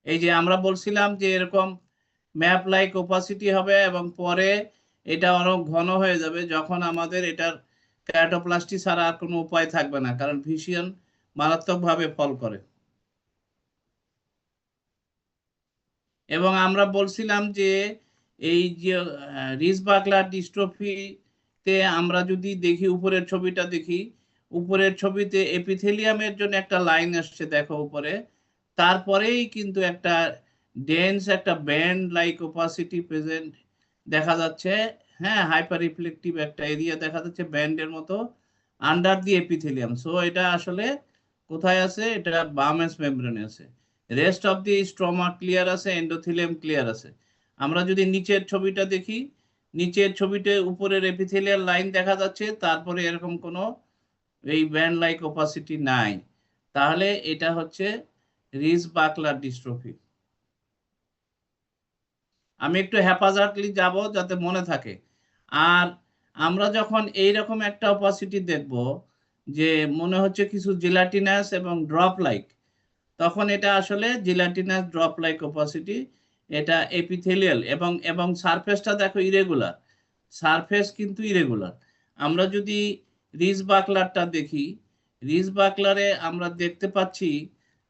এই যে আমরা বলছিলাম যে এরকম ম্যাপ লাইক ওপাসিটি হবে এবং পরে এটা অনেক ঘন হয়ে যাবে যখন আমাদের এটার ক্যারোটোপ্লাস্টি ছাড়া আর কোনো উপায় থাকবে না, কারণ ভিশন মারাত্মকভাবে ফল করে। এবং আমরা বলছিলাম যে এই যে রিসবার্গলার ডিস্ট্রফিতে আমরা যদি দেখি, উপরের ছবিটা দেখি, উপরের ছবিতে এপিথেলিয়ামের জন্য একটা লাইন আসছে দেখো উপরে, তারপরেই কিন্তু একটা ডেন্স একটা ব্যান্ড লাইক ওপাসিটি প্রেজেন্ট দেখা যাচ্ছে। হ্যাঁ, হাইপার রিফ্লেকটিভ একটা এরিয়া দেখা যাচ্ছে ব্যান্ডের মতো আন্ডার দি এপিথেলিয়াম। সো এটা আসলে কোথায় আছে? এটা বার্মেস মেমব্রেনে আছে। রেস্ট অফ দি স্ট্রমা ক্লিয়ার আছে, এন্ডোথেলিয়াম ক্লিয়ার আছে। আমরা যদি নিচের ছবিটা দেখি, নিচের ছবিতে উপরের এপিথেলিয়াল লাইন দেখা যাচ্ছে, তারপরে এরকম কোনো এই ব্যান্ড লাইক ওপাসিটি নাই। তাহলে এটা হচ্ছে রিস বাকলার ডিস্ট্রফি। আমি একটু হ্যাপাজার্ডলি যাব যাতে মনে থাকে। আর আমরা যখন এইরকম একটা অপাসিটি দেখব যে মনে হচ্ছে কিছু জিলাটিনাস এবং ড্রপ লাইক, তখন এটা আসলে জিলাটিনাস ড্রপ লাইক ওপাসিটি। এটা এপিথেলিয়াল এবং এবং সারফেসটা দেখো ইরেগুলার, সারফেস কিন্তু ইরেগুলার। আমরা যদি রিজ বাকলারটা দেখি, রিজ বাকলারে আমরা দেখতে পাচ্ছি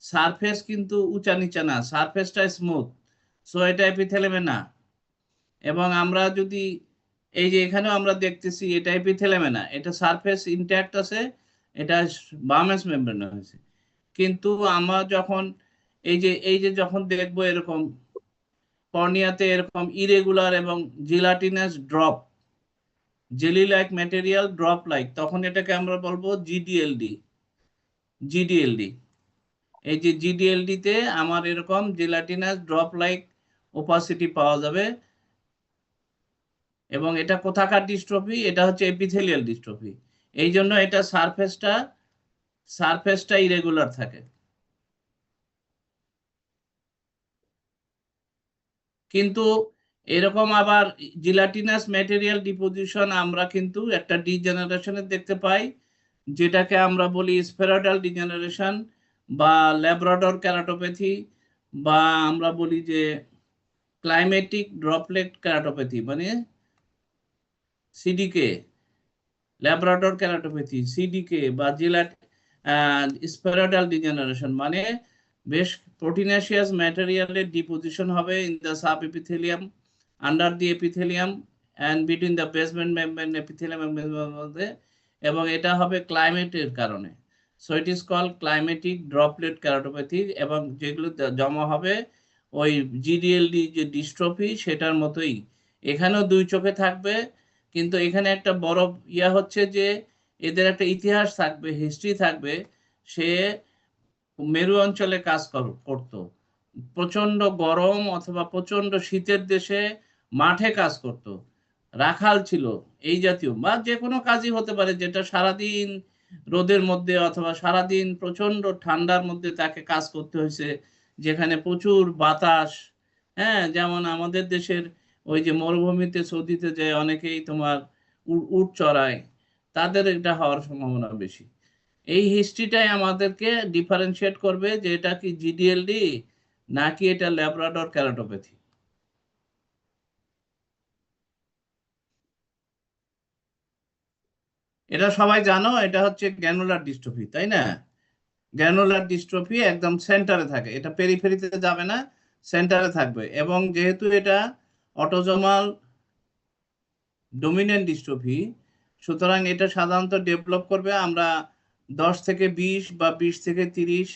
সারফেস কিন্তু উঁচা নিচা না, সারফেসটা স্মুথ। সো এটা এপিথেলিয়ামে না। এবং আমরা যদি এই যে এখানেও আমরা দেখতেছি এটা এপিথেলিয়ামে না, এটা সারফেস ইনট্যাক্ট আছে, এটা বার্মেস মেমব্রেনে হয়েছে। কিন্তু আমরা যখন এই যে যখন দেখবো এরকম কর্নিয়াতে এরকম ইরেগুলার এবং gelatinous drop, jelly like material drop like, তখন এটাকে আমরা বলবো জিডিএলডি। জিডিএলডি, এই যে জিডিএলডি তে আমার এরকম জেলাটিনাস ড্রপ লাইক ওপাসিটি পাওয়া যাবে। এবং এটা কোথাকার ডিস্ট্রফি? এটা হচ্ছে এপিথেলিয়াল ডিস্ট্রফি। এই জন্য এটা সারফেসটা ইরেগুলার থাকে। কিন্তু এরকম আবার জিলাটিনাস ম্যাটেরিয়াল ডিপোজিশন আমরা কিন্তু একটা ডিজেনারেশনে দেখতে পাই, যেটাকে আমরা বলি স্ফেরয়েডাল ডিজেনারেশন বা ল্যাব্রাডর ক্যারাটোপ্যাথি, বা আমরা বলি যে ক্লাইমেটিক ড্রপলেট ক্যারাটোপ্যাথি, মানে সিডিকে, ল্যাব্রাডর ক্যারাটোপ্যাথি, সিডিকে বা জিলাট স্পেরোডাল ডিজেনারেশন, মানে বেশ প্রোটিনাশিয়াস ম্যাটেরিয়ালের ডিপোজিশন হবে in the sub epithelium, under the epithelium and between the basement membrane epithelium মধ্যে, এবং এটা হবে ক্লাইমেটের কারণে। So it is call climatic droplet keratopathy, এবং যেগুলো জমা হবে ওই জিডিএলডি যে ডিস্ট্রফি সেটার মতোই। এখানেও দুই চোখে থাকবে, কিন্তু এখানে একটা বড় ইয়া হচ্ছে যে এদের একটা ইতিহাস থাকবে, হিস্ট্রি থাকবে। সে মেরু অঞ্চলে কাজ করত, প্রচন্ড গরম অথবা প্রচন্ড শীতের দেশে মাঠে কাজ করত, রাখাল ছিল, এই জাতীয় বা যে কোনো কাজই হতে পারে যেটা সারাদিন রোদের মধ্যে অথবা সারাদিন প্রচন্ড ঠান্ডার মধ্যে তাকে কাজ করতে হয়েছে, যেখানে প্রচুর বাতাস। হ্যাঁ, যেমন আমাদের দেশের ওই যে মরুভূমিতে সৌদিতে যে অনেকেই তোমার উট চড়ায়, তাদের এটা হওয়ার সম্ভাবনা বেশি। এই হিস্ট্রিটাই আমাদেরকে ডিফারেন্সিয়েট করবে যে এটা কি জিডিএলডি নাকি এটা ল্যাব্রাডর ক্যারাটোপ্যাথি। এটা সবাই জানো, এটা হচ্ছে গ্র্যানুলার ডিস্ট্রফি, তাই না? গ্র্যানুলার ডিস্ট্রফি একদম সেন্টারে থাকে, এটা পেরিফেরিতে যাবে না, সেন্টারে থাকবে। এবং যেহেতু এটা অটোজোমাল ডোমিনেন্ট ডিস্ট্রফি, সুতরাং এটা সাধারণত ডেভেলপ করবে আমরা 10 থেকে 20 বা 20 থেকে 30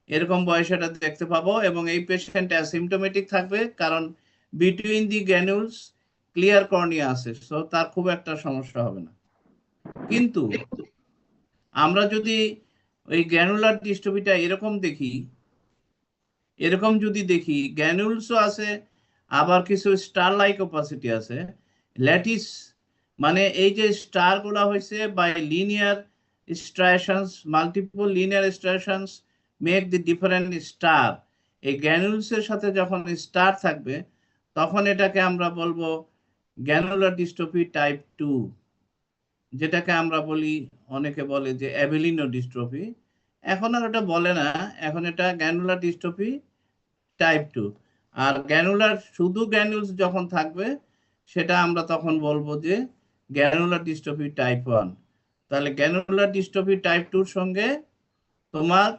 এরকম বয়সে এটা দেখতে পাবো। এবং এই পেশেন্ট অ্যাসিমটোমেটিক থাকবে, কারণ বিটুইন দি গ্র্যানুলস ক্লিয়ার কর্নিয়া আছে, সো তার খুব একটা সমস্যা হবে না। কিন্তু আমরা যদি ওই গ্র্যানুলার ডিস্ট্রফিটা এরকম দেখি, এরকম যদি দেখি গ্র্যানুলসও আছে, আবার কিছু স্টার লাইক ওপাসিটি আছে, ল্যাটিস, মানে এই যে স্টার গুলা হয়েছে by linear striations, multiple linear striations make the different star. এই গ্র্যানুলসের সাথে যখন স্টার থাকবে, তখন এটাকে আমরা বলবো গ্র্যানুলার ডিস্ট্রফি টাইপ 2, যেটাকে আমরা বলি, অনেকে বলে যে অ্যাভেলিনো ডিস্ট্রফি। এখন আর ওটা বলে না, এখন এটা গ্র্যানুলার ডিস্ট্রফি টাইপ 2। আর গ্র্যানুলার শুধু গ্র্যানুলস যখন থাকবে সেটা আমরা তখন বলবো যে গ্র্যানুলার ডিস্ট্রফি টাইপ 1। তাহলে গ্র্যানুলার ডিস্ট্রফি টাইপ 2 এর সঙ্গে তোমার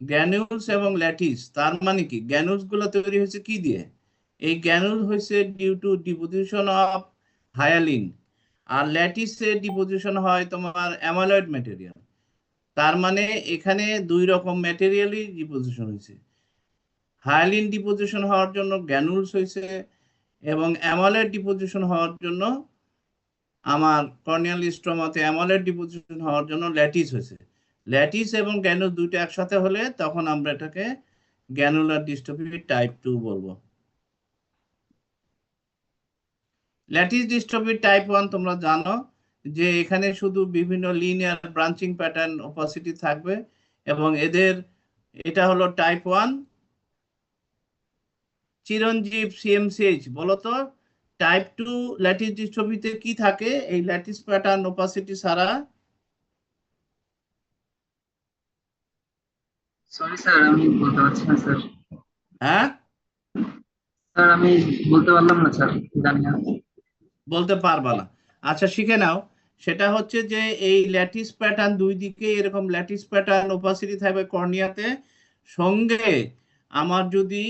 গ্র্যানুলস এবং ল্যাটিস, তার মানে কি গ্র্যানুলস গুলো তৈরি হয়েছে কি দিয়ে? এই গ্র্যানুল হয়েছে due to deposition of hyaline, আর ল্যাটিসে ডিপোজিশন হয় তোমার অ্যামালয়েড ম্যাটেরিয়াল। তার মানে এখানে দুই রকম ম্যাটেরিয়ালই ডিপোজিশন হয়েছে। হায়ালিন ডিপোজিশন হওয়ার জন্য গ্র্যানুলস হয়েছে, এবং অ্যামালয়েড ডিপোজিশন হওয়ার জন্য আমার কর্নিয়াল স্ট্রমাতে অ্যামালয়েড ডিপোজিশন হওয়ার জন্য ল্যাটিস হয়েছে। ল্যাটিস এবং গ্র্যানুল দুইটা একসাথে হলে তখন আমরা এটাকে গ্র্যানুলার ডিস্ট্রফি টাইপ 2 বলবো। ল্যাটিস ডিস্ট্রফি টাইপ 1 তোমরা জানো যে এখানে শুধু বিভিন্ন লিনিয়ার ব্রাঞ্চিং প্যাটার্ন ওপাসিটি থাকবে, এবং এটা হলো টাইপ 1। চিরঞ্জীব সিএমসিএইচ বলো তো, টাইপ 2 ল্যাটিস ডিস্ট্রফিতে কি থাকে এই ল্যাটিস প্যাটার্ন ওপাসিটি ছাড়া? সরি স্যার, আমি বলতে পারছি না স্যার। হ্যাঁ, স্যার আমি বলতে পারলাম না স্যার, জানি না। বলতে পারবা না? আচ্ছা, শিখে নাও। সেটা হচ্ছে যে এই ল্যাটিস প্যাটার্ন দুই দিকে এরকম ল্যাটিস প্যাটার্ন ওপাসিটি থাকবে কর্নিয়াতে, সঙ্গে আমার যদি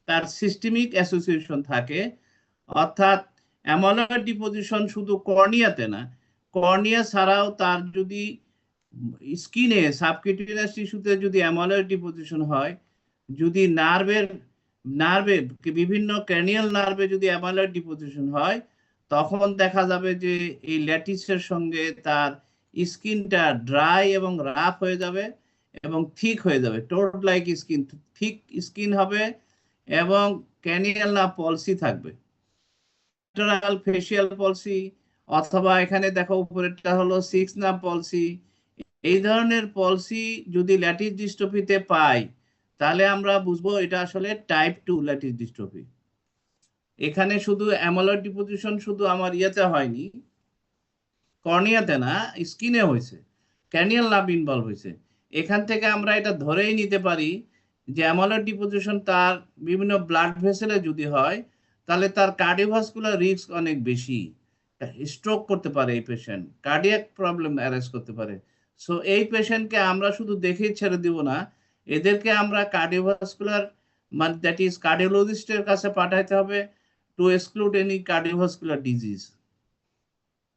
তার সিস্টেমিক অ্যাসোসিয়েশন থাকে, অর্থাৎ অ্যামলয়েড ডিপোজিশন শুধু কর্নিয়াতে না, কর্নিয়া ছাড়াও তার যদি স্কিনে সাবকিউটেনিয়াস টিস্যুতে যদি অ্যামলয়েড ডিপোজিশন হয়, যদি নার্ভে বিভিন্ন ক্র্যানিয়াল নার্ভে যদি অ্যামলয়েড ডিপোজিশন হয়, তখন দেখা যাবে যে এই ল্যাটিসের সঙ্গে তার স্কিনটা ড্রাই এবং রাফ হয়ে যাবে এবং থিক হয়ে যাবে, towed like skin, thick skin হবে, এবং ক্র্যানিয়াল নার্ভ পলসি থাকবে, ফেসিয়াল পলসি, অথবা এখানে দেখো উপরেরটা হলো 6 নার্ভ পলসি। এই ধরনের পলসি যদি ল্যাটিস ডিস্ট্রফিতে পাই, তাহলে আমরা বুঝবো এটা আসলে টাইপ 2 ল্যাটিস ডিস্ট্রফি। এখানে শুধু অ্যামলয়েড ডিপোজিশন শুধু আমার ইয়েতে হয়নি, কর্নিয়াতে না, স্কিনে হয়েছে, ক্র্যানিয়াল নার্ভ ইনভলভ হয়েছে। এখান থেকে আমরা এটা ধরেই নিতে পারি যে অ্যামলয়েড ডিপোজিশন তার বিভিন্ন ব্লাড ভেসেলে যদি হয়, তাহলে তার কার্ডিওভাস্কুলার রিস্ক অনেক বেশি, স্ট্রোক করতে পারে এই পেশেন্ট, কার্ডিয়াক প্রবলেম অ্যারেস্ট করতে পারে। সো এই পেশেন্টকে আমরা শুধু দেখেই ছেড়ে দিব না, এদেরকে আমরা কার্ডিওভাস্কুলার মানে দ্যাট ইজ কার্ডিওলজিস্টের কাছে পাঠাইতে হবে two exclude any cardiovascular disease.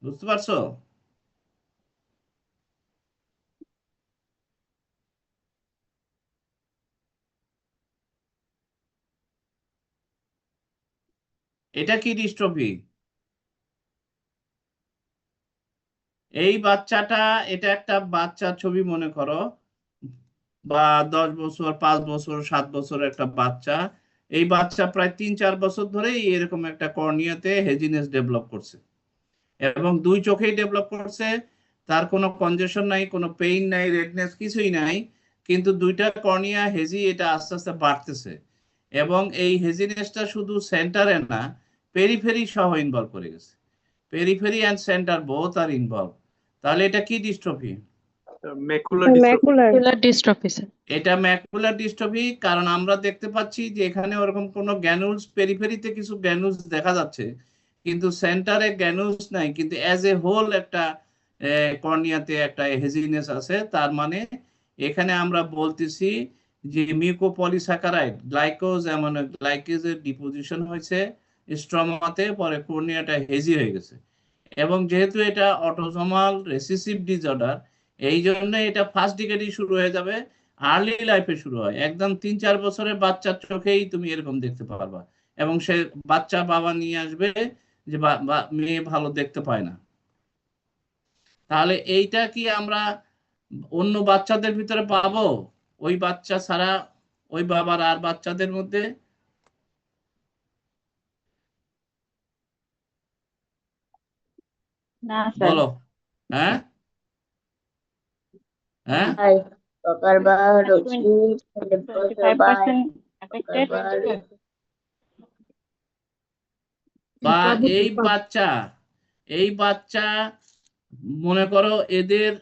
বুঝতে পারছো? এটা কি ডিস্ট্রফি? এই বাচ্চাটা, এটা একটা বাচ্চার ছবি মনে করো, বা 10 বছর, 5 বছর, 7 বছর একটা বাচ্চা। এই বাচ্চা প্রায় 3-4 বছর ধরেই এরকম একটা কর্নিয়াতে হেজিনেস ডেভেলপ করছে, এবং দুই চোখেই ডেভেলপ করছে। তার কোনো কনজেশন নাই, কোনো পেইন নাই, রেডনেস কিছুই নাই, কিন্তু দুইটা কর্নিয়া হেজি, এটা আস্তে আস্তে বাড়তেছে, এবং এই হেজিনেসটা শুধু সেন্টারে না, পেরিফেরি সহ ইনভলভ করে গেছে। Periphery and centre both are involve. তাহলে এটা কি ডিস্ট্রফি? Macular dystrophy. এটা ম্যাকুলার ডিস্ট্রফি, কারণ আমরা দেখতে পাচ্ছি যে এখানে ওরকম কোনো গ্র্যানুলস, পেরিফেরিতে কিছু গ্র্যানুলস দেখা যাচ্ছে, কিন্তু সেন্টারে গ্র্যানুলস নাই, কিন্তু অ্যাজ এ হোল একটা কর্নিয়াতে একটা হেজিনেস আছে। তার মানে এখানে আমরা বলতেছি যে মিউকোপলিস্যাকারাইড, গ্লাইকোজ অ্যামোনো গ্লাইকেজের ডিপোজিশন হয়েছে স্ট্রমাতে, পরে কর্নিয়াটা হেজি হয়ে গেছে। এবং যেহেতু এটা অটোসোমাল রিসেসিভ ডিসঅর্ডার, এই জন্য এটা ফার্স্ট ডিকেডেই শুরু হয়ে যাবে, আর্লি লাইফে শুরু হয়, একদম 3-4 বছরের বাচ্চার চোখেই তুমি এরকম দেখতে পারবা, এবং সে বাচ্চা বাবা নিয়ে আসবে যে মেয়ে ভালো দেখতে পায় না। তাহলে এইটা কি আমরা অন্য বাচ্চাদের ভিতরে পাবো, ওই বাচ্চা ছাড়া, ওই বাবার আর বাচ্চাদের মধ্যে? না স্যার। বলো। হ্যাঁ, হ্যাঁ, Hi, Pakarba, Actually, Rochi, 25% affected. বা এই বাচ্চা মনে করো এদের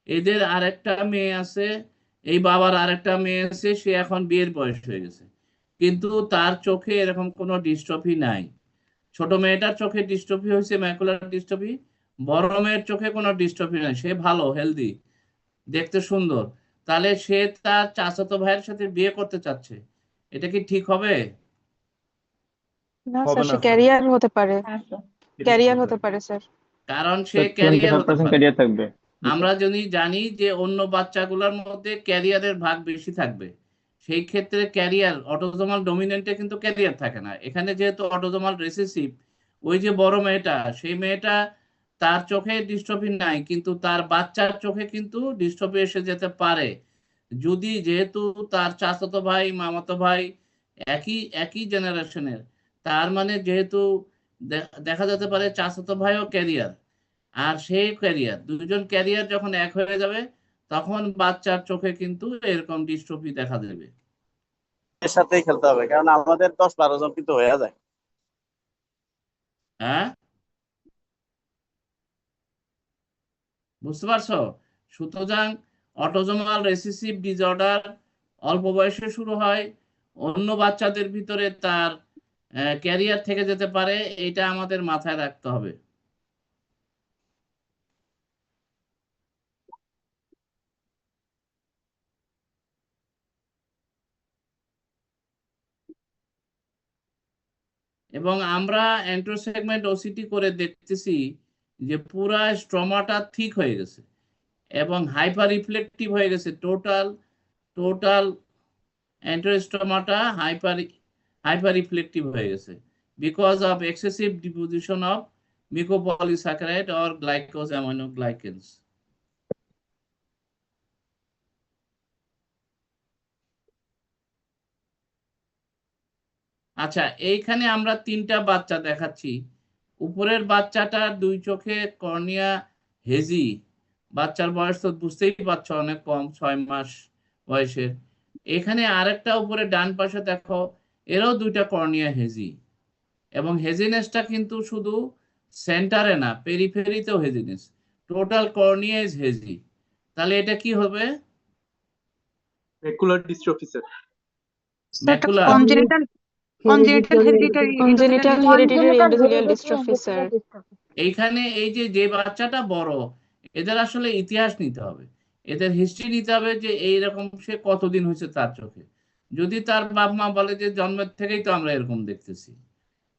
এদের আরেকটা মেয়ে আছে, এই বাবার আরেকটা মেয়ে আছে, সে এখন বিয়ের বয়স হয়ে গেছে, কিন্তু তার চোখে এরকম কোনো ডিস্ট্রফি নাই। ছোট মেয়েটার চোখে ডিস্ট্রফি হয়েছে, ম্যাকুলার ডিস্ট্রফি। বড় মেয়ের চোখে কোনো ডিস্ট্রফি নাই, সে ভালো, হেলদি, দেখতে সুন্দর। তাহলে সে তার চাচাতো ভাইয়ের সাথে বিয়ে করতে চাচ্ছে, এটা কি ঠিক হবে? না হবে স্যার, না সে স্যার, ক্যারিয়ার হতে পারে, এটা ক্যারিয়ার হবে। হতে পারে স্যার। কারণ সে স্যার ক্যারিয়ার হতে 25% পারে। ক্যারিয়ার থাকবে। আমরা যদি জানি যে অন্য বাচ্চাগুলোর মধ্যে ক্যারিয়ারের ভাগ বেশি থাকবে, সেই ক্ষেত্রে ক্যারিয়ার অটোজোমাল ডমিনেন্টে কিন্তু ক্যারিয়ার থাকে না। এখানে যেহেতু অটোজোমাল রিসেসিভ, ওই যে বড় মেয়েটা, সেই মেয়েটা তার চোখে ডিস্ট্রফি নাই, কিন্তু তার বাচ্চার চোখে কিন্তু ডিস্ট্রফি এসে যেতে পারে। যদি যেহেতু তার চাচাতো ভাই মামাতো ভাই একই একই জেনারেশনের, তার মানে যেহেতু দেখা যেতে পারে চাচাতো ভাইও ক্যারিয়ার আর সেই ক্যারিয়ার, দুজন ক্যারিয়ার যখন এক হয়ে যাবে, তখন বাচ্চার চোখে কিন্তু এরকম ডিস্ট্রফি দেখা দেবে। এর সাথেই খেলতে হবে, কারণ আমাদের 10-12 জন কিন্তু হয়ে যায়। হ্যাঁ, বুঝতে পারছো? সুতরাং অটোজোমাল রিসেসিভ ডিসঅর্ডার অল্প বয়সে শুরু হয়, অন্য বাচ্চাদের ভিতরে তার ক্যারিয়ার থেকে যেতে পারে, এটা আমাদের মাথায় রাখতে হবে। এবং আমরা অ্যান্ট্রোসেগমেন্ট ওসিটি করে দেখতেছি যে পুরা স্ট্রমাটা ঠিক হয়ে গেছে এবং হাইপার রিফ্লেকটিভ হয়ে গেছে। Total total anterior stroma hyper reflective হয়ে গেছে because of excessive deposition of mucopolysaccharide or glycosaminoglycans. আচ্ছা, এইখানে আমরা তিনটা বাচ্চা দেখাচ্ছি। উপরের বাচ্চাটার দুই চোখে কর্নিয়া হেজি, বাচ্চার বয়স তো বুঝতেই পারছো অনেক কম, 6 মাস বয়সের। এখানে আরেকটা উপরে ডান পাশে দেখো, এরও দুইটা কর্নিয়া হেজি, এবং হেজিনেসটা কিন্তু শুধু সেন্টারে না, পেরিফেরিতেও haziness. Total cornea is hazy. তাহলে এটা কি হবে? Macular dystrophy sir. Macular congenital hereditary Congenital endothelial dystrophy sir. dystrophy. এইখানে এই যে যে বাচ্চাটা বড়, এদের আসলে ইতিহাস নিতে হবে, এদের হিস্ট্রি নিতে হবে যে এইরকম সে কতদিন হয়েছে তার চোখে। যদি তার বাপ মা বলে যে জন্মের থেকেই তো আমরা এরকম দেখতেছি,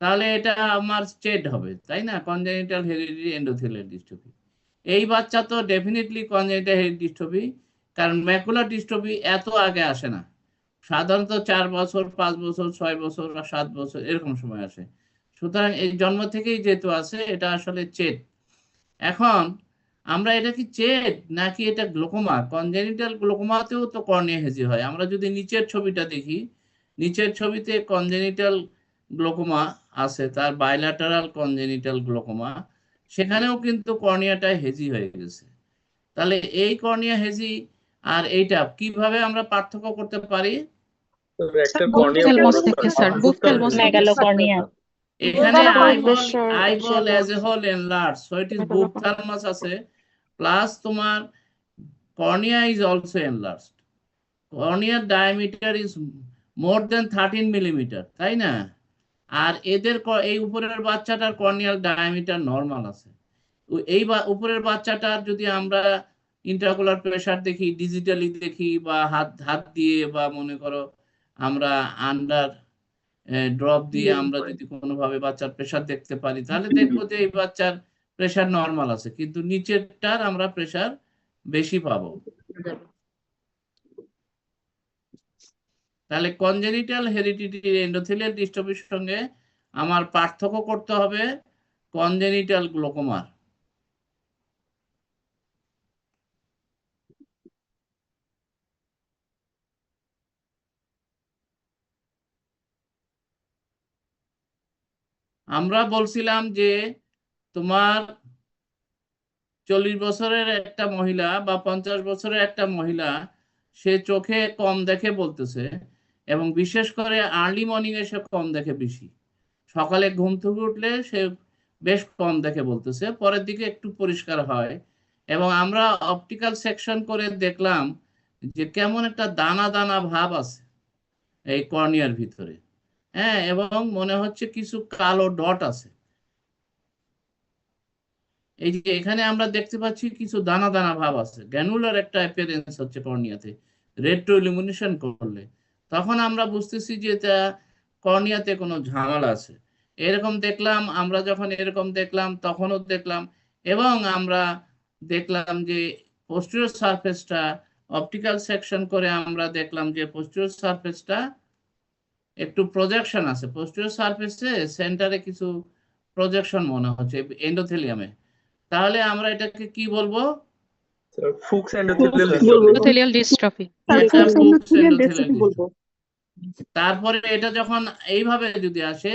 তাহলে এটা আমার স্টেট হবে, তাই না? Congenital hereditary endothelial dystrophy. এই বাচ্চা তো ডেফিনেটলি কনজেনিটাল হেরিডিটারি ডিস্ট্রফি, কারণ ম্যাকুলার ডিস্ট্রফি এত আগে আসে না, সাধারণত 4 বছর 5 বছর 6 বছর বা 7 বছর এরকম সময় আসে। সুতরাং এই জন্ম থেকেই যেহেতু আছে, এটা আসলে চেট। এখন আমরা এটা কি চেট নাকি এটা গ্লোকোমা? কনজেনিটাল গ্লোকোমাতেও তো কর্নিয়া হেজি হয়। আমরা যদি নিচের ছবিটা দেখি, নিচের ছবিতে কনজেনিটাল গ্লোকোমা আছে, তার বাইল্যাটারাল কনজেনিটাল গ্লোকোমা, সেখানেও কিন্তু কর্নিয়াটা হেজি হয়ে গেছে। তাহলে এই কর্নিয়া হেজি আর এইটা কিভাবে আমরা পার্থক্য করতে পারি? একটা বুককাল মস্তকে স্যার, বুককাল মস্তকে। মেগালোকর্নিয়া। এখানে pressure, eyeball as a whole enlarge, so it is buphthalmos আছে, প্লাস তোমার কর্নিয়া ইজ অলসো এনলার্জড। কর্নিয়ার diameter is more than 13 millimetre, তাই না? আর এদের এই উপরের বাচ্চাটার কর্নিয়াল ডায়ামিটার নর্মাল আছে। এই উপরের বাচ্চাটার যদি আমরা ইন্ট্রাকুলার প্রেসার দেখি, ডিজিটালি দেখি, বা হাত হাত দিয়ে, বা মনে করো আমরা আন্ডার ড্রপ দিয়ে আমরা যদি কোনোভাবে বাচ্চার প্রেসার দেখতে পারি, তাহলে দেখবো যে এই বাচ্চার প্রেসার নর্মাল আছে, কিন্তু নিচেরটার আমরা প্রেসার বেশি পাবো। তাহলে কনজেনিটাল হেরিডিটারি এন্ডোথেলিয়াল ডিস্ট্রফির সঙ্গে আমার পার্থক্য করতে হবে কনজেনিটাল গ্লোকোমার। আমরা বলছিলাম যে তোমার 40 বছরের একটা মহিলা বা 50 বছরের একটা মহিলা, সে চোখে কম দেখে বলতেছে, এবং বিশেষ করে আর্লি মর্নিং এ সে কম দেখে বেশি। সকালে ঘুম থেকে উঠলে সে বেশ কম দেখে বলতেছে, পরের দিকে একটু পরিষ্কার হয়। এবং আমরা অপটিক্যাল সেকশন করে দেখলাম যে কেমন একটা দানা দানা ভাব আছে, এই কর্নিয়ার ভিতরে। হ্যাঁ, এবং মনে হচ্ছে কিছু কালো ডট আছে। এই যে এখানে আমরা দেখতে পাচ্ছি কিছু দানা দানা ভাব আছে, গ্র্যানুলার একটা অ্যাপিয়ারেন্স হচ্ছে কর্নিয়াতে রেট্রো ইলুমিনেশন করলে। তখন আমরা বুঝতেছি যে এটা কর্নিয়াতে কোনো ঝামেলা আছে। এরকম দেখলাম আমরা, যখন এরকম দেখলাম তখনও দেখলাম, এবং আমরা দেখলাম যে পোস্টেরিয়র সারফেসটা অপটিক্যাল সেকশন করে আমরা দেখলাম যে পোস্টেরিয়র সারফেসটা একটু প্রজেকশন আছে। পোস্টেরিয়র সারফেসে সেন্টারে কিছু প্রজেকশন মনে হচ্ছে এন্ডোথেলিয়ামে। তাহলে আমরা এটাকে কি বলবো? Fookes endothelial Endothelial dystrophy. এটা ফুকস এন্ডোথেলিয়াল ডিস্ট্রফি। তারপরে এটা যখন এইভাবে যদি আসে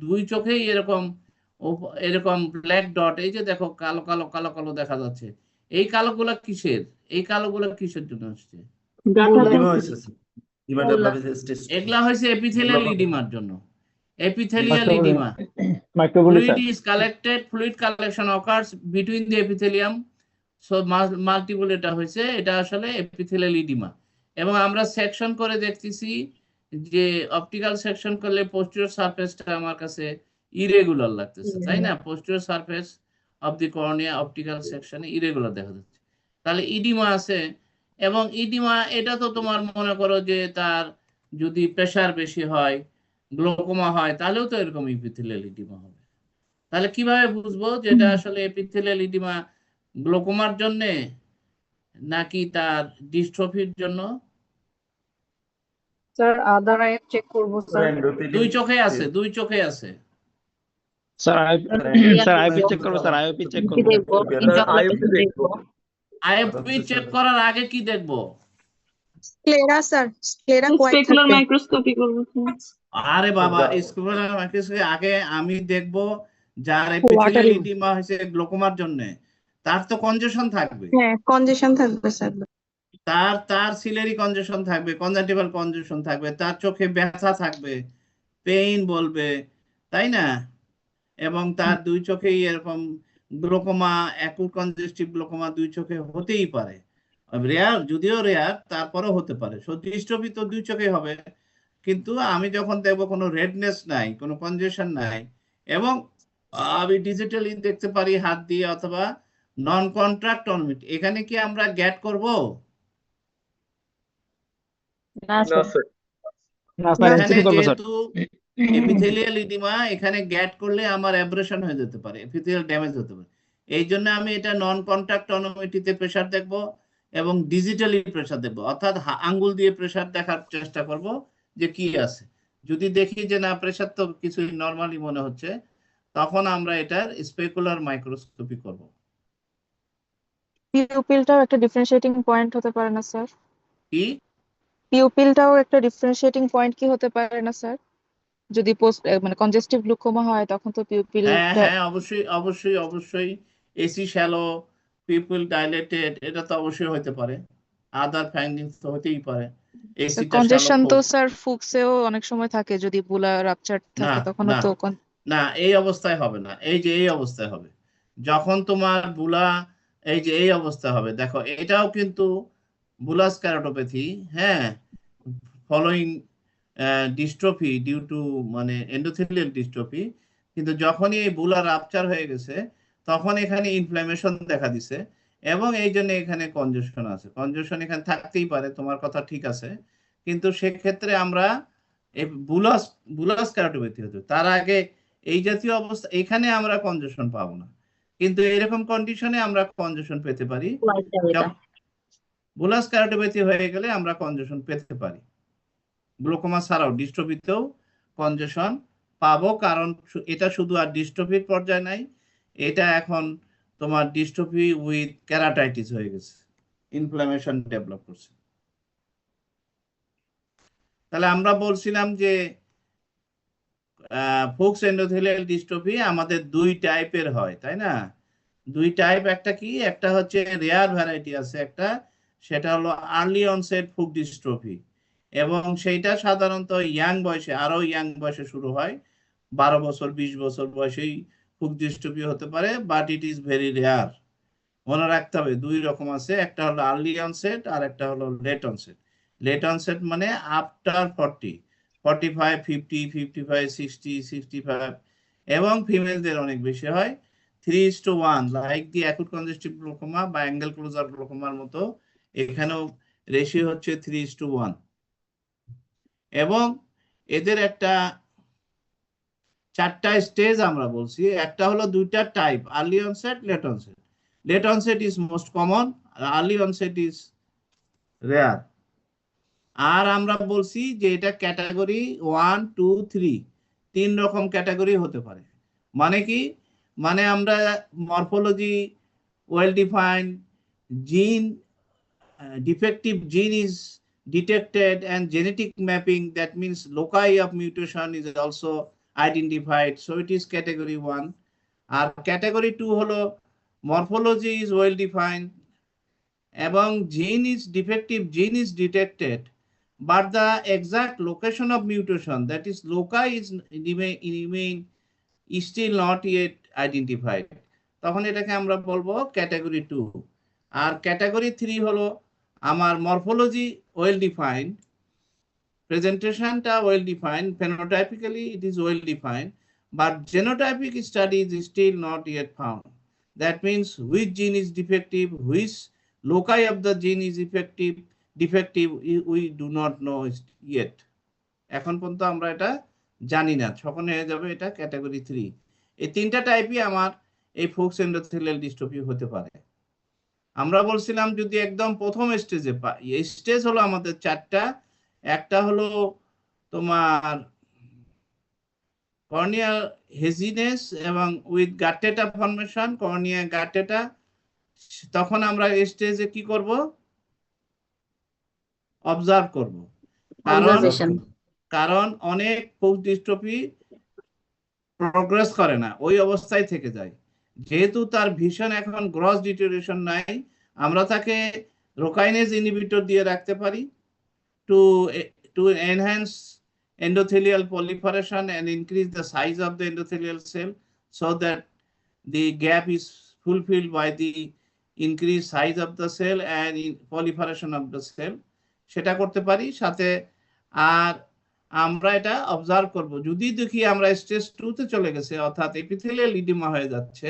দুই চোখেই এরকম এরকম ব্ল্যাক ডট, এই যে দেখো কালো কালো কালো কালো দেখা যাচ্ছে, এই কালোগুলা কিসের? এই কালোগুলা কিসের জন্য আসছে? এগুলা হয়েছে এপিথেলিয়াল ইডিমার জন্য। Epithelial oedema, fluid is collected, fluid collection occurs between the epithelium, so multiple এটা হয়েছে, এটা আসলে এপিথেলিয়াল ইডিমা। এবং আমরা সেকশন করে দেখতেছি যে অপটিক্যাল সেকশন করলে পোস্টেরিয়র সারফেসটা আমার কাছে ইরেগুলার লাগতেছে, তাই না? Posterior surface of the cornea optical সেকশনে ইরেগুলার দেখা যাচ্ছে। তাহলে ইডিমা আছে, এবং ইডিমা এটা তো তোমার মনে করো যে তার যদি প্রেসার বেশি হয়, গ্লোকোমা হয়, তাহলেও তো এরকম এপিথেলিয়াল ইডিমা হবে। তাহলে কিভাবে বুঝবো যে এটা আসলে এপিথেলিয়াল ইডিমা গ্লোকোমার জন্য নাকি তার ডিস্ট্রফির জন্য? স্যার আদার আই চেক করব স্যার। দুই চোখে আছে, দুই চোখে আছে। স্যার আইপি চেক করব, স্যার আইপি চেক করব। আইএফপি চেক করার আগে কি দেখবো? Sclera sir, sclera quite Specular থাকবে। microscopy করবো স্যার। আরে বাবা, স্কুলার মাইক্রোস্কোপি আগে আমি দেখবো যার এপিথেলিয়াল ইডিমা হয়েছে গ্লোকোমার জন্য, তার তো কনজেশন থাকবে। হ্যাঁ, কনজেশন থাকবে স্যার। তার সিলারি কনজেশন থাকবে, কনজাংটিভাল কনজেশন থাকবে, তার চোখে ব্যথা থাকবে, পেইন বলবে, তাই না? এবং তার দুই চোখেই এরকম গ্লোকোমা, অ্যাকুট কনজেস্টিভ গ্লোকোমা দুই চোখে হতেই পারে। রেয়ার, যদিও রেয়ার, তারপরেও হতে পারে। ডিস্ট্রফি তো দুই চোখেই হবে। কিন্তু আমি যখন দেখবো কোনো রেডনেস নাই, কোনো কনজেশন নাই, এবং আমি ডিজিটালি দেখতে পারি হাত দিয়ে অথবা নন কন্ট্রাক্ট অনমিট, এখানে কি আমরা গ্যাট করব? এখানে যেহেতু এপিথেলিয়াল ইডিমা, এখানে গ্যাট করলে আমার অ্যাব্রেশন হয়ে যেতে পারে, এপিথেলিয়াল ড্যামেজ হতে পারে। এই জন্য আমি এটা নন কন্ট্রাক্ট অনোমেটিতে প্রেসার দেখব এবং ডিজিটালি প্রেসার দেখব, অর্থাৎ আঙ্গুল দিয়ে প্রেসার দেখার চেষ্টা করব যে কি আছে। যদি দেখি যে না, প্রেসার তো কিছু নরমালি মনে হচ্ছে, তখন আমরা এটার স্পেকুলার মাইক্রোস্কোপি করব। পিউপিলটাও একটা ডিফারেন্সিয়েটিং পয়েন্ট হতে পারে না স্যার? কি পিউপিলটাও একটা ডিফারেন্সিয়েটিং পয়েন্ট কি হতে পারে না স্যার? যদি মানে কনজেস্টিভ গ্লুকোমা হয় তখন তো হ্যাঁ পিউপিলটা। হ্যাঁ, অবশ্যই অবশ্যই অবশ্যই। এসি শ্যালো, পিপল ডাইলেটেড, এটা তো অবশ্যই হতে পারে। আদার ফাইন্ডিংস তো হতেই পারে। এসিটা শ্যালো কনজেশন তো খুব। স্যার ফুকসেও অনেক সময় থাকে, যদি বুলা রাপচার না থাকে তখনও না তো না, এই অবস্থায় হবে না। এই যে এই অবস্থায় হবে, যখন তোমার বুলা, এই যে এই অবস্থা হবে। দেখো এটাও কিন্তু বুলাস ক্যারোটোপ্যাথি, হ্যাঁ, ফলোইং ডিস্ট্রফি ডিউ টু মানে এন্ডোথেলিয়াল ডিস্ট্রফি। কিন্তু যখনই এই বুলা রাপচার হয়ে গেছে, তখন এখানে ইনফ্ল্যামেশন দেখা দিছে, এবং এই জন্য এখানে কনজেশন আছে। কনজেশন এখানে থাকতেই পারে, তোমার কথা ঠিক আছে, কিন্তু সেক্ষেত্রে আমরা এই বুলাস ক্যারোটোপ্যাথি হতো তার আগে এই জাতীয় অবস্থা, এখানে আমরা কনজেশন পাবো না, কিন্তু এরকম কন্ডিশনে আমরা কনজেশন পেতে পারি। বুলাস ক্যারোটোপ্যাথি হয়ে গেলে আমরা কনজেশন পেতে পারি। গ্লোকোমা ছাড়াও ডিস্ট্রফিতেও কনজেশন পাবো, কারণ এটা শুধু আর ডিস্ট্রফির পর্যায়ে নাই, এটা এখন তোমার ডিস্ট্রফি উইথ ক্যারাটাইটিস হয়ে গেছে, ইনফ্লামেশন ডেভেলপ করছে। তাহলে আমরা বলছিলাম যে ফুকস এন্ডোথেলিয়াল ডিস্ট্রফি আমাদের দুই টাইপের হয়, তাই না? দুই টাইপ, একটা কি, একটা হচ্ছে রেয়ার ভ্যারাইটি আছে একটা, সেটা হলো আর্লি অনসেট ফুক ডিস্ট্রফি, এবং সেইটা সাধারণত ইয়াং বয়সে, আরো ইয়াং বয়সে শুরু হয়, 12 বছর 20 বছর বয়সেই ফুক ডিস্ট্রফি হতে পারে, but it is very rare. মনে রাখতে হবে দুই রকম আছে, একটা হলো আর্লি অনসেট আর একটা হলো লেট অনসেট। লেট অনসেট মানে আফটার 40, 45, 50, 55, 60, 65, এবং ফিমেলদের অনেক বেশি হয় 3:1, লাইক দি অ্যাকুট কনজেস্টিভ গ্লুকোমা বা অ্যাঙ্গেল ক্লোজার গ্লুকোমার মতো এখানেও রেশিও হচ্ছে 3:1। এবং এদের একটা 4টা স্টেজ আমরা বলছি, একটা হলো 2টা type, early onset, late onset. Late onset is most common, early onset is rare. আর আমরা বলছি যে এটা ক্যাটাগরি 1, 2, 3, 3 রকম ক্যাটাগরি হতে পারে। মানে কি, মানে আমরা মরফোলজি ওয়েল ডিফাইন্ড, জিন defective gene is detected, and genetic mapping, that means loci of mutation is also identified, so it is category 1. আর category 2 হলো morphology is well defined এবং defective gene is detected, but the exact location of mutation, that is loci, is remain still not yet identified, তখন এটাকে আমরা বলবো category 2। আর category 3 হলো আমার morphology well defined, প্রেজেন্টেশনটা well defined, phenotypically it is well defined, but genotypic study is still not yet found. That means which gene is defective, which loci of the gene is defective, we do not know yet. এখন পর্যন্ত আমরা এটা জানি না, তখন হয়ে যাবে এটা ক্যাটাগরি 3। এই 3টা টাইপই আমার এই ফুকস এন্ডোথেলিয়াল ডিস্ট্রফি হতে পারে। আমরা বলছিলাম যদি একদম প্রথম স্টেজে এই স্টেজ হলো আমাদের 4টা, একটা হলো তোমার কর্নিয়াল হেজিনেস এবং উইথ গাটেটা ফর্মেশন, কর্নিয়া গাটেটা, তখন আমরা এই স্টেজে কি করব, অবজার্ভ করব। কারণ অনেক ফুকস ডিস্ট্রফি প্রোগ্রেস করে না, ওই অবস্থায় থেকে যায়। যেহেতু তার ভিশন এখন গ্রস ডিটেরিয়েশন নাই, আমরা তাকে রোকাইনেজ ইনহিবিটর দিয়ে রাখতে পারি to enhance endothelial proliferation and increase the size of the endothelial cell, so that the gap is fulfilled by the increased size of the cell and proliferation of the cell, সেটা করতে পারি সাথে। আর আমরা এটা observe করব, যদি দেখি আমরা স্টেজ 2 তে চলে গেছে, অর্থাৎ এপিথেলিয়াল ইডিমা হয়ে যাচ্ছে,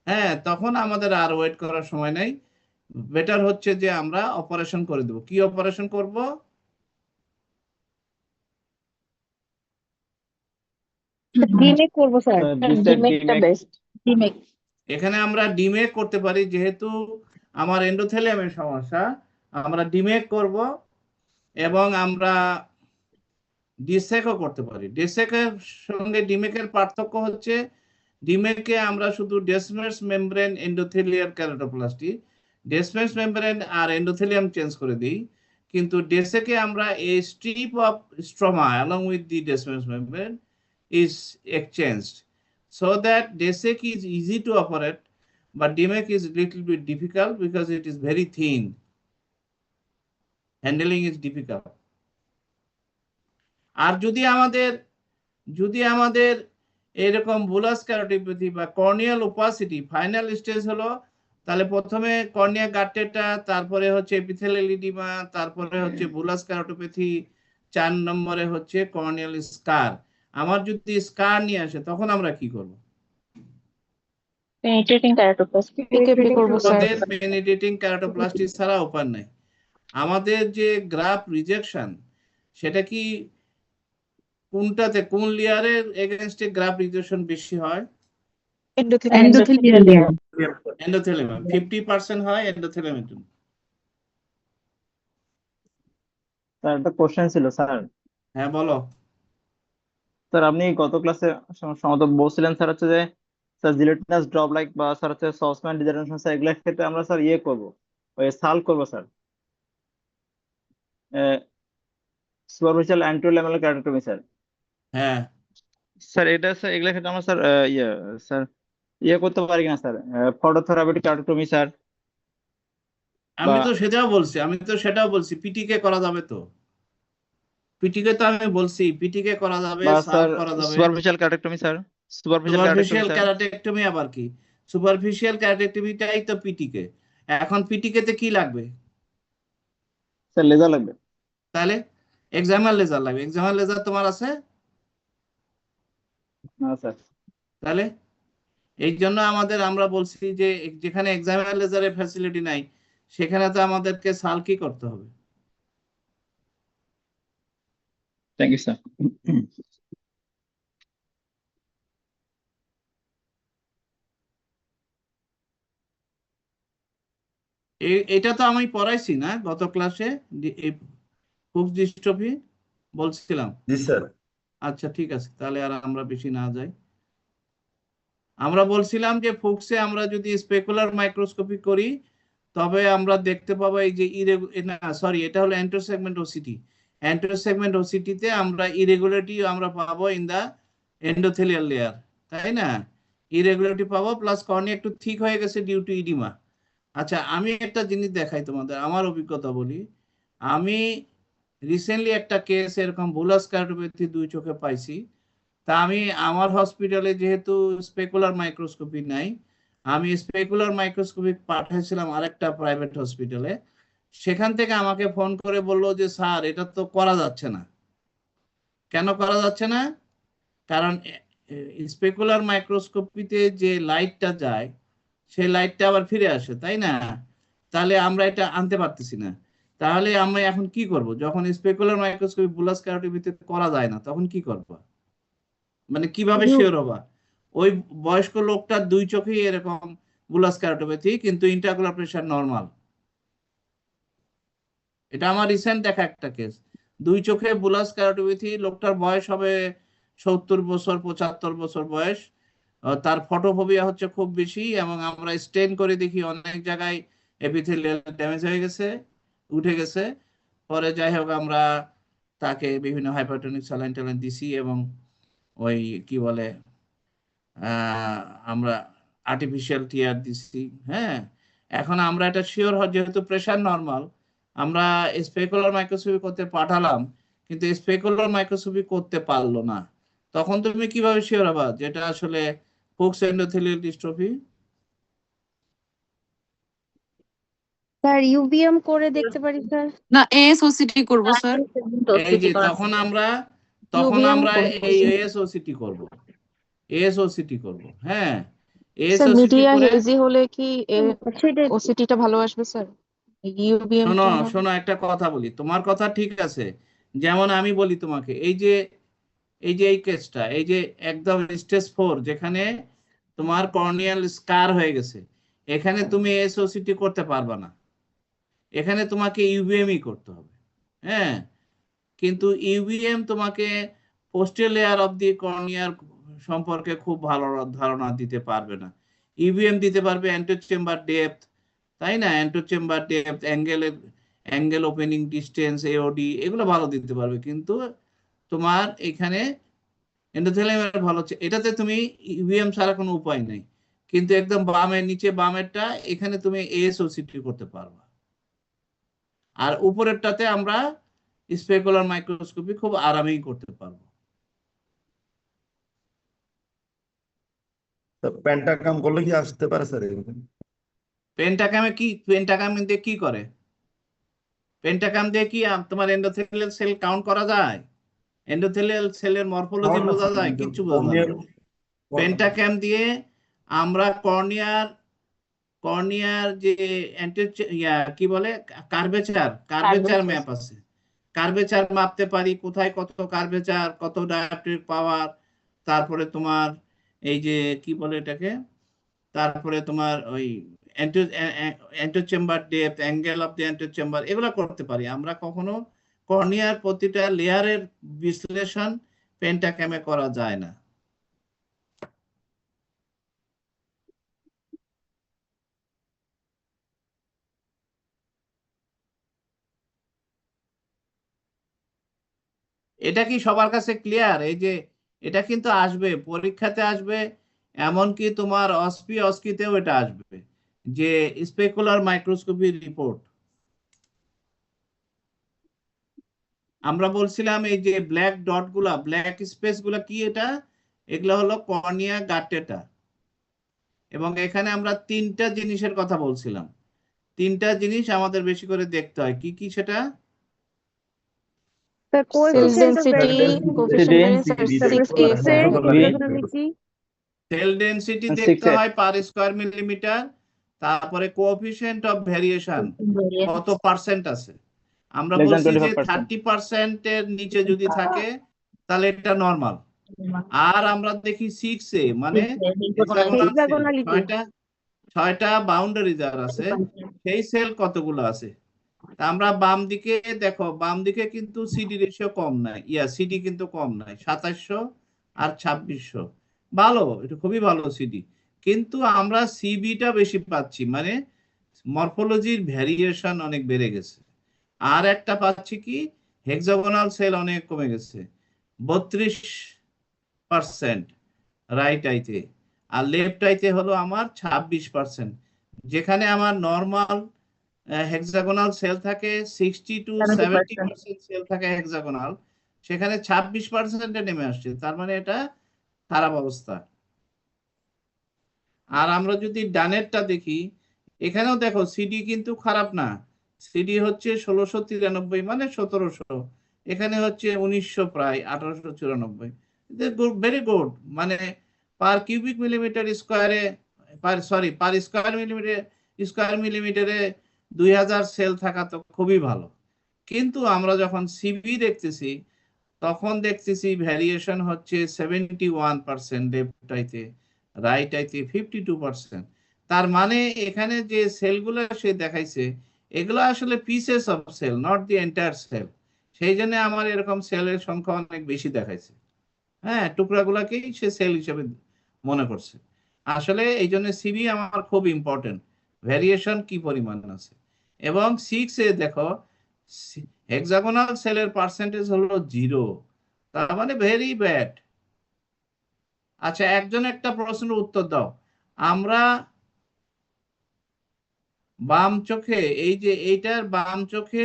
হ্যাঁ, তখন আমাদের আর ওয়েট করার সময় নেই, বেটার হচ্ছে যে আমরা অপারেশন করে দেব। কি অপারেশন করব? ডিমেক করব স্যার, ডিমেকটা বেস্ট। ডিমেক এখানে আমরা ডিমেক করতে পারি, যেহেতু আমার এন্ডোথেলিয়ামের সমস্যা, আমরা ডিমেক করব এবং আমরা ডিসেকও করতে পারি। ডিসেকের সঙ্গে ডিমেকের পার্থক্য হচ্ছে, ডিমেকে আমরা শুধু ডেসমেস মেমব্রেন এন্ডোথেলিয়াল কেরাটোপ্লাস্টি, ডেসমেস মেমব্রেন আর এন্ডোথেলিয়াম চেঞ্জ করে দিই, কিন্তু ডেসেকে আমরা a strip of stroma along with the desmoid membrane is exchanged, so that DESEC is easy to operate, but DMEC is little bit difficult because it is very thin. Handling is difficult. আর যদি আমাদের এরকম bullous ক্যারোটিপ্যাথি বা corneal opacity final stage হলো, তাহলে প্রথমে cornea গাটেটা, তারপরে হচ্ছে epithelial edema, তারপরে হচ্ছে বুলাস ক্যারোটিপ্যাথি, 4 নম্বরে হচ্ছে কর্নিয়াল স্কার। আমার যদি স্কার নিয়ে আসে তখন আমরা কি করব? পেনিট্রেটিং কেরাটোপ্লাস্টি পিকেপি করব স্যার। আমাদের পেনিট্রেটিং কেরাটোপ্লাস্টি ছাড়া উপায় নাই। আমাদের যে গ্রাফ রিজেকশন, সেটা কি কোনটাতে, কোন লেয়ারের এগেইনস্টে গ্রাফ রিজেকশন বেশি হয়? এন্ডোথেলিয়াম। এন্ডোথেলিয়াম 50% হয় এন্ডোথেলিয়ামের জন্য। স্যার একটা কোশ্চেন ছিল স্যার। হ্যাঁ বলো। স্যার আপনি গত ক্লাসে সম্ভবত বলছিলেন স্যার হচ্ছে যে স্যার জিলেটিনাস ড্রপ লাইক বা স্যার হচ্ছে সসম্যান ডিজেনারেশন, স্যার এগুলোর ক্ষেত্রে আমরা স্যার ইয়ে করবো, ওই সাল করবো স্যার, সুপারফিশিয়াল অ্যান্টিলেমার কেরাটোটমি স্যার। হ্যাঁ স্যার এটা স্যার এগুলোর ক্ষেত্রে আমরা স্যার স্যার ইয়ে করতে পারি কিনা স্যার, ফটোথেরাপিউটিক কেরাটোটমি স্যার? আমি তো সেটাও বলছি পিটিকে করা যাবে তো, পিটিকে তো আমি বলছি পিটিকে করা যাবে, বা সাল স্যার করা যাবে। সুপারফিশিয়াল কেরাটোটমি স্যার, সুপারফিশিয়াল কেরাটেক্টমি আবার কি? সুপারফিশিয়াল কেরাটেক্টমিটাই তো পিটিকে। এখন পিটিকে তে কি লাগবে? স্যার লেজার লাগবে। তাহলে এক্সামের লেজার লাগবে, এক্সামের লেজার তোমার আছে? না স্যার। তাহলে এই জন্য আমরা বলছি যে যেখানে এক্সামের লেজারের ফ্যাসিলিটি নাই সেখানে তো আমাদেরকে সাল কি করতে হবে। Thank you sir. এটা তো আমি পড়াইছি না গত ক্লাসে, ফুক্স ডিস্ট্রফি বলছিলাম। জি স্যার। আচ্ছা ঠিক আছে, তাহলে আর আমরা বেশি না যাই। আমরা বলছিলাম যে ফুক্সে আমরা যদি স্পেকুলার মাইক্রোস্কোপি করি তবে আমরা দেখতে পাবো এই যে এটা হলো এন্টোসেগমেন্ট ওসিটি। এন্টোসেগমেন্ট ওসিটিতে আমরা ইরেগুলারিটি আমরা পাবো ইন দা এন্ডোথেলিয়াল লেয়ার, তাই না? ইরেগুলারিটি পাবো, প্লাস কর্নিয়া একটু ঠিক হয়ে গেছে ডিউ টু ইডিমা। আচ্ছা আমি একটা জিনিস দেখাই তোমাদের, আমার অভিজ্ঞতা বলি। আমি রিসেন্টলি একটা কেস এরকম বুলাস কার্ডিওপ্যাথি 2 চোখে পাইছি। তা আমি আমার হসপিটালে যেহেতু স্পেকুলার মাইক্রোস্কোপি নাই, আমি স্পেকুলার মাইক্রোস্কোপি পাঠাইছিলাম আরেকটা প্রাইভেট হসপিটালে। সেখান থেকে আমাকে ফোন করে বললো যে স্যার এটা তো করা যাচ্ছে না। কেন করা যাচ্ছে না? কারণ স্পেকুলার মাইক্রোস্কোপিতে যে লাইটটা যায় সেই লাইটটা আবার ফিরে আসে, তাই না? তাহলে আমরা এটা আনতে পারতেছি না। তাহলে আমরা এখন কি করব? যখন স্পেকুলার মাইক্রোস্কোপি বুলাস কার্ডিওপ্যাথিতে করা যায় না তখন কি করব? মানে কিভাবে শিওর হবা ওই বয়স্ক লোকটার 2 চোখেই এরকম বুলাস কার্ডিওপ্যাথি কিন্তু ইন্ট্রাঅকুলার প্রেসার নরমাল? এটা আমার রিসেন্ট দেখা একটা কেস। 2 চোখে বুলাস কার্ডিওপ্যাথি, লোকটার বয়স হবে 70 বছর 75 বছর বয়স। তার ফটোফোবিয়া হচ্ছে খুব বেশি, এবং আমরা স্টেন করে দেখি অনেক জায়গায় এপিথেলিয়াল ড্যামেজ হয়ে গেছে, উঠে গেছে। পরে যাই হোক আমরা তাকে বিভিন্ন হাইপারটনিক স্যালাইন ট্যালাইন দিছি, এবং ওই কি বলে আমরা আর্টিফিশিয়াল টিয়ার দিছি। হ্যাঁ, এখন আমরা এটা শিওর যেহেতু প্রেসার নরমাল, আমরা স্পেকুলার মাইক্রোস্কোপি করতে পাঠালাম কিন্তু স্পেকুলার মাইক্রোস্কোপি করতে পারলো না। তখন তুমি কিভাবে শিওর হবা যেটা আসলে ফুক্স এন্ডোথেলিয়াল ডিস্ট্রফি? স্যার ইউবিএম করে দেখতে পারি স্যার। না এএসওসিটি করব স্যার। এই যে তখন আমরা ইউবিএম এই এএসওসিটি করব, এএসওসিটি করব। হ্যাঁ, স্যার এএসওসিটি মিডিয়া করে হেজি হলে কি ওসিটিটা ভালো আসবে স্যার ইউবিএম শোনো জন্য? শোনো, একটা কথা বলি, তোমার কথা ঠিক আছে। যেমন আমি বলি তোমাকে, এই কেসটা, এই যে একদম স্টেজ 4 যেখানে তোমার কর্নিয়াল স্কার হয়ে গেছে, এখানে তুমি এসওসিটি করতে পারবা না, এখানে তোমাকে ইউবিএমই করতে হবে। হ্যাঁ, কিন্তু ইউবিএম তোমাকে পোস্টেরিয়র লেয়ার অফ দি কর্নিয়ার সম্পর্কে খুব ভালো ধারণা দিতে পারবে না। ইউবিএম দিতে পারবে অ্যান্টোচেম্বার ডেপথ, তাই না? Anterior chamber depth, angle opening distance, AOD, এগুলো ভালো দিতে পারবে, কিন্তু তোমার এখানে এন্ডোথেলিয়ামের ভালো হচ্ছে, এটাতে তুমি ইভিএম ছাড়া কোনো উপায় নেই। কিন্তু একদম বামের নিচে বামেরটা, এখানে তুমি এএসওসিটি করতে পারবা। আর উপরেরটাতে আমরা স্পেকুলার মাইক্রোস্কোপি খুব আরামেই করতে পারবো। পেন্টাগ্রাম করলে কি আসতে পারে স্যার? পেন্টাগ্রাম দিয়ে কি করে? পেন্টাগ্রাম দিয়ে কি তোমার এন্ডোথেলিয়াল সেল কাউন্ট করা যায়? এন্ডোথেলিয়াল সেলের মরফোলজি বোঝা যায়? কিচ্ছু বোঝা যায় না। পেন্টাগ্রাম দিয়ে আমরা কর্নিয়ার যে কি বলে কার্ভেচার ম্যাপ আছে, কার্ভেচার মাপতে পারি, কোথায় কত কার্ভেচার, কত ডায়াপ্ট্রিক পাওয়ার, তারপরে তোমার এই যে কি বলে এটাকে, তারপরে তোমার ওই অ্যান্টোচেম্বার ডেপথ, অ্যাঙ্গেল অফ দি অ্যান্টোচেম্বার, এগুলো করতে পারি আমরা। কখনো কর্নিয়ার প্রতিটা লেয়ারের বিশ্লেষণ পেন্টাগ্রামে করা যায় না। এটা কি সবার কাছে ক্লিয়ার? এই যে এটা কিন্তু আসবে পরীক্ষাতে, আসবে এমনকি তোমার অস্কিতেও এটা আসবে, যে স্পেকুলার মাইক্রোস্কোপি রিপোর্ট। আমরা বলছিলাম এই যে ব্ল্যাক ডট গুলা, ব্ল্যাক স্পেস গুলা কি? এটা এগুলো হলো কর্নিয়া গাটেটা। এবং এখানে আমরা 3টা জিনিসের কথা বলছিলাম, 3টা জিনিস আমাদের বেশি করে দেখতে হয়। কি কি সেটা? Cell coefficient of density, variation, coefficient density, variance আর তারপরে সিক এ C sir. hexagonality, cell density 6 দেখতে এ হয় পার স্কয়ার মিলিমিটার, তারপরে কোএফিসিয়েন্ট অফ ভেরিয়েশন কত পার্সেন্ট আছে। আমরা less than বলছি যে 25%. 30% এর নিচে যদি থাকে তাহলে এটা নরমাল। আর আমরা দেখি 6 এ মানে hexagonality, ছয়টা বাউন্ডারি যার আছে সেই সেল কতগুলো আছে। তা আমরা বাম দিকে দেখো, বাম দিকে কিন্তু সিডি রেশিও কম নাই, সিডি কিন্তু কম নাই, 2700 আর 2600, ভালো, এটা খুবই ভালো সিডি। কিন্তু আমরা সিবিটা বেশি পাচ্ছি, মানে মরফোলজির ভ্যারিয়েশন অনেক বেড়ে গেছে। আর একটা পাচ্ছি কি, হেক্সাগোনাল সেল অনেক কমে গেছে, 32% রাইট আইতে, আর লেফট আইতে হলো আমার 26%। যেখানে আমার নর্মাল হেক্সাগোনাল সেল থাকে 60 to 70% সেল থাকে হেক্সাগোনাল, সেখানে 26% নেমে আসছে, তার মানে এটা খারাপ অবস্থা। আর আমরা যদি ডানেরটা দেখি, এখানেও দেখো সিডি কিন্তু খারাপ না, সিডি হচ্ছে 1693 মানে 1700, এখানে হচ্ছে 1900 প্রায় 1894, ভেরি গুড। মানে পার কিউবিক মিলিমিটার স্কোয়ারে পার স্কোয়ার মিলিমিটারে 2000 সেল থাকা তো খুবই ভালো। কিন্তু আমরা যখন সিবি দেখতেছি তখন দেখতেছি ভ্যারিয়েশন হচ্ছে 71% লেফট আইতে, রাইট আইতে 52%। তার মানে এখানে যে সেলগুলো সে দেখাইছে এগুলো আসলে pieces of cell, not the entire cell. সেই জন্য আমার এরকম সেলের সংখ্যা অনেক বেশি দেখাইছে। হ্যাঁ, টুকরাগুলাকেই সে সেল হিসেবে মনে করছে। আসলে এই জন্য সিবি আমার খুব ইম্পর্টেন্ট, ভ্যারিয়েশন কি পরিমাণ আছে। এবং 6 এ দেখো হেক্সাগোনাল সেলের পার্সেন্টেজ হলো 0, তার মানে ভেরি ব্যাড। আচ্ছা, একজন একটা প্রশ্নের উত্তর দাও। আমরা বাম চোখে, এই যে এইটার বাম চোখে,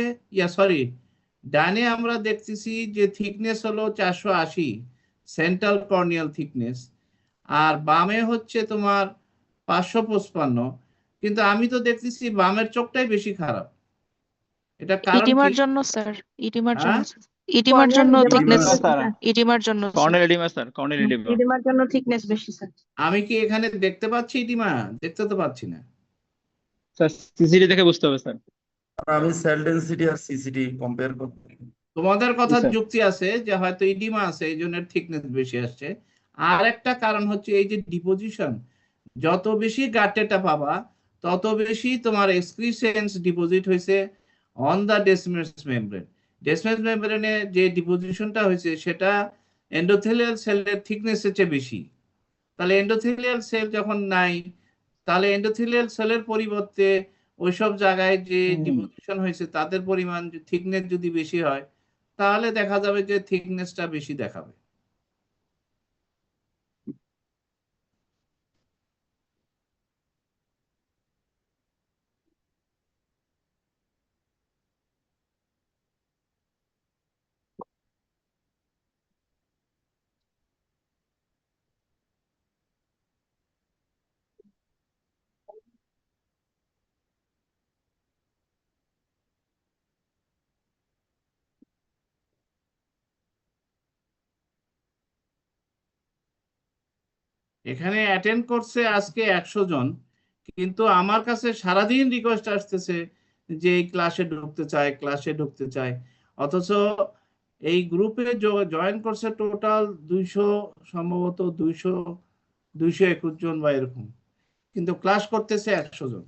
ডানে আমরা দেখতেছি যে থিকনেস হলো 480 সেন্ট্রাল কর্নিয়াল থিকনেস, আর বামে হচ্ছে তোমার 555, কিন্তু আমি তো দেখতেছি বামের চোখটাই বেশি খারাপ। এটা কারণ ইডিমার কি? জন্য স্যার, ইডিমার হ্যাঁ, জন্য, ইডিমার জন্য থিকনেস, স্যার ইডিমার জন্য corneal oedema sir, corneal oedema. এডিমার জন্য থিকনেস বেশি স্যার। আমি কি এখানে দেখতে পাচ্ছি ইডিমা? দেখতে তো পাচ্ছি না। স্যার সিসিটি দেখে বুঝতে হবে স্যার। আমি সেল ডেনসিটি আর সিসিটি কম্পেয়ার করতে। তোমাদের কথা স্যার। যুক্তি আছে যে হয়তো ইডিমা আছে এই জন্য থিকনেস বেশি আসছে। আর একটা কারণ হচ্ছে এই যে ডিপোজিশন, যত বেশি গাটেটা পাবা তত বেশি তোমার এক্সক্রিসেন্স ডিপোজিট হয়েছে অন দা ডেসমাস মেমব্রেন। ডেসমাস মেমব্রেনে যে ডিপোজিশনটা হয়েছে সেটা এন্ডোথেলিয়াল সেলের থিকনেসের চেয়ে বেশি। তাহলে এন্ডোথেলিয়াল সেল যখন নাই, তাহলে এন্ডোথেলিয়াল সেলের পরিবর্তে ওইসব জায়গায় যে ডিপোজিশন হয়েছে তাদের পরিমাণ, থিকনেস যদি বেশি হয় তাহলে দেখা যাবে যে থিকনেসটা বেশি দেখাবে। এখানে অ্যাটেন্ড করছে আজকে 100 জন, কিন্তু আমার কাছে সারাদিন রিকোয়েস্ট আসতেছে যে এই ক্লাসে ঢুকতে চায়, ক্লাসে ঢুকতে চায়। অথচ এই গ্রুপে জয়েন করছে টোটাল 200, সম্ভবত 221 জন বা এরকম, কিন্তু ক্লাস করতেছে 100 জন।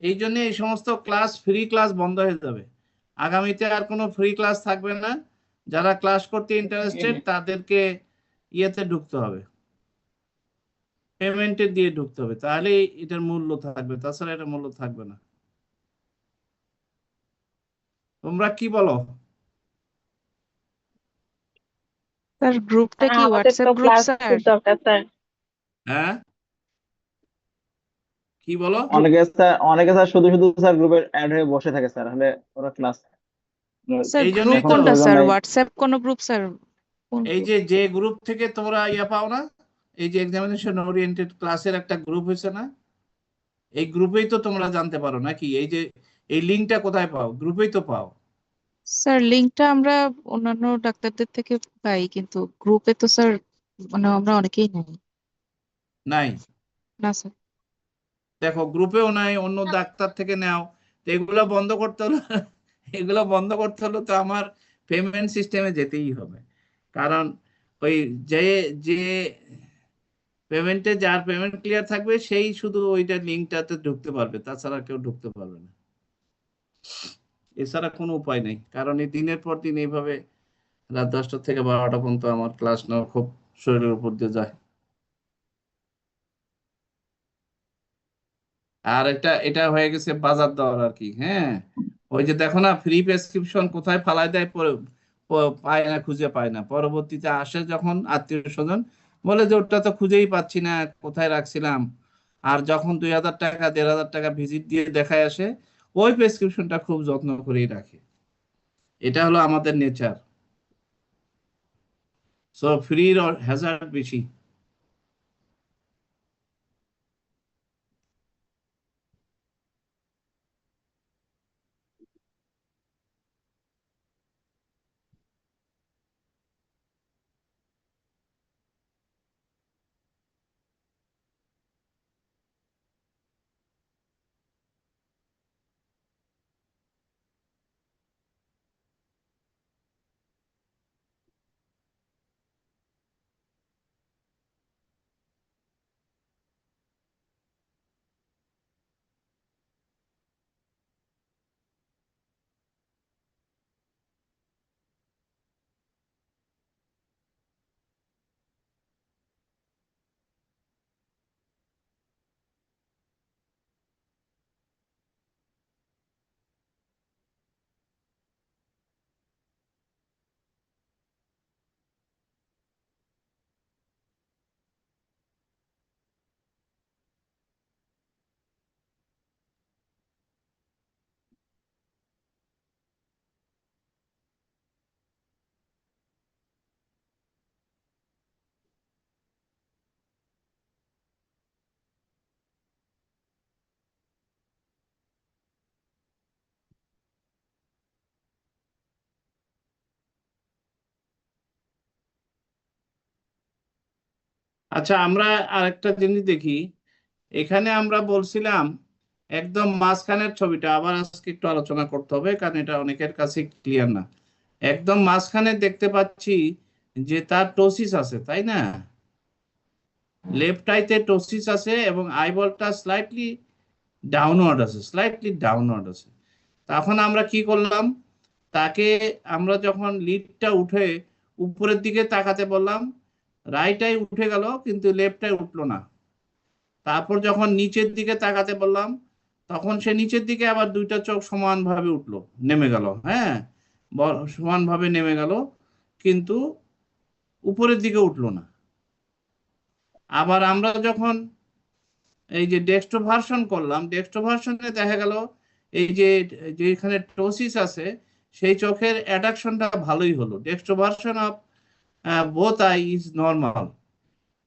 এই জন্য এই সমস্ত ক্লাস, ফ্রি ক্লাস বন্ধ হয়ে যাবে। আগামীতে আর কোনো ফ্রি ক্লাস থাকবে না। যারা ক্লাস করতে ইন্টারেস্টেড তাদেরকে ইয়েতে ঢুকতে হবে, পেমেন্টে দিয়ে ঢুকতে হবে, তাহলে এটার মূল্য থাকবে, তাছাড়া এটার মূল্য থাকবে না। তোমরা কি বলো? স্যার গ্রুপটা কি আমাদের হোয়াটসঅ্যাপ তো গ্রুপ ক্লাস স্যার? খুব দরকার স্যার। হ্যাঁ, কি বলো? অনেকে স্যার শুধু শুধু স্যার গ্রুপে অ্যাড হয়ে বসে থাকে স্যার, হলে ওরা ক্লাস স্যার এই গ্রুপ জন্যই তো, কোনটা প্রয়োজন স্যার? নাই। হোয়াটসঅ্যাপ কোন গ্রুপ স্যার? কোন এই group? যে গ্রুপ থেকে তোমরা পাও না, এই যে এক্সামিনেশন ওরিয়েন্টেড ক্লাসের একটা গ্রুপ হয়েছে না, এই গ্রুপেই তো তোমরা জানতে পারো নাকি? এই যে এই লিঙ্কটা কোথায় পাও? গ্রুপেই তো পাও। স্যার লিঙ্কটা আমরা অন্যান্য ডাক্তারদের থেকে পাই, কিন্তু গ্রুপে তো স্যার মানে আমরা অনেকেই নাই। নাই, না স্যার। দেখো গ্রুপেও নাই, অন্য ডাক্তার থেকে নাও। তো এগুলো বন্ধ করতে হলো এগুলো বন্ধ করতে হলো তো আমার পেমেন্ট সিস্টেমে যেতেই হবে। কারণ ওই যে যে পেমেন্টে যার পেমেন্ট ক্লিয়ার থাকবে সেই শুধু ওইটা লিঙ্কটাতে ঢুকতে পারবে, তাছাড়া কেউ ঢুকতে পারবে না। এছাড়া কোনো উপায় নেই, কারণ এই দিনের পর দিন এইভাবে রাত 10টা থেকে 12টা পর্যন্ত আমার ক্লাস নেওয়া খুব শরীরের উপর দিয়ে যায়। আর এটা হয়ে গেছে বাজার দর আর কি। হ্যাঁ, ওই যে দেখো না, ফ্রি প্রেসক্রিপশন কোথায় ফালাই দেয়, পায় না, খুঁজে পায় না। পরবর্তীতে আসে যখন আত্মীয় স্বজন, বলে যে ওটা তো খুঁজেই পাচ্ছি না, কোথায় রাখছিলাম। আর যখন 2000 টাকা 1500 টাকা ভিজিট দিয়ে দেখায় আসে, ওই প্রেসক্রিপশনটা খুব যত্ন করেই রাখে। এটা হলো আমাদের নেচার। সো ফ্রির হ্যাজার্ড বেশি। আচ্ছা, আমরা আরেকটা জিনিস দেখি। এখানে আমরা বলছিলাম একদম মাঝখানের ছবিটা আবার আজকে একটু আলোচনা করতে হবে, কারণ এটা অনেকের কাছে ক্লিয়ার না। একদম মাঝখানে দেখতে পাচ্ছি যে তার টোসিস আছে, তাই না? লেফট আইতে টোসিস আছে এবং আইবলটা স্লাইটলি ডাউনওয়ার্ড আছে, স্লাইটলি ডাউনওয়ার্ড আছে। তখন আমরা কি করলাম, তাকে আমরা যখন লিডটা উঠে উপরের দিকে তাকাতে বললাম, রাইট আই উঠে গেল কিন্তু লেফট আই উঠলো না। তারপর যখন নিচের দিকে তাকাতে বললাম, তখন সে নিচের দিকে আবার দুইটা চোখ সমানভাবে উঠলো, নেমে গেল। হ্যাঁ, সমানভাবে নেমে গেল, কিন্তু উপরের দিকে উঠলো না। আবার আমরা যখন এই যে ডেক্সট্রোভার্সন করলাম, ডেক্সট্রোভার্সনে দেখা গেল এই যে যেখানে টোসিস আছে সেই চোখের অ্যাডাকশনটা ভালোই হলো। Dextroversion of both eye is normal.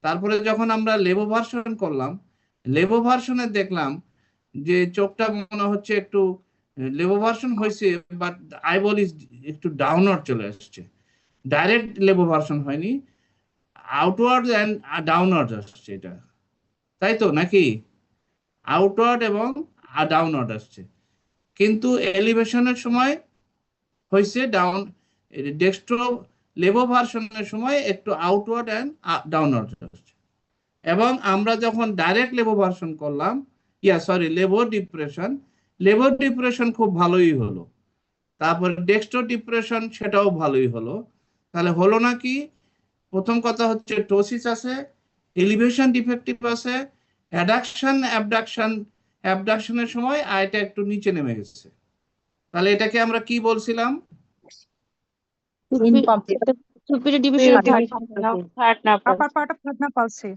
তারপরে যখন আমরা লেভো ভার্সন করলাম, লেভো ভার্সনে দেখলাম যে চোখটা মনে হচ্ছে একটু লেভো ভার্সন হয়েছে, বাট আইবল ইজ একটু ডাউনওয়ার্ড চলে আসছে। ডাইরেক্ট লেভো ভার্সন হয়নি, আউটওয়ার্ড অ্যান্ড ডাউনওয়ার্ড আসছে এটা, তাই তো নাকি? আউটওয়ার্ড এবং ডাউনওয়ার্ড আসছে, কিন্তু এলিভেশনের সময় হয়েছে ডাউন। ডেক্সট্রো লেভো ভার্সনের সময় একটু আউটওয়ার্ড অ্যান্ড ডাউনওয়ার্ড আসছে। এবং আমরা যখন ডাইরেক্ট লেভো ভার্সন করলাম, লেভো ডিপ্রেশন খুব ভালোই হলো। তারপরে ডেক্সট্রো ডিপ্রেশন সেটাও ভালোই হলো। তাহলে হলো নাকি, প্রথম কথা হচ্ছে টোসিস আছে, এলিভেশন ডিফেক্টিভ আছে, অ্যাবডাকশনের সময় আয়টা একটু নিচে নেমে গেছে। তাহলে এটাকে আমরা কি বলছিলাম? superior division of third upper part of third palsy.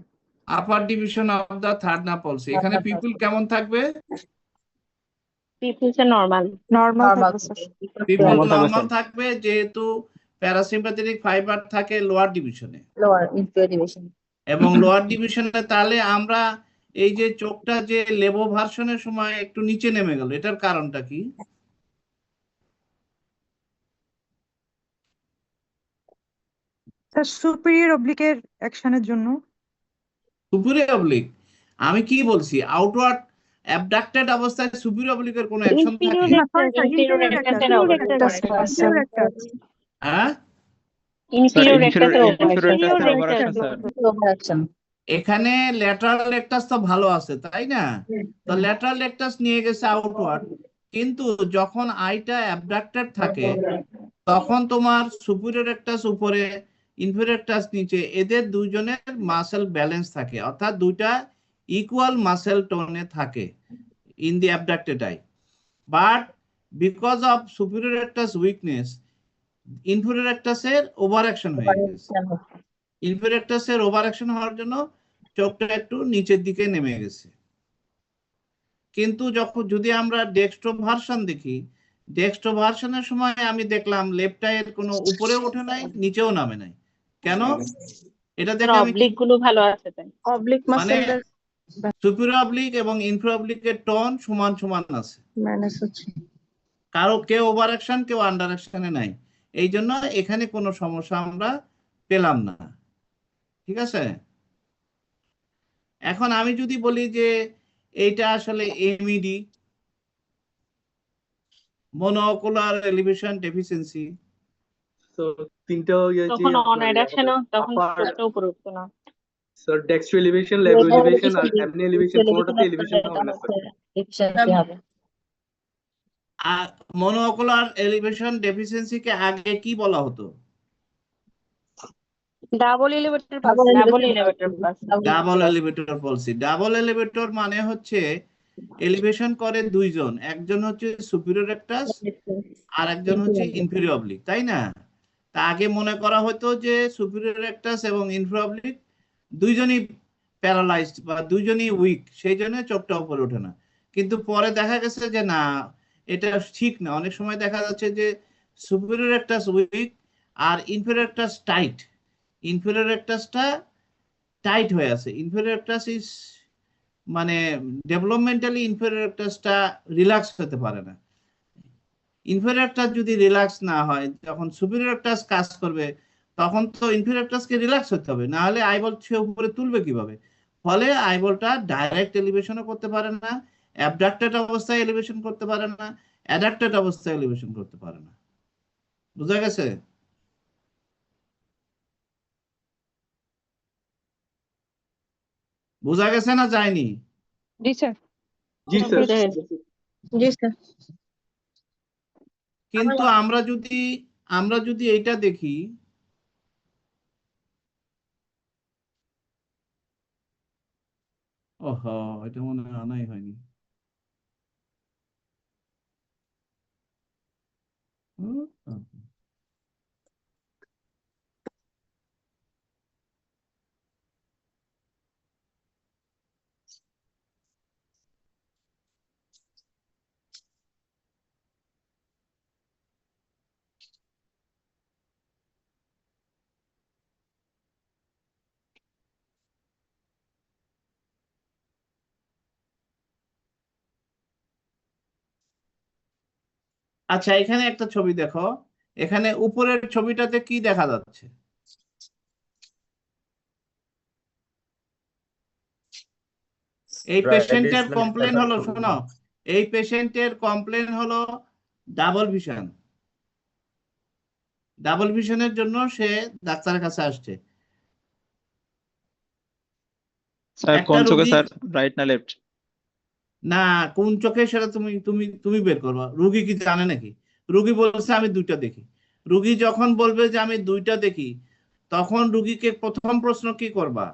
Upper division of the third nerve palsy. এখানে পিপল কেমন থাকবে? normal Normal থাকবে স্যার। পিপল Normal থাকবে, নর্মাল স্যার। থাকবে, যেহেতু প্যারাসিম্পাথেটিক ফাইবার থাকে লোয়ার ডিভিশনে lower inferior division এবং লোয়ার ডিভিশনে। তাহলে আমরা এই যে চোখটা যে লেভো ভার্সনের সময় একটু নিচে নেমে গেল, এটার কারণটা কি? স্যার সুপিরিয়র অবলিকের অ্যাকশনের জন্য সুপিরিয়র অবলিক আমি কি বলছি, আউটওয়ার্ড অ্যাবডাক্টেড অবস্থায় সুপিরিয়র অবলিকের কোনো অ্যাকশন থাকে? না সরি স্যার ইনফেরিয়র রেক্টাস হ্যাঁ, স্যার ইনফিরিয়র ইনফেরিয়র রেক্টাসের রেক্টাসের ওভার অ্যাকশন স্যার। এখানে ল্যাটারাল রেকটাস তো ভালো আছে তাই না? তো ল্যাটারাল রেকটাস নিয়ে গেছে আউটওয়ার্ড, কিন্তু যখন আইটা অ্যাবডাক্টেড থাকে তখন তোমার সুপিরিয়র রেকটাস উপরে, ইনফেরিয়র রেকটাস নিচে, এদের দুইজনের মাসেল ব্যালেন্স থাকে, অর্থাৎ দুইটা ইকুয়াল মাসেল টোনে থাকে in the abducted eye. But because of superior rectus weakness, inferior রেকটাসের ওভার অ্যাকশন হয়ে গেছে। ইনফেরিয়র রেকটাসের ওভার অ্যাকশন হওয়ার জন্য চোখটা একটু নিচের দিকে নেমে গেছে। কিন্তু যখন যদি আমরা ডেক্সট্রোভার্সন দেখি, ডেক্সট্রোভার্সনের সময় আমি দেখলাম লেফট আইয়ের কোনো উপরে ওঠে নাই, নিচেও নামে নাই। কেন? এটা দেখে আমি অবলিক গুলো ভালো আছে তাই অবলিক মানে মাসেল সুপিরিয়র অবলিক এবং ইনফেরিয়র অবলিকের টোন সমান সমান আছে, ম্যানেজ হচ্ছে। কারো কেউ ওভার অ্যাকশন কেউ আন্ডার অ্যাকশনে নাই, এই জন্য এখানে কোনো সমস্যা আমরা পেলাম না। ঠিক আছে, এখন আমি যদি বলি যে এইটা আসলে এমইডি, মনোকুলার এলিভেশন ডেফিসিয়েন্সি, তো তিনটা তখন অন অ্যাডাকশনও তখন চোখটা উপরে উঠতো না sir dextro elevation, levo elevation আর অ্যামনি এলিভেশন কোনোটাতে এলিভেশন হবে না স্যার। এফিশিয়েন্সি হবে মনোকুলার এলিভেশন ডেফিসিয়েন্সিকে আগে কি বলা হতো? Double elevator palsy double elevator palsy double elevator palsy. Double elevator মানে হচ্ছে এলিভেশন করে দুইজন, একজন হচ্ছে সুপিরিয়র রেকটাস আর একজন হচ্ছে ইনফেরিয়র অবলিক, তাই না? তা আগে মনে করা হতো যে সুপিরিয়র রেকটাস এবং ইনফেরিয়র অবলিক দুইজনই প্যারালাইজড বা দুইজনই উইক, সেই জন্য চোখটা উপরে ওঠে না। কিন্তু পরে দেখা গেছে যে না, এটা ঠিক না। অনেক সময় দেখা যাচ্ছে যে সুপিরিয়র রেকটাস উইক আর ইনফেরিয়র রেকটাস টাইট, ইনফেরিয়র রেকটাসটা টাইট হয়ে আছে। ইনফেরিয়র রেকটাস ইজ মানে ডেভেলপমেন্টালি ইনফেরিয়র রেকটাসটা রিল্যাক্স হতে পারে না। ইনফেরিয়র রেকটাস যদি রিল্যাক্স না হয়, যখন সুপিরিয়র রেকটাস কাজ করবে তখন তো ইনফেরিয়র রেকটাসকে রিল্যাক্স হতে হবে, না হলে আইবল সে উপরে তুলবে কিভাবে? ফলে আইবলটা ডাইরেক্ট এলিভেশনও করতে পারে না, অ্যাবডাক্টেড অবস্থায় এলিভেশন করতে পারে না, অ্যাডাক্টেড অবস্থায় এলিভেশন করতে পারে না। বুঝা গেছে? বোঝা গেছে না যায়নি? জি স্যার জি স্যার। জি স্যার কিন্তু আমরা যদি এইটা দেখি, ওহো এটা মনে হয় আনাই হয়নি। আচ্ছা, এখানে একটা ছবি দেখো, এখানে উপরের ছবিটাতে কি দেখা যাচ্ছে? এই পেশেন্টের কমপ্লেন হলো, শোনো, এই পেশেন্টের কমপ্লেন হলো ডাবল ভিশন। ডাবল ভিশনের জন্য সে ডাক্তারের কাছে আসছে। স্যার একটা কোন চোখে রোগী, স্যার, রাইট না লেফট? না কোন চোখে সেটা তুমি তুমি তুমি বের করবা, রুগী কি জানে নাকি? রুগী বলছে আমি দুইটা দেখি। রুগী যখন বলবে যে আমি দুইটা দেখি, তখন রুগীকে প্রথম প্রশ্ন কি করবা?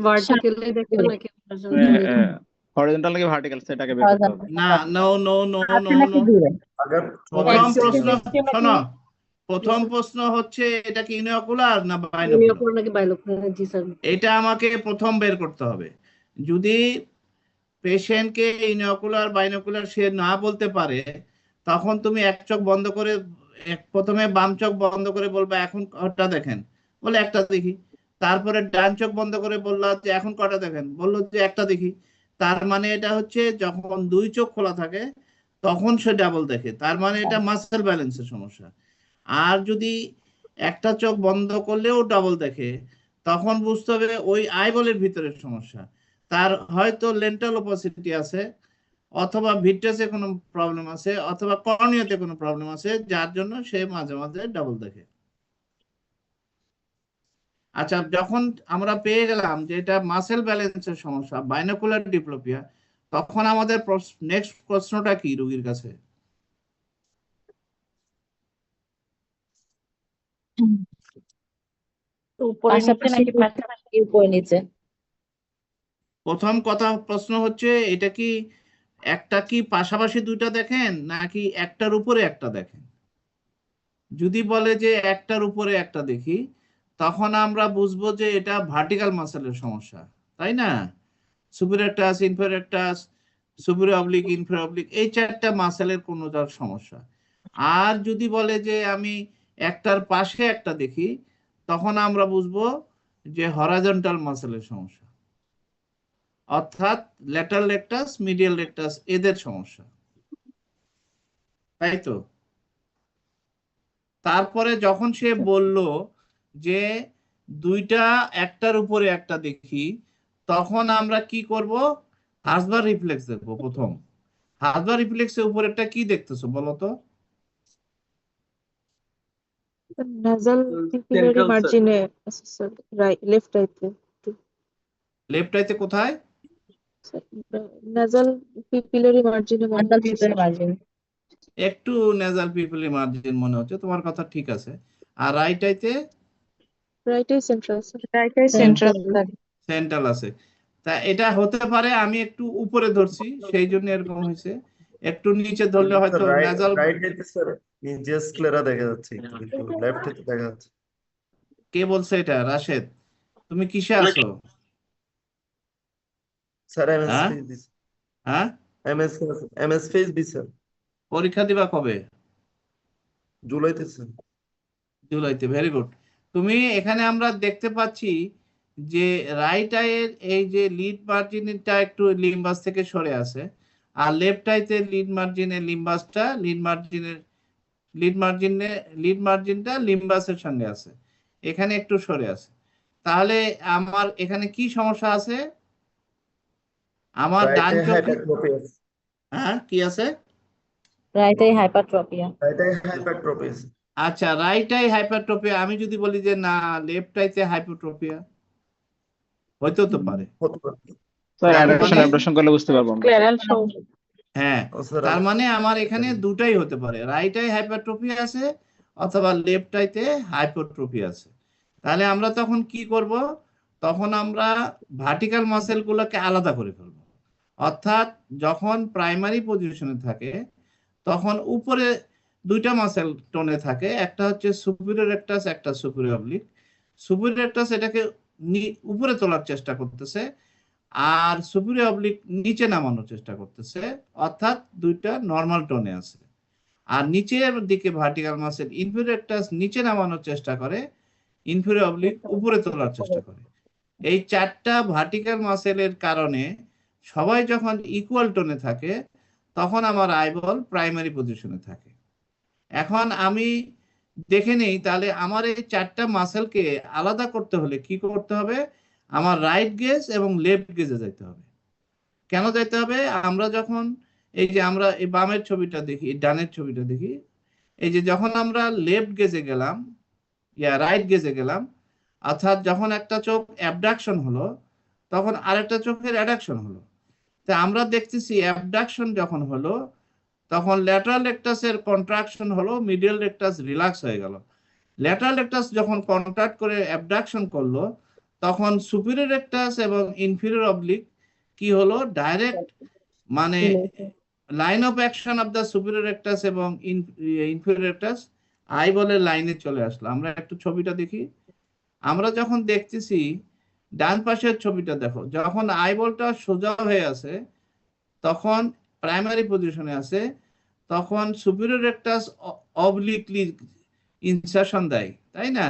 ভার্টিক্যালি দেখতে নাকি হরিজন্টাল নাকি ভার্টিক্যাল সেটাকে বের করতে হবে। না, no no no no no. প্রথম প্রশ্ন, শোনো, প্রথম প্রশ্ন হচ্ছে এটা কি ইউনিওকুলার না বাইনোকুলার, নাকি বাইনোকুলার জি স্যার এটা আমাকে প্রথম বের করতে হবে। যদি পেশেন্টকে ইউনিওকুলার বাইনোকুলার সে না বলতে পারে, তখন তুমি এক চোখ বন্ধ করে, প্রথমে বাম চোখ বন্ধ করে বলবা এখন কটা দেখেন, বলে একটা দেখি। তারপরে ডান চোখ বন্ধ করে বললা যে এখন কটা দেখেন, বললো যে একটা দেখি। তার মানে এটা হচ্ছে যখন দুই চোখ খোলা থাকে তখন সে ডাবল দেখে, তার মানে এটা মাসেল ব্যালেন্সের সমস্যা। আর যদি একটা চোখ বন্ধ করলেও ডাবল দেখে, তখন বুঝতে হবে ওই আইবলের ভিতরে সমস্যা। তার হয়তো লেন্টাল ওপাসিটি আছে, অথবা ভিট্রাসে কোনো প্রবলেম আছে, অথবা কর্নিয়াতে কোনো প্রবলেম আছে, যার জন্য সে মাঝে মাঝে ডাবল দেখে। আচ্ছা, যখন আমরা পেয়ে গেলাম যে এটা মাসেল ব্যালেন্সের সমস্যা, বাইনোকুলার ডিপ্লোপিয়া, তখন আমাদের নেক্সট প্রশ্নটা কি রোগীর কাছে? উপরে নিচে নাকি পাশাপাশি উপরে নিচে? প্রথম কথা প্রশ্ন হচ্ছে এটা কি একটা কি পাশাপাশি দুইটা দেখেন নাকি একটার উপরে একটা দেখেন? যদি বলে যে একটার উপরে একটা দেখি, তখন আমরা বুঝবো যে এটা ভার্টিক্যাল মাসেলের সমস্যা, তাই না? সুপিরিয়র টাস, ইনফেরিয়র টাস, সুপিরিয়র অবলিক, ইনফেরিয়র অবলিক, এই চারটা মাসেলের কোনোটার সমস্যা। আর যদি বলে যে আমি একটার পাশে একটা দেখি, তখন আমরা বুঝবো যে হরাইজন্টাল মাসেলের সমস্যা, অর্থাৎ ল্যাটারাল রেকটাস, মিডিয়াল রেকটাস, এদের সমস্যা, তাই তো? তারপরে যখন সে বলল যে দুইটা একটার উপরে একটা দেখি, তখন আমরা কি করব? হাসবার রিফ্লেক্স দেখবো প্রথম। হাসবার রিফ্লেক্সের উপরেরটা কি দেখতেছো বলো তো? Nasal pupillary Central, sir. মার্জিনে আছে স্যার, লেফট আইতে। লেফট আইতে কোথায়? নাসাল পিপিলারি মার্জিনে মনে আন্দাজ হচ্ছে ভিতরে স্যার। মার্জিন। একটু নেজাল পিপলি মার্জিন মনে হচ্ছে, তোমার কথা ঠিক আছে। আর রাইট আইতে রাইটে সেন্ট্রাল স্যার। রাইটাই সেন্ট্রাল সেন্ট্রাল আছে। তা এটা হতে পারে আমি একটু উপরে ধরছি, সেই জন্য এরকম হয়েছে। একটু নিচে ধরলে হয়তো নেজাল। রাইট হাতে স্যার মিডিয়াস স্ক্লেরা দেখা যাচ্ছে, কিন্তু লেফট হাতে দেখা যাচ্ছে। কে বলছে এটা? রাশেদ, তুমি কিসে আছো? স্যার এমএস হ্যাঁ ফেজ দিছে, হ্যাঁ, এমএস ফেজ দিছে পরীক্ষা দিবা কবে? জুলাইতে স্যার। জুলাইতে, ভেরি গুড। তুমি এখানে আমরা দেখতে পাচ্ছি যে রাইট আইয়ের এই যে লিড মার্জিনটা একটু লিম্বাস থেকে সরে আছে, আর লেফট আইতে লিড মার্জিনটা লিম্বাসের সঙ্গে আছে, এখানে একটু সরে আছে। তাহলে আমার এখানে কি সমস্যা আছে? আমার ডান রাইটে চোখে হাইপারট্রফি আছে, হ্যাঁ কি আছে? রাইটে হাইপারট্রপিয়া। রাইটে হাইপারট্রফি আছে। আচ্ছা, রাইট আই হাইপারট্রপিয়া। আমি যদি বলি যে না, লেফট আইতে হাইপারট্রপিয়া, হইতেও তো পারে। হতে পারে। স্যার তার মানে অ্যাডাপশন করলে বুঝতে পারবো আমরা। Clearance show. হ্যাঁ, ও স্যার তার মানে আমার এখানে দুটাই হতে পারে, রাইট আই হাইপারট্রফি আছে অথবা লেফট আইতে হাইপারট্রফি আছে। তাহলে আমরা তখন কি করব? তখন আমরা ভার্টিক্যাল মাসেল গুলোকে আলাদা করে ফেলবো। অর্থাৎ যখন প্রাইমারি পজিশনে থাকে, তখন উপরে দুইটা মাসেল টোনে থাকে, একটা হচ্ছে সুপিরিয়র রেকটাস, একটা সুপিরিয়র অবলিক। সুপিরিয়র রেকটাস এটাকে উপরে তোলার চেষ্টা করতেছে, আর সুপিরিয়র অবলিক নিচে নামানোর চেষ্টা করতেছে, অর্থাৎ দুইটা নরমাল টোনে আছে। আর নিচের দিকে ভার্টিক্যাল মাসেল ইনফিরিয়র রেকটাস নিচে নামানোর চেষ্টা করে, ইনফিরিয়র অবলিক উপরে তোলার চেষ্টা করে। এই চারটা ভার্টিক্যাল মাসেলের কারণে সবাই যখন ইকুয়াল টোনে থাকে, তখন আমার আইবল প্রাইমারি পজিশনে থাকে। এখন আমি দেখে নেই, তাহলে আমার এই চারটা মাসেলকে আলাদা করতে হলে কি করতে হবে? আমার রাইট গেজ এবং লেফট গেজে যেতে হবে। কেন যেতে হবে? আমরা যখন এই যে আমরা এই বামের ছবিটা দেখি, ডানের ছবিটা দেখি, এই যে যখন আমরা লেফট গেজে গেলাম রাইট গেজে গেলাম, অর্থাৎ যখন একটা চোখ অ্যাবডাকশন হলো, তখন আরেকটা চোখের অ্যাডাকশন হলো। তা আমরা দেখতেছি অ্যাবডাকশন যখন হলো, তখন ল্যাটারাল রেকটাসের কন্ট্রাকশন হলো, মিডিয়াল রেকটাস রিল্যাক্স হয়ে গেল। ল্যাটারাল রেকটাস যখন কন্ট্রাক্ট করে অ্যাবডাকশন করলো, তখন সুপিরিয়র রেকটাস এবং ইনফিরিয়র অবলিক কি হলো? ডাইরেক্ট মানে line of action of the superior rectus এবং ইনফিরিয়র রেকটাস আইবলের লাইনে চলে আসলো। আমরা একটু ছবিটা দেখি। আমরা যখন দেখতেছি ডান পাশের ছবিটা দেখো, যখন আইবলটা সোজা হয়ে আছে, তখন প্রাইমারি পজিশনে আছে, তখন সুপিরিয়র রেকটাস অবলিকলি ইনসারশন দেয়, তাই না?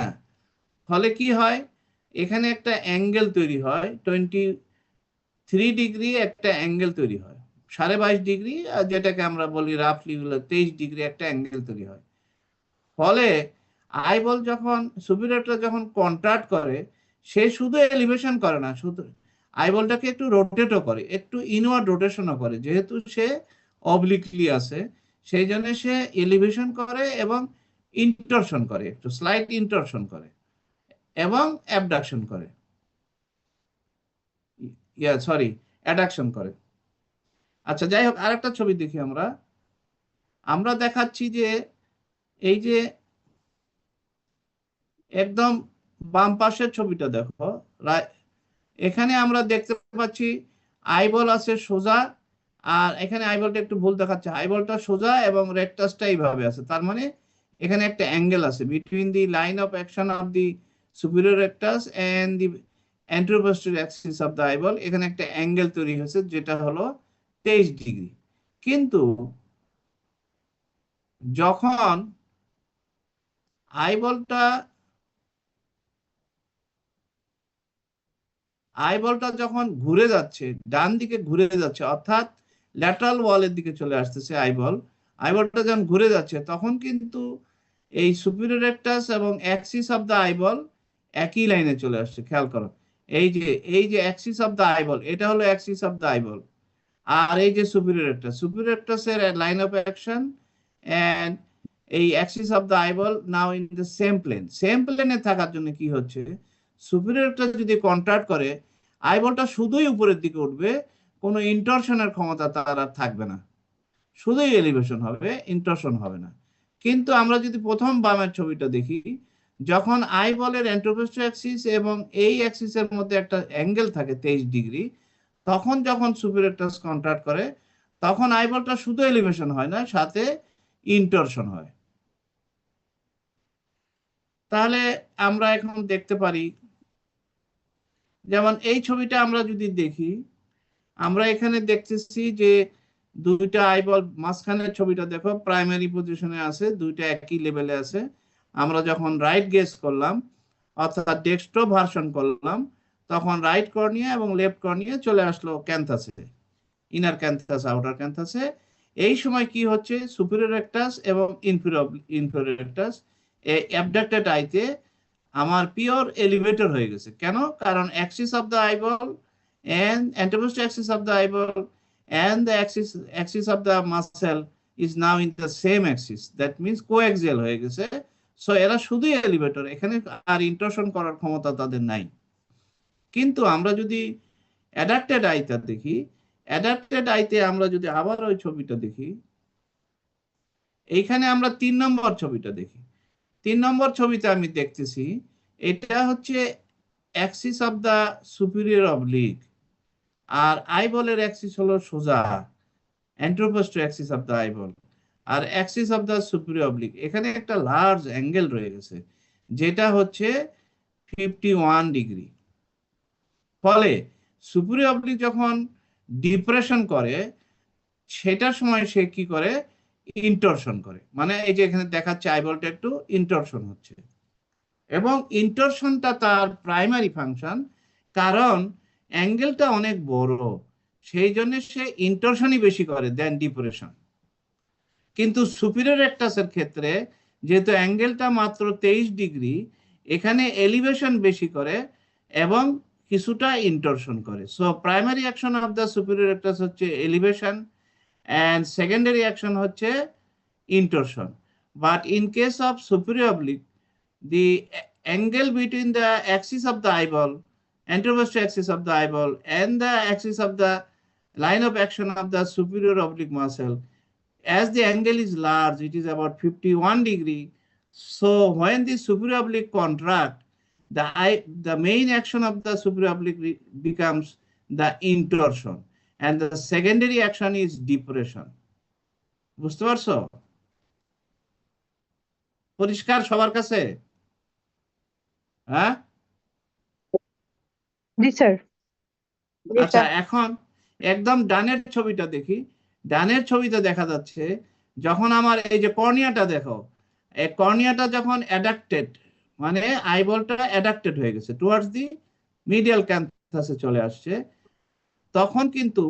ফলে কি হয়? এখানে একটা অ্যাঙ্গেল তৈরি হয়, 23 ডিগ্রি একটা অ্যাঙ্গেল তৈরি হয়, 22.5 ডিগ্রি, আর যেটাকে আমরা বলি রাফলি 23 ডিগ্রি একটা অ্যাঙ্গেল তৈরি হয়। ফলে আইবল যখন সুপিরিয়রটা যখন কন্ট্রাক্ট করে, সে শুধু এলিভেশন করে না, শুধু আইবলটাকে একটু রোটেটও করে, একটু ইনওয়ার্ড রোটেশনও করে, যেহেতু সে অবলিকলি আছে সেই জন্য সে এলিভেশন করে এবং ইন্টরশন করে, একটু স্লাইট ইন্টরশন করে এবং অ্যাবডাকশন করে, সরি অ্যাডাকশন করে। আচ্ছা যাই হোক, আরেকটা ছবি দেখি আমরা। আমরা দেখাচ্ছি যে এই যে একদম বাম পাশের ছবিটা দেখো, এখানে আমরা দেখতে পাচ্ছি আইবল আছে সোজা, আর এখানে আইবলটা একটু ভুল দেখাচ্ছে, আইবলটা সোজা এবং রেকটাসটা এইভাবে আছে, তার মানে এখানে একটা অ্যাঙ্গেল আছে between the line of action of the superior rectus and the anteroposterior axis of the eyeball. এখানে একটা অ্যাঙ্গেল তৈরি হয়েছে যেটা হলো 23 ডিগ্রি। কিন্তু যখন আইবলটা যখন ঘুরে যাচ্ছে, ডান দিকে ঘুরে যাচ্ছে, অর্থাৎ ল্যাটারাল ওয়ালের দিকে চলে আসতেছে আইবলটা যখন ঘুরে যাচ্ছে, তখন কিন্তু এই সুপিরিয়র রেকটাস এবং অ্যাক্সিস অফ দ্য আইবল একই লাইনে চলে আসছে। খেয়াল করো, এই যে অ্যাক্সিস অফ দ্য আইবল, এটা হলো অ্যাক্সিস অফ দ্য আইবল, আর এই যে সুপিরিয়র রেকটাসের লাইন অফ অ্যাকশন এন্ড এই axis of the eyeball now in the same প্লেনে থাকার জন্য কি হচ্ছে, সুপিরিয়রটা যদি কন্ট্রাক্ট করে, আইবলটা শুধুই উপরের দিকে উঠবে, কোনো ইন্টরশনের ক্ষমতা তার আর থাকবে না, শুধুই এলিভেশন হবে, ইন্টরশন হবে না। কিন্তু আমরা যদি প্রথম বামের ছবিটা দেখি, যখন আইবলের অ্যান্টেরোপোস্টেরিয়র অ্যাক্সিস এবং এই অ্যাক্সিসের মধ্যে একটা অ্যাঙ্গেল থাকে 23 ডিগ্রি, তখন যখন সুপিরিয়রটা কন্ট্রাক্ট করে, তখন আইবলটা শুধু এলিভেশন হয় না, সাথে ইন্টরশন হয়। তাহলে আমরা এখন দেখতে পারি, যেমন এই ছবিটা আমরা যদি দেখি, আমরা এখানে দেখতেছি যে দুইটা আইবল, মাঝখানের ছবিটা দেখো প্রাইমারি পজিশনে আছে, দুইটা একই লেভেলে আছে। আমরা যখন রাইট গেজ করলাম, অর্থাৎ ডেক্সট্রো ভার্সন করলাম, তখন রাইট কর্নিয়া এবং লেফট কর্নিয়া চলে আসলো ক্যান্থাসে, ইনার ক্যান্থাস, আউটার ক্যান্থাসে। এই সময় কি হচ্ছে, সুপিরিয়র রেকটাস এবং ইনফেরিয়র রেকটাস অ্যাবডাক্টেড আইতে আমার পিওর এলিভেটর হয়ে গেছে। কেন? কারণ Axis of the eyeball and anteposterior axis of the eyeball and the axis of the muscle is now in the same axis. That means coaxial হয়ে গেছে। So এরা শুধুই এলিভেটর, এখানে আর ইন্টরশন করার ক্ষমতা তাদের নাই। কিন্তু আমরা যদি অ্যাডাপ্টেড আইটা দেখি, অ্যাডাপ্টেড আইতে আমরা যদি আবার ওই ছবিটা দেখি, এইখানে আমরা 3 নম্বর ছবিটা দেখি। 3 নম্বর ছবিতে আমি দেখতেছি এটা হচ্ছে axis of the superior oblique, আর আইবলের অ্যাক্সিস হলো সোজা, anteroposterior axis of the eyeball, আর axis of the superior oblique, এখানে একটা লার্জ অ্যাঙ্গেল রয়ে গেছে যেটা হচ্ছে 51 ডিগ্রি। ফলে সুপিরিয়র অবলিক যখন ডিপ্রেশন করে, সেটার সময় সে কি করে, ইন্টরশন করে। মানে এই যে এখানে দেখাচ্ছে আইবলটা একটু ইন্টরশন হচ্ছে, এবং ইন্টরশনটা তার প্রাইমারি ফাংশন, কারণ অ্যাঙ্গেলটা অনেক বড়, সেই জন্য সে ইন্টরশনই বেশি করে দেন ডিপ্রেশন। কিন্তু সুপিরিয়র রেকটাসের ক্ষেত্রে যেহেতু অ্যাঙ্গেলটা মাত্র 23 ডিগ্রি, এখানে এলিভেশন বেশি করে এবং কিছুটা ইন্টরশন করে। So primary action of the superior rectus হচ্ছে এলিভেশন and secondary action হচ্ছে intorsion. But in case of superior oblique, the angle between the axis of the eyeball, anteroposterior axis of the eyeball, and the axis of the line of action of the superior oblique muscle, as the angle is large, it is about 51 degree. So when the superior oblique contract, the main action of the superior oblique becomes the intorsion, and the secondary action is depression. বুঝতে পারছো? পরিষ্কার সবার কাছে? হ্যাঁ, জি sir. আচ্ছা এখন একদম ডানের ছবিটা দেখি। ডানের ছবিতে দেখা যাচ্ছে যখন আমার এই যে কর্নিয়াটা দেখো, এই কর্নিয়াটা যখন অ্যাডাক্টেড, মানে আইবলটা অ্যাডাক্টেড হয়ে গেছে, টুয়ার্ডস দি মিডিয়াল ক্যান্থাসে চলে আসছে, তখন কিন্তু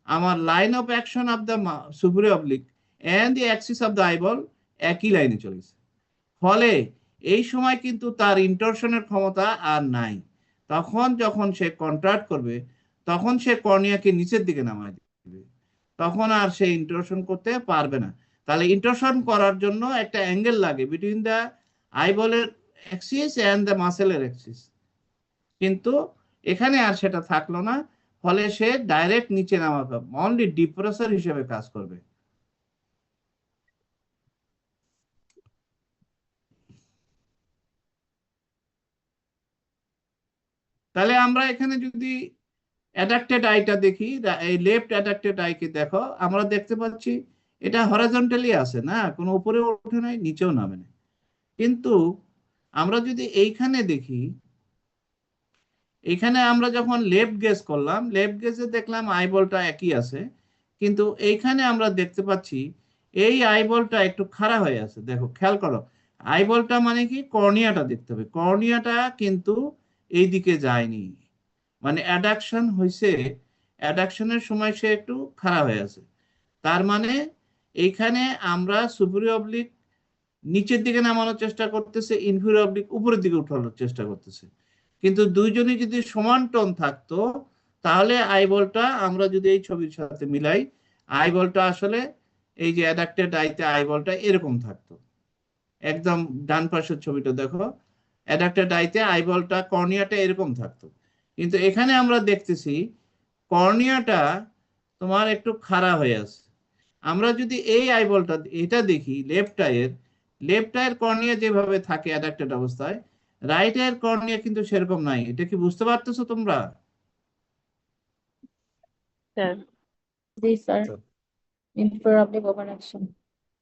আমার line of action of the superior oblique and the axis of the eyeball একই লাইনে চলেছে। ফলে এই সময় কিন্তু তার ইন্টরশনের ক্ষমতা আর নাই। তখন যখন সে কন্ট্রাক্ট করবে তখন সে কর্নিয়াকে নিচের দিকে নামায় দিবে, তখন আর সে ইন্টরশন করতে পারবে না। তাহলে ইন্টরশন করার জন্য একটা অ্যাঙ্গেল লাগে বিটুইন দ্য আইবলের অ্যাক্সিস এন্ড দ্য মাসেলের অ্যাক্সিস, কিন্তু এখানে আর সেটা থাকলো না, ফলে সে ডাইরেক্ট নিচে নামাবে, অনলি ডিপ্রেসর হিসেবে কাজ করবে। তাহলে আমরা এখানে যদি অ্যাডাক্টেড আইটা দেখি, এই লেফট অ্যাডাক্টেড আইকে দেখো, আমরা দেখতে পাচ্ছি এটা হরাইজন্টালি আছে না, কোনো উপরে ওঠে নাই নিচেও নামে না। কিন্তু আমরা যদি এইখানে দেখি, এখানে আমরা যখন লেফট গেজ করলাম, লেফট গেজে দেখলাম আইবলটা একই আছে, কিন্তু এইখানে আমরা দেখতে পাচ্ছি এই আইবলটা একটু খাড়া হয়ে আছে। দেখো খেয়াল করো, আইবলটা মানে কি, কর্নিয়াটা দেখতে হবে, কর্নিয়াটা কিন্তু এই দিকে যায়নি, মানে অ্যাডাকশন হয়েছে, অ্যাডাকশনের সময় সে একটু খাড়া হয়ে আছে। তার মানে এইখানে আমরা সুপিরিয়র অবলিক নিচের দিকে নামানোর চেষ্টা করতেছে, ইনফিরিয়র অবলিক উপরের দিকে উঠানোর চেষ্টা করতেছে। কিন্তু দুইজনই যদি সমান টোন থাকতো তাহলে আইবলটা, আমরা যদি এই ছবির সাথে মিলাই, আইবলটা আসলে এই যে অ্যাডাক্টেড আইতে আইবলটা এরকম থাকতো। একদম ডান পাশের ছবিটা দেখো, অ্যাডাক্টেড আইতে আইবলটা, কর্নিয়াটা এরকম থাকতো, কিন্তু এখানে আমরা দেখতেছি কর্নিয়াটা তোমার একটু খাড়া হয়ে আছে। আমরা যদি এই আইবলটা এটা দেখি, লেফট আইয়ের কর্নিয়া যেভাবে থাকে অ্যাডাক্টেড অবস্থায়, রাইট আইয়ের কর্নিয়া কিন্তু সেরকম নাই। এটা কি বুঝতে পারতেছো তোমরা? স্যার জি স্যার, ইনফ্রার অবলিক ওভার অ্যাকশন।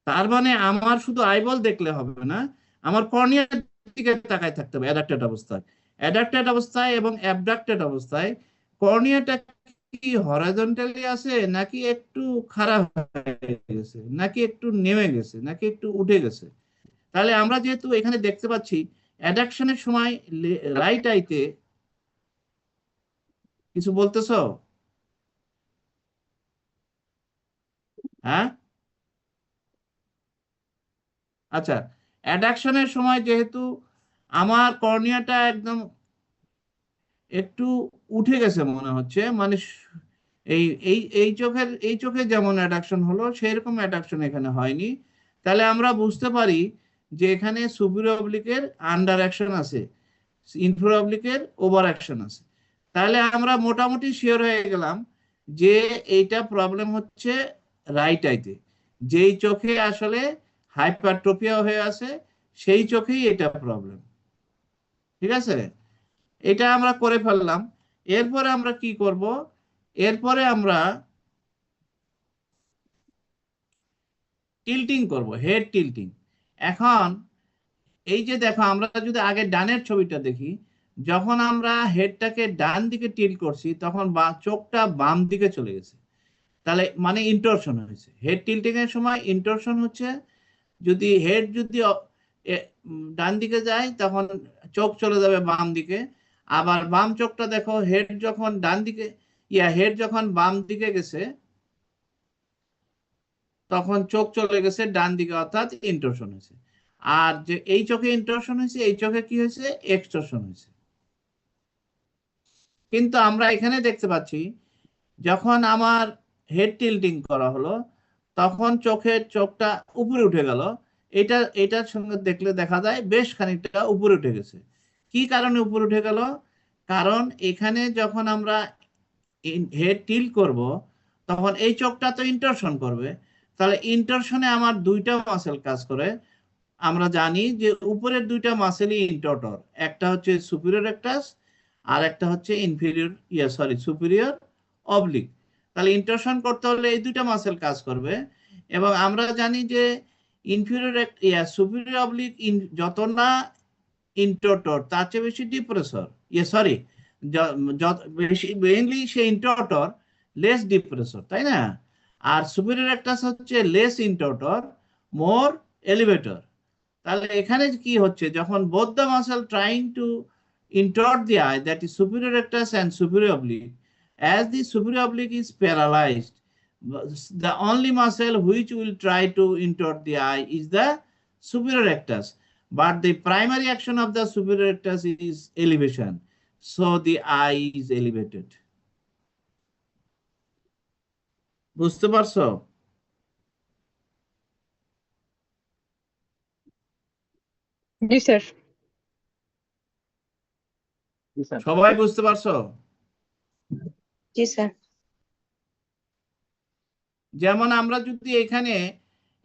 তার মানে আমার শুধু আইবল দেখলে হবে না, আমার কর্নিয়ার দিকে তাকায় থাকতে হবে অ্যাডাক্টেড অবস্থায়। অ্যাডাক্টেড অবস্থায় এবং অ্যাবডাক্টেড অবস্থায় কর্নিয়াটা কি হরাইজন্টালি আছে, নাকি একটু খারাপ হয়ে গেছে, নাকি একটু নেমে গেছে, নাকি একটু উঠে গেছে? তাহলে আমরা যেহেতু এখানে দেখতে পাচ্ছি অ্যাডাকশনের সময় রাইট আইতে, কিছু বলতেছো? হ্যাঁ, আচ্ছা, অ্যাডাকশনের সময় যেহেতু আমার কর্নিয়াটা একদম একটু উঠে গেছে মনে হচ্ছে, মানে এই এই এই চোখে যেমন অ্যাডাকশন হলো সেরকম অ্যাডাকশন এখানে হয়নি। তাহলে আমরা বুঝতে পারি যে এখানে সুপিরিয়র অবলিকের আন্ডার অ্যাকশন আছে, ইনফিরিয়র অবলিকের ওভার অ্যাকশন আছে। তাহলে আমরা মোটামুটি শিওর হয়ে গেলাম যে এইটা প্রবলেম হচ্ছে রাইট আইতে, যেই চোখে আসলে হাইপারট্রোপিয়া হয়ে আছে সেই চোখেই এটা প্রবলেম। ঠিক আছে, এটা আমরা করে ফেললাম। এরপরে আমরা কি করব? এরপরে আমরা টিল্টিং করব, হেড টিল্টিং। এখন এই যে দেখো, আমরা যদি আগে ডানের ছবিটা দেখি, যখন আমরা হেডটাকে ডান দিকে টিল্ট করছি তখন চোখটা বাম দিকে চলে গেছে, তাহলে মানে ইন্টরশন হয়েছে। হেড টিল্টিং এর সময় ইন্টরশন হচ্ছে, যদি হেড যদি ডান দিকে যায় তখন চোখ চলে যাবে বাম দিকে, আবার বাম চোখটা দেখো, হেড যখন ডান দিকে, হেড যখন বাম দিকে গেছে তখন চোখ চলে গেছে ডান দিকে, অর্থাৎ ইন্টরশন হয়েছে। আর যে এই চোখে ইন্টরশন হয়েছে, এই চোখে কি হয়েছে? এক্সটরশন হয়েছে। কিন্তু আমরা এখানে দেখতে পাচ্ছি যখন আমার হেড টিল্টিং করা হলো তখন চোখটা উপরে উঠে গেল। এটার সঙ্গে দেখলে দেখা যায় বেশ খানিকটা উপরে উঠে গেছে। কি কারণে উপরে উঠে গেল? কারণ এখানে যখন আমরা হেড টিল্ট করব তখন এই চোখটা তো ইন্টারশন করবে, তাহলে ইন্টারশনে আমার দুইটা মাসেল কাজ করে। আমরা জানি যে উপরের দুইটা মাসেলই ইন্টরটর, একটা হচ্ছে সুপিরিয়র রেকটাস আর একটা হচ্ছে সুপিরিয়র অবলিক। তাহলে ইন্টারশন করতে হলে এই দুইটা মাসেল কাজ করবে, এবং আমরা জানি যে সুপিরিয়র অবলিক যত না ইন্টরটর তার চেয়ে বেশি ডিপ্রেসর, বেশি মেইনলি সে ইন্টরটর, লেস ডিপ্রেসর, তাই না? আর সুপিরিয়র রেকটাস হচ্ছে লেস ইন্টরটর, মোর এলিভেটর। তাহলে এখানে কি হচ্ছে, যখন both the muscle trying to intort the eye, that is superior rectus and superior oblique, as the superior oblique is paralyzed, the only muscle which will try to intort the eye is the superior rectus. but the primary action of the superior rectus is elevation, so the eye is elevated. বুঝতে পারছো? জি sir. জি sir. সবাই বুঝতে পারছো? জি sir. যেমন আমরা যদি এখানে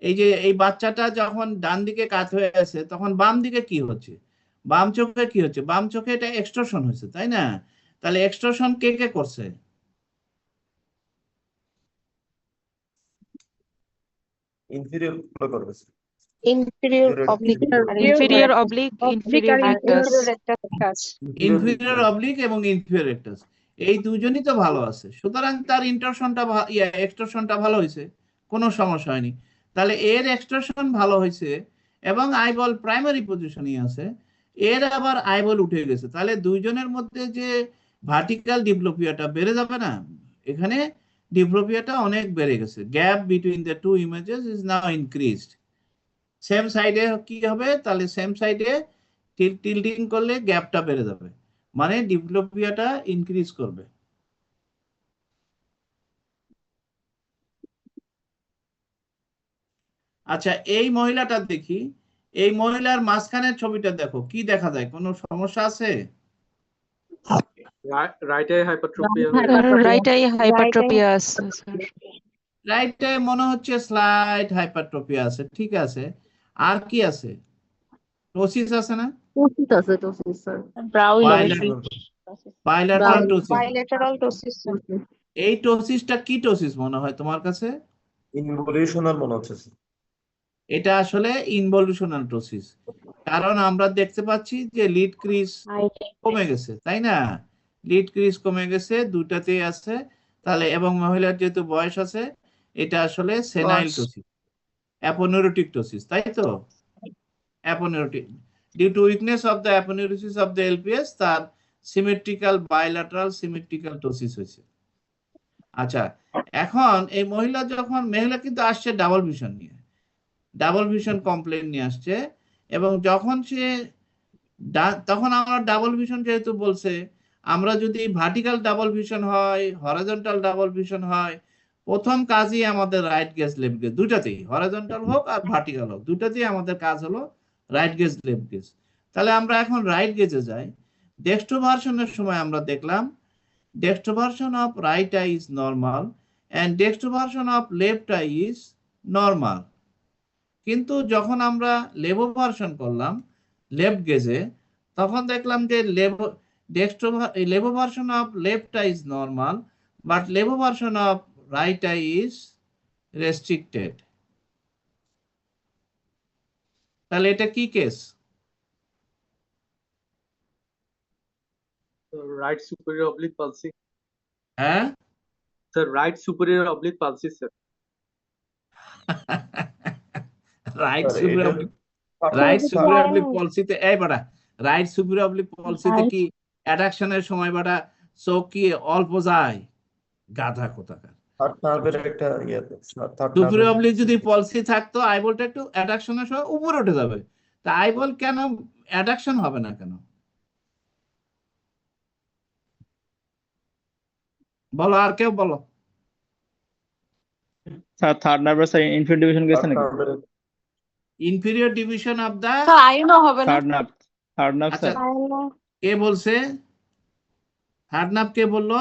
এই যে এই বাচ্চাটা যখন ডান দিকে কাত হয়ে আছে তখন বাম দিকে কি হচ্ছে? বাম চোখে কি হচ্ছে? বাম চোখে এটা এক্সট্রশন হয়েছে, তাই না? তাহলে এক্সট্রশন কে কে করছে? ইনফিরিয়র গুলো করবে inferior oblique Inferior oblique, inferior rectus. Inferior oblique এবং ইনফিরিয়র রেক্টাস, এই দুজনই তো ভালো আছে, সুতরাং তার ইন্টারশনটা এক্সট্রশনটা ভালো হয়েছে, কোনো সমস্যা হয়নি। তাহলে এর এক্সট্রশন ভালো হয়েছে এবং আইবল প্রাইমারি পজিশনই আছে, এর আবার আইবল উঠে গেছে, তাহলে দুইজনের মধ্যে যে ভার্টিক্যাল ডিপ্লোপিয়াটা বেড়ে যাবে না, এখানে ডিপ্লোপিয়াটা অনেক বেড়ে গেছে, gap between the two images is now increased. Same সাইডে কি হবে? তাহলে সেম সাইডে টিল্টিং করলে গ্যাপটা বেড়ে যাবে, মানে ডিপ্লোপিয়াটা ইনক্রিজ করবে। আচ্ছা, এই মহিলাটা দেখি, এই মহিলার মাঝখানের ছবিটা দেখো, কি দেখা যায়? কোনো সমস্যা আছে? Right eye hypertropia Right eye hypertropia আছে স্যার। রাইটে মনে হচ্ছে স্লাইড হাইপারট্রোপিয়া আছে, ঠিক আছে। আর কি আছে? টোসিস আছে না? টোসিস আছে, ptosis sir. Brow bilateral ptosis. Bilateral ptosis. এই টোসিসটা কি টোসিস মনে হয় তোমার কাছে? ইনভলিউশনাল মনে হচ্ছে স্যার। এটা আসলে ইনভলিউশনাল টোসিস, কারণ আমরা দেখতে পাচ্ছি যে লিড ক্রিজ কমে গেছে, তাই না? লিড ক্রিজ কমে গেছে, দুটাতেই আছে। তাহলে এবং মহিলার যেহেতু বয়স আছে, এটা আসলে সেনাইল টোসিস, অ্যাপোনেউরোটিক টোসিস, তাই তো? Aponeurotic, due to weakness of the aponeurosis of the LPS, তার সিমেট্রিক্যাল বাইল্যাটারাল সিমেট্রিক্যাল টোসিস হয়েছে। আচ্ছা, এখন এই মহিলা কিন্তু আসছে ডাবল ভিশন নিয়ে, ডাবল ভিশন কমপ্লেন নিয়ে আসছে, এবং যখন সে তখন আমরা ডাবল ভিশন যেহেতু বলছে, আমরা যদি ভার্টিক্যাল ডাবল ভিশন হয়, হরাইজন্টাল ডাবল ভিশন হয়, প্রথম কাজই আমাদের রাইট গেজ লেফট গেজ দুটাতেই, হরাইজন্টাল হোক আর ভার্টিক্যাল হোক, দুটাতেই আমাদের কাজ হলো রাইট গেজ লেফট গেজ। তাহলে আমরা এখন রাইট গেজে যাই। ডেক্সট্রোভার্সনের সময় আমরা দেখলাম dextroversion of right eye is normal and dextroversion of left eye is normal. কিন্তু যখন আমরা লেভোভার্সন করলাম লেফট গেজে, তখন দেখলাম যে levoversion of left eye is normal, but levoversion of right eye is restricted. তাহলে এটা কি case? Right superior oblique palsy হ্যাঁ, sir, right superior oblique palsy sir. Right sir, superior oblique পলিসিতে এই বাড়া, রাইট সুপিরিয়র অবলিক পলিসিতে কি অ্যাডাকশনের সময় বাড়া চোখ কি অল্প যায়? গাধা কোথাকার। থার্ড নার্ভের একটা ইয়ে থার্ড সুপিরিয়র অবলিক যদি পলিসি থাকতো, আইবলটা একটু অ্যাডাকশনের সময় উপরে উঠে যাবে, তা আইবল কেন অ্যাডাকশন হবে না কেন? বলো, আর কেউ বলো। Sir third nervous sir inferior division গেছে নাকি? ইনফিরিয়র ডিভিশন অফ দা আইনও হবে না। থার্ড নার্ভ আচ্ছা, স্যার। কে বলছে? থার্ড নার্ভ কে বললো?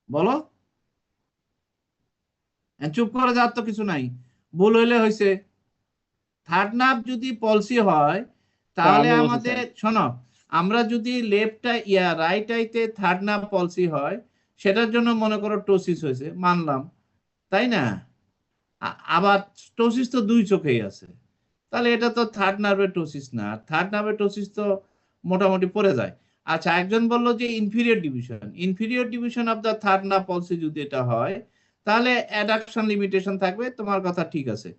বলো। চুপ করে যাওয়ার তো কিছু নাই, ভুল হইলে হয়েছে। থার্ড নার্ভ যদি পলসি হয়, তাহলে আমি বলছি আমাদের শোনো, আমরা যদি রাইট আইতে থার্ড নার্ভ পলসি হয়, সেটার জন্য মনে করো টোসিস হয়েছে, মানলাম, তাই না? আবার টোসিস তো দুই চোখেই আছে, তাহলে এটা তো থার্ড নার্ভের টোসিস না, থার্ড নার্ভের টোসিস তো মোটামুটি পড়ে যায়। আচ্ছা, একজন বললো যে inferior division of the third nerve পলসি যদি এটা হয়, তাহলে অ্যাডাকশন লিমিটেশন থাকবে, তোমার কথা ঠিক আছে।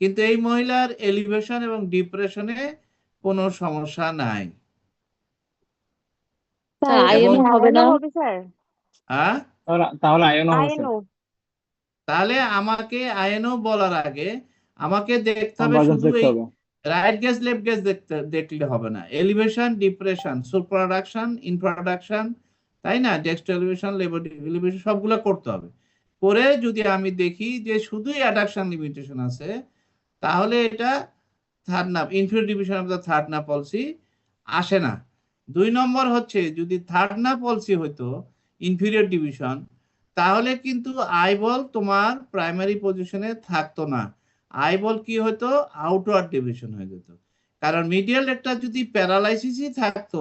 কিন্তু এই মহিলার এলিভেশন এবং ডিপ্রেশনে কোনো সমস্যা নাই। আইএনও হবে না তাহলে আয়নও হবে স্যার। তাহলে আমাকে আইএনও বলার আগে আমাকে দেখতে হবে কনভার্জেন্স শুধু দেখতে এই হবে। রাইট গেজ লেফট গেজ দেখলে হবে না, এলিভেশন ডিপ্রেশন সুপ্রাডাকশন ইনপ্রোডাকশন, তাই না, টেক্সট এলিভেশন এলিভেশন সবগুলো করতে হবে। করে যদি আমি দেখি যে শুধুই অ্যাডাকশন লিমিটেশন আছে, তাহলে এটা থার্ড নাপ inferior division of the third নাপ পলিসি আসে না। 2 নম্বর হচ্ছে যদি থার্ড নাপ পলিসি হইতো ইনফিরিয়র ডিভিশন, তাহলে কিন্তু আই বল তোমার প্রাইমারি পজিশনে থাকতো না, আই বল কি হতো আউটওয়ার্ড ডিভিশন হয়ে যেত। কারণ মিডিয়াল একটা যদি প্যারালাইসিসই থাকতো,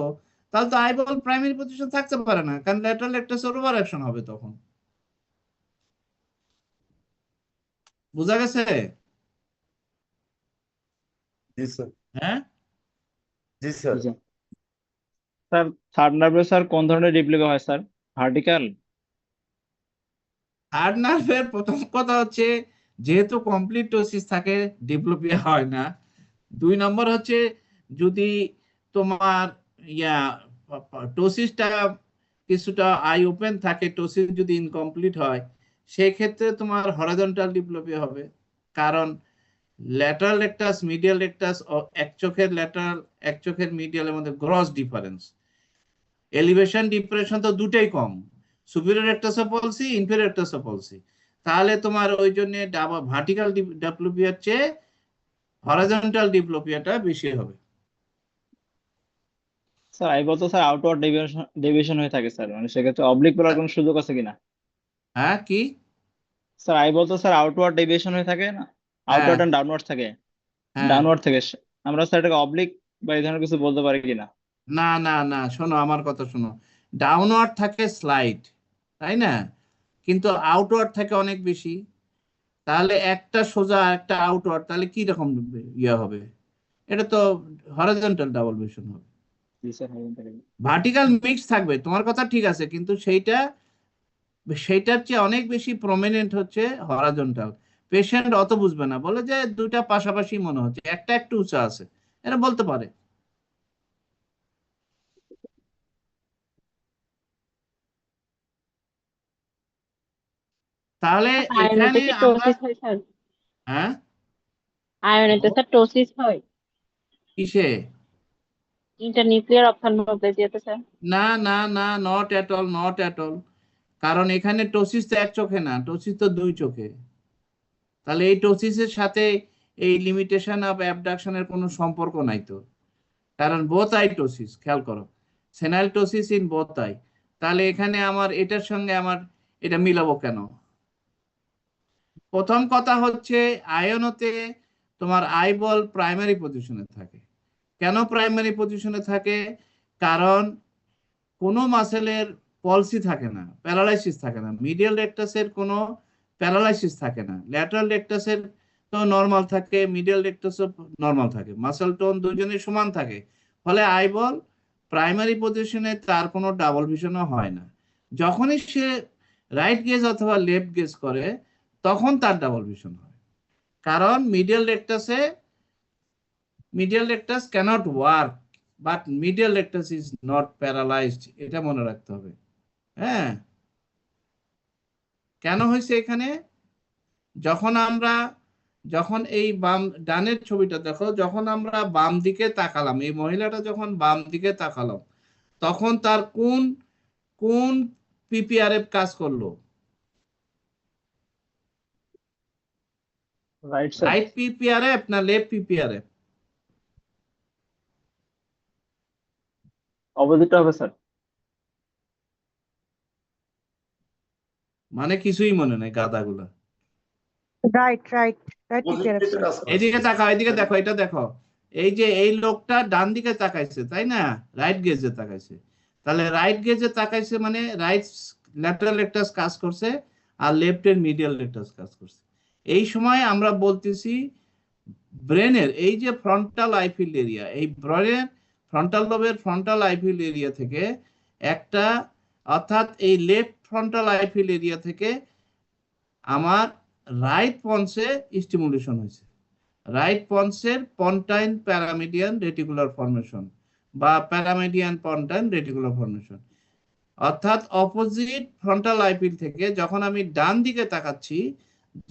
তাহলে তো আই বল প্রাইমারি পজিশন থাকতে পারে না, কারণ ল্যাটারাল একটা ওভার অ্যাকশন হবে তখন। বুঝা গেছে? জি স্যার। হ্যাঁ, জি স্যার। স্যার থার্ড নার্ভে স্যার কোন ধরনের ডিপ্লয় হয় স্যার? ভার্টিক্যাল? থার্ড নার্ভের প্রথম কথা হচ্ছে যেহেতু কমপ্লিট টোসিস থাকে ডিপ্লোপিয়া হয় না। 2 নম্বর হচ্ছে যদি তোমার ইয়া টোসিসটা কিছুটা আই ওপেন থাকে, টোসিস যদি ইনকমপ্লিট হয়, সেই ক্ষেত্রে তোমার হরাইজন্টাল ডিপ্লোপিয়া হবে। কারণ ল্যাটারাল রেকটাস মিডিয়াল রেকটাস এক চোখের ল্যাটারাল এক চোখের মিডিয়ালের মধ্যে গ্রস ডিফারেন্স। এলিভেশন ডিপ্রেশন তো দুটেই কম, superior rectus palsy inferior rectus palsy. তাহলে তোমার ওই জন্য ভার্টিক্যাল ডিপ্লোপিয়ার চেয়ে হরাইজন্টাল ডিপ্লোপিয়াটা বেশি হবে। স্যার আই বলতো স্যার আউটওয়ার্ড ডেভিয়েশন হয়ে থাকে স্যার, মানে সেক্ষেত্রে অবলিক বলার কোনো সুযোগ আছে কিনা? হ্যাঁ কি? স্যার আই বলতো স্যার আউটওয়ার্ড ডেভিয়েশন হয়ে থাকে না, হ্যাঁ আউটওয়ার্ড এন্ড ডাউনওয়ার্ড থাকে, হ্যাঁ। ডাউনওয়ার্ড থেকে আমরা স্যার এটাকে অবলিক বা এই ধরনের কিছু বলতে পারি কিনা? না না না, শোনো আমার কথা শোনো, ডাউনওয়ার্ড থাকে স্লাইড, তাই না, কিন্তু আউটওয়ার্ড থাকে অনেক বেশি। তাহলে একটা সোজা একটা আউটওয়ার্ড, তাহলে কি রকম ইয়ে হবে? এটা তো হরাইজন্টাল ডাবল ভিশন হবে। জি স্যার হ্যাঁ থাকে। ভার্টিক্যাল মিক্স থাকবে, তোমার কথা ঠিক আছে, কিন্তু সেইটার চেয়ে অনেক বেশি প্রমিনেন্ট হচ্ছে হরাইজন্টাল। পেশেন্ট অত বুঝবে না, বলে যে দুইটা পাশাপাশি মনে হচ্ছে, একটা একটু উঁচা আছে, এটা বলতে পারে। তাহলে আয়নেতে এখানে কি আমরা টোসিস হয় স্যার? হ্যাঁ আয়নেতে স্যার টোসিস হয় কিসে? ইন্টারনিউক্লিয়ার অপথ্যালমোপ্লাজিয়াতে স্যার? না না না, not at all, not at all. কারণ এখানে টোসিস তো এক চোখে না, টোসিস তো 2 চোখে। তাহলে এই টোসিসের সাথে এই লিমিটেশন অফ অ্যাবডাকশনের কোনো সম্পর্ক নাই তো, কারণ বোথ আই টোসিস, খেয়াল করো, সেনাইল টোসিস ইন বোথ আই। তাহলে এখানে আমার এটার সঙ্গে আমার এটা মিলাবো কেন? প্রথম কথা হচ্ছে আয়নতে তোমার আই বল প্রাইমারি পজিশনে থাকে। কেন প্রাইমারি পজিশনে থাকে? কারণ কোনো মাসেলের পলসি থাকে না, প্যারালাইসিস থাকে না। মিডিয়াল রেকটাসের কোনো প্যারালাইসিস থাকে না, ল্যাটারাল রেকটাসের তো নর্মাল থাকে, মিডিয়াল রেকটাসও নর্মাল থাকে, মাসেল টোন দুজনের সমান থাকে। ফলে আই বল প্রাইমারি পজিশনে তার কোনো ডাবল ভিশনও হয় না। যখনই সে রাইট গেজ অথবা লেফট গেজ করে তখন তার ডাবল ভিশন হয়। কারণ medial rectus cannot work, but medial rectus is not paralysed, এটা মনে রাখতে হবে। হ্যাঁ, কেন হয়েছে এখানে? যখন এই বাম ডানের ছবিটা দেখো, যখন আমরা বাম দিকে তাকালাম, এই মহিলাটা যখন বাম দিকে তাকালাম, তখন তার কোন কোন পিপিআরএফ কাজ করলো? Right sir. রাইট পিপিআরএফ না লেফট পিপিআরএফ? অপোজিটটা হবে স্যার। মানে কিছুই মনে নেই গাদাগুলা। Right right right PPRF positive sir. কাজ করে। এদিকে তাকাও, এদিকে দেখো, এটা দেখো, এই যে এই লোকটা ডান দিকে তাকাইছে, তাই না, রাইট গেজে তাকাইছে। তাহলে রাইট গেজে তাকাইছে মানে রাইট ল্যাটারাল রেকটাস কাজ করছে আর লেফটের মিডিয়াল রেকটাস কাজ করছে। এই সময় আমরা বলতেছি ব্রেনের এই যে ফ্রন্টাল আইফিল্ড এরিয়া, এই ব্রেনের ফ্রন্টাল লোবের ফ্রন্টাল আইফিল্ড এরিয়া থেকে একটা, অর্থাৎ এই লেফট ফ্রন্টাল আইফিল্ড এরিয়া থেকে আমার রাইট পন্সে স্টিমুলেশন হয়েছে। রাইট পন্সের পন্টাইন প্যারামিডিয়ান রেটিকুলার ফর্মেশন বা প্যারামিডিয়ান পন্টাইন রেটিকুলার ফর্মেশন, অর্থাৎ অপোজিট ফ্রন্টাল আইফিল্ড থেকে যখন আমি ডান দিকে তাকাচ্ছি,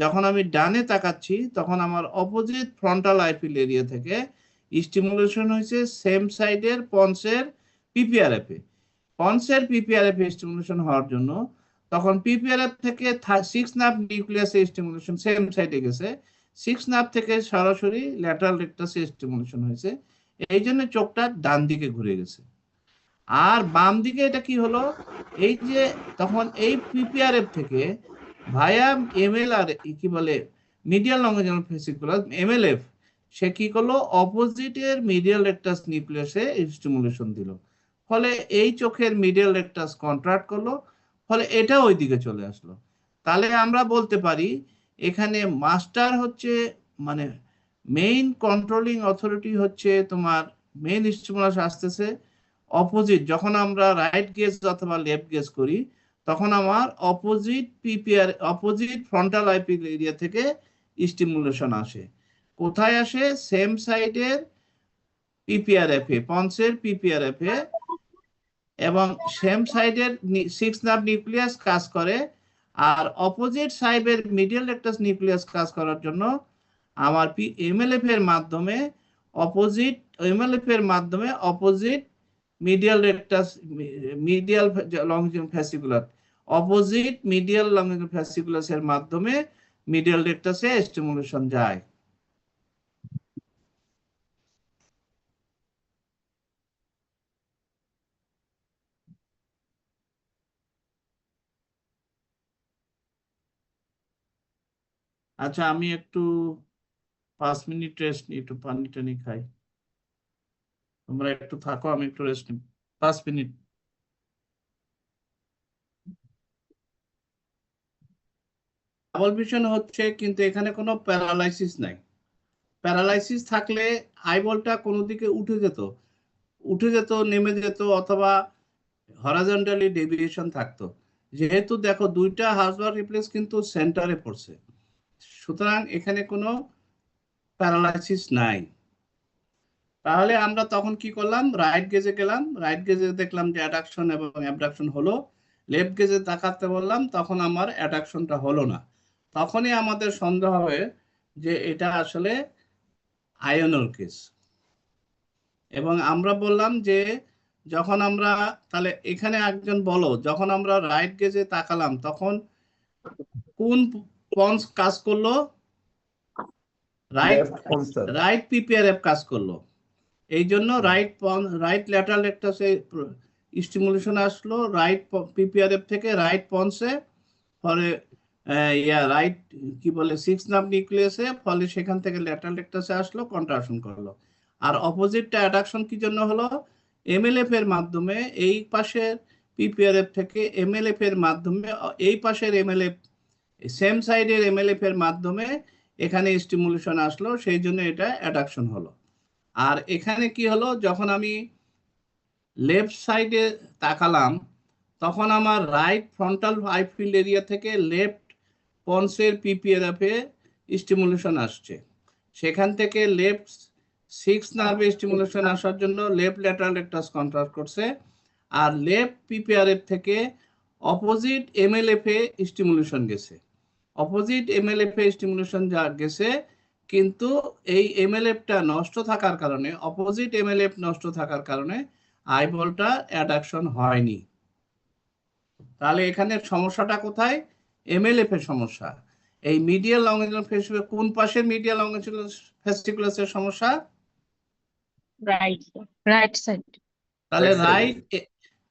যখন আমি ডানে তাকাচ্ছি তখন আমার অপোজিট ফ্রন্টাল আইপিল এরিয়া থেকে স্টিমুলেশন হয়েছে সেম সাইডের পন্সের পিপিআরএফ এ। পন্সের পিপিআরএফ এ স্টিমুলেশন হওয়ার জন্য তখন পিপিআরএফ থেকে 6 নার্ভ নিউক্লিয়াসে স্টিমুলেশন সেম সাইডে গেছে, 6 নার্ভ থেকে সরাসরি ল্যাটারাল রেকটাসে স্টিমুলেশন হয়েছে, এই জন্য চোখটা ডান দিকে ঘুরে গেছে। আর বাম দিকে এটা কি হলো, এই যে তখন এই পিপিআরএফ থেকে ভায়া এমএলআর কি বলে মিডিয়াল লংজিটুডাল ভেসিকুলার এমএলএফ, সে কি করলো অপোজিটের মিডিয়াল রেকটাস নিউক্লিয়াসে স্টিমুলেশন দিল, ফলে এই চোখের মিডিয়াল রেকটাস কন্ট্রাক্ট করলো, ফলে এটা ওই দিকে চলে আসলো। তাহলে আমরা বলতে পারি এখানে মাস্টার হচ্ছে মানে মেইন কন্ট্রোলিং অথরিটি হচ্ছে তোমার মেইন স্টিমুলাস আসতেছে অপোজিট, যখন আমরা রাইট গেজ অথবা লেফট গেজ করি তখন আমার opposite PPR opposite frontal eye field area থেকে স্টিমুলেশন আসে। কোথায় আসে? সেম সাইডের পিপিআরএফ এ, পন্সের পিপিআরএফ এ, এবং সেম সাইডের 6 নার্ভ নিউক্লিয়াস কাজ করে, আর অপোজিট সাইডের মিডিয়াল রেকটাস নিউক্লিয়াস কাজ করার জন্য আমার এমএলএফ এর মাধ্যমে opposite medial rectus medial longitudinal fasciculus opposite medial longitudinal fasciculus এর মাধ্যমে মিডিয়াল রেকটাসে স্টিমুলেশন যায়। আচ্ছা আমি একটু 5 মিনিট রেস্ট নিই, একটু পানি টানি খাই, তোমরা একটু থাকো, আমি একটু রেস্ট নিই 5 মিনিট। ডাবল ভিশন হচ্ছে কিন্তু এখানে কোনো প্যারালাইসিস নাই। প্যারালাইসিস থাকলে আইবলটা কোনো দিকে উঠে যেত নেমে যেত অথবা হরাইজন্টালি ডেভিয়েশন থাকতো। যেহেতু দেখো দুইটা হার্সবার্গ রিফ্লেক্স কিন্তু সেন্টারে পড়ছে, সুতরাং এখানে কোনো প্যারালাইসিস নাই। তাহলে আমরা তখন কি করলাম, রাইট গেজে গেলাম, রাইট গেজে দেখলাম যে অ্যাডাকশন এবং অ্যাবডাকশন হলো, লেফট গেজে তাকাতে বললাম, তখন আমার অ্যাডাকশনটা হলো না। তখনই আমাদের সন্দেহ হয় যে এটা আসলে আয়োনোর কেস। এবং আমরা বললাম যে যখন আমরা তাহলে এখানে একজন বলো, যখন আমরা রাইট গেজে তাকালাম তখন কোন পন্স কাজ করলো? রাইট পিপিআরএফ কাজ করলো, এই জন্য রাইট ল্যাটারাল রেকটাসে স্টিমুলেশন আসলো রাইট পিপিআরএফ থেকে রাইট পন্সে, ফলে রাইট কি বলে 6 নার্ভ নিউক্লিয়াসে, ফলে সেখান থেকে ল্যাটারাল রেকটাসে আসলো, কন্ট্রাকশন করলো। আর অপোজিটটা অ্যাডাকশন কি জন্য হলো? এমএলএফ এর মাধ্যমে এই পাশের পিপিআরএফ থেকে এমএলএফ এর মাধ্যমে এই পাশের এমএলএফ সেম সাইডের এমএলএফ এর মাধ্যমে এখানে স্টিমুলেশন আসলো, সেই জন্য এটা অ্যাডাকশন হলো। আর এখানে কি হলো, যখন আমি লেফট সাইডে তাকালাম তখন আমার রাইট ফ্রন্টাল আইফিল্ড এরিয়া থেকে লেফট পন্সের পিপিআরএফ এ স্টিমুলেশন আসছে, সেখান থেকে লেফট 6 নার্ভে স্টিমুলেশন আসার জন্য লেফট ল্যাটারাল রেকটাস কন্ট্রাক্ট করছে, আর লেফট পিপিআরএফ থেকে অপোজিট এমএলএফ এ স্টিমুলেশন গেছে, অপোজিট এমএলএফ এ স্টিমুলেশন যা গেছে, কিন্তু এই এমএলএফটা নষ্ট থাকার কারণে, অপোজিট এমএলএফ নষ্ট থাকার কারণে আইবলটা অ্যাডাকশন হয়নি। তাহলে এখানে সমস্যাটা কোথায়? এমএলএফ এর সমস্যা। এই মিডিয়াল লংজিটুডাল ভেসিকুলার কোন পাশের মিডিয়াল লংজিটুডাল ভেসিকুলাসের সমস্যা? Right side. তাহলে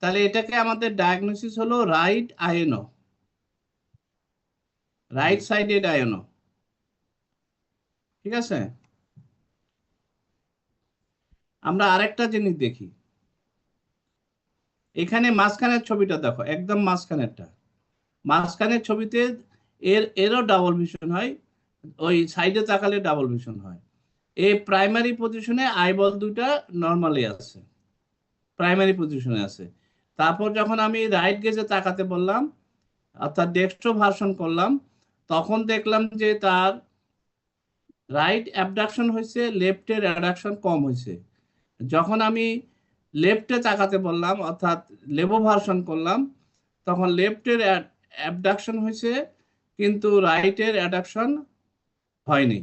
তাহলে এটাকে আমাদের ডায়াগনোসিস হলো রাইট আয়োনো, রাইট সাইডেড আয়োনো। ঠিক আছে, আমরা আরেকটা জিনিস দেখি, এখানে মাঝখানের ছবিটা দেখো, একদম মাঝখানের ছবিতে এরও ডাবল ভিশন হয়, ওই সাইডে তাকালে ডাবল ভিশন হয়। এই প্রাইমারি পজিশনে আইবল দুইটা নর্মালি আছে, প্রাইমারি পজিশনে আছে। তারপর যখন আমি রাইট গেজে তাকাতে বললাম অর্থাৎ ডেক্সট্রো ভার্সন করলাম, তখন দেখলাম যে তার রাইট অ্যাবডাকশন হয়েছে, লেফটের অ্যাডাকশন কম হয়েছে। যখন আমি লেফটে তাকাতে বললাম অর্থাৎ লেভো ভার্সন করলাম, তখন লেফটের অ্যাবডাকশন হয়েছে কিন্তু রাইটের অ্যাডাকশন হয়নি।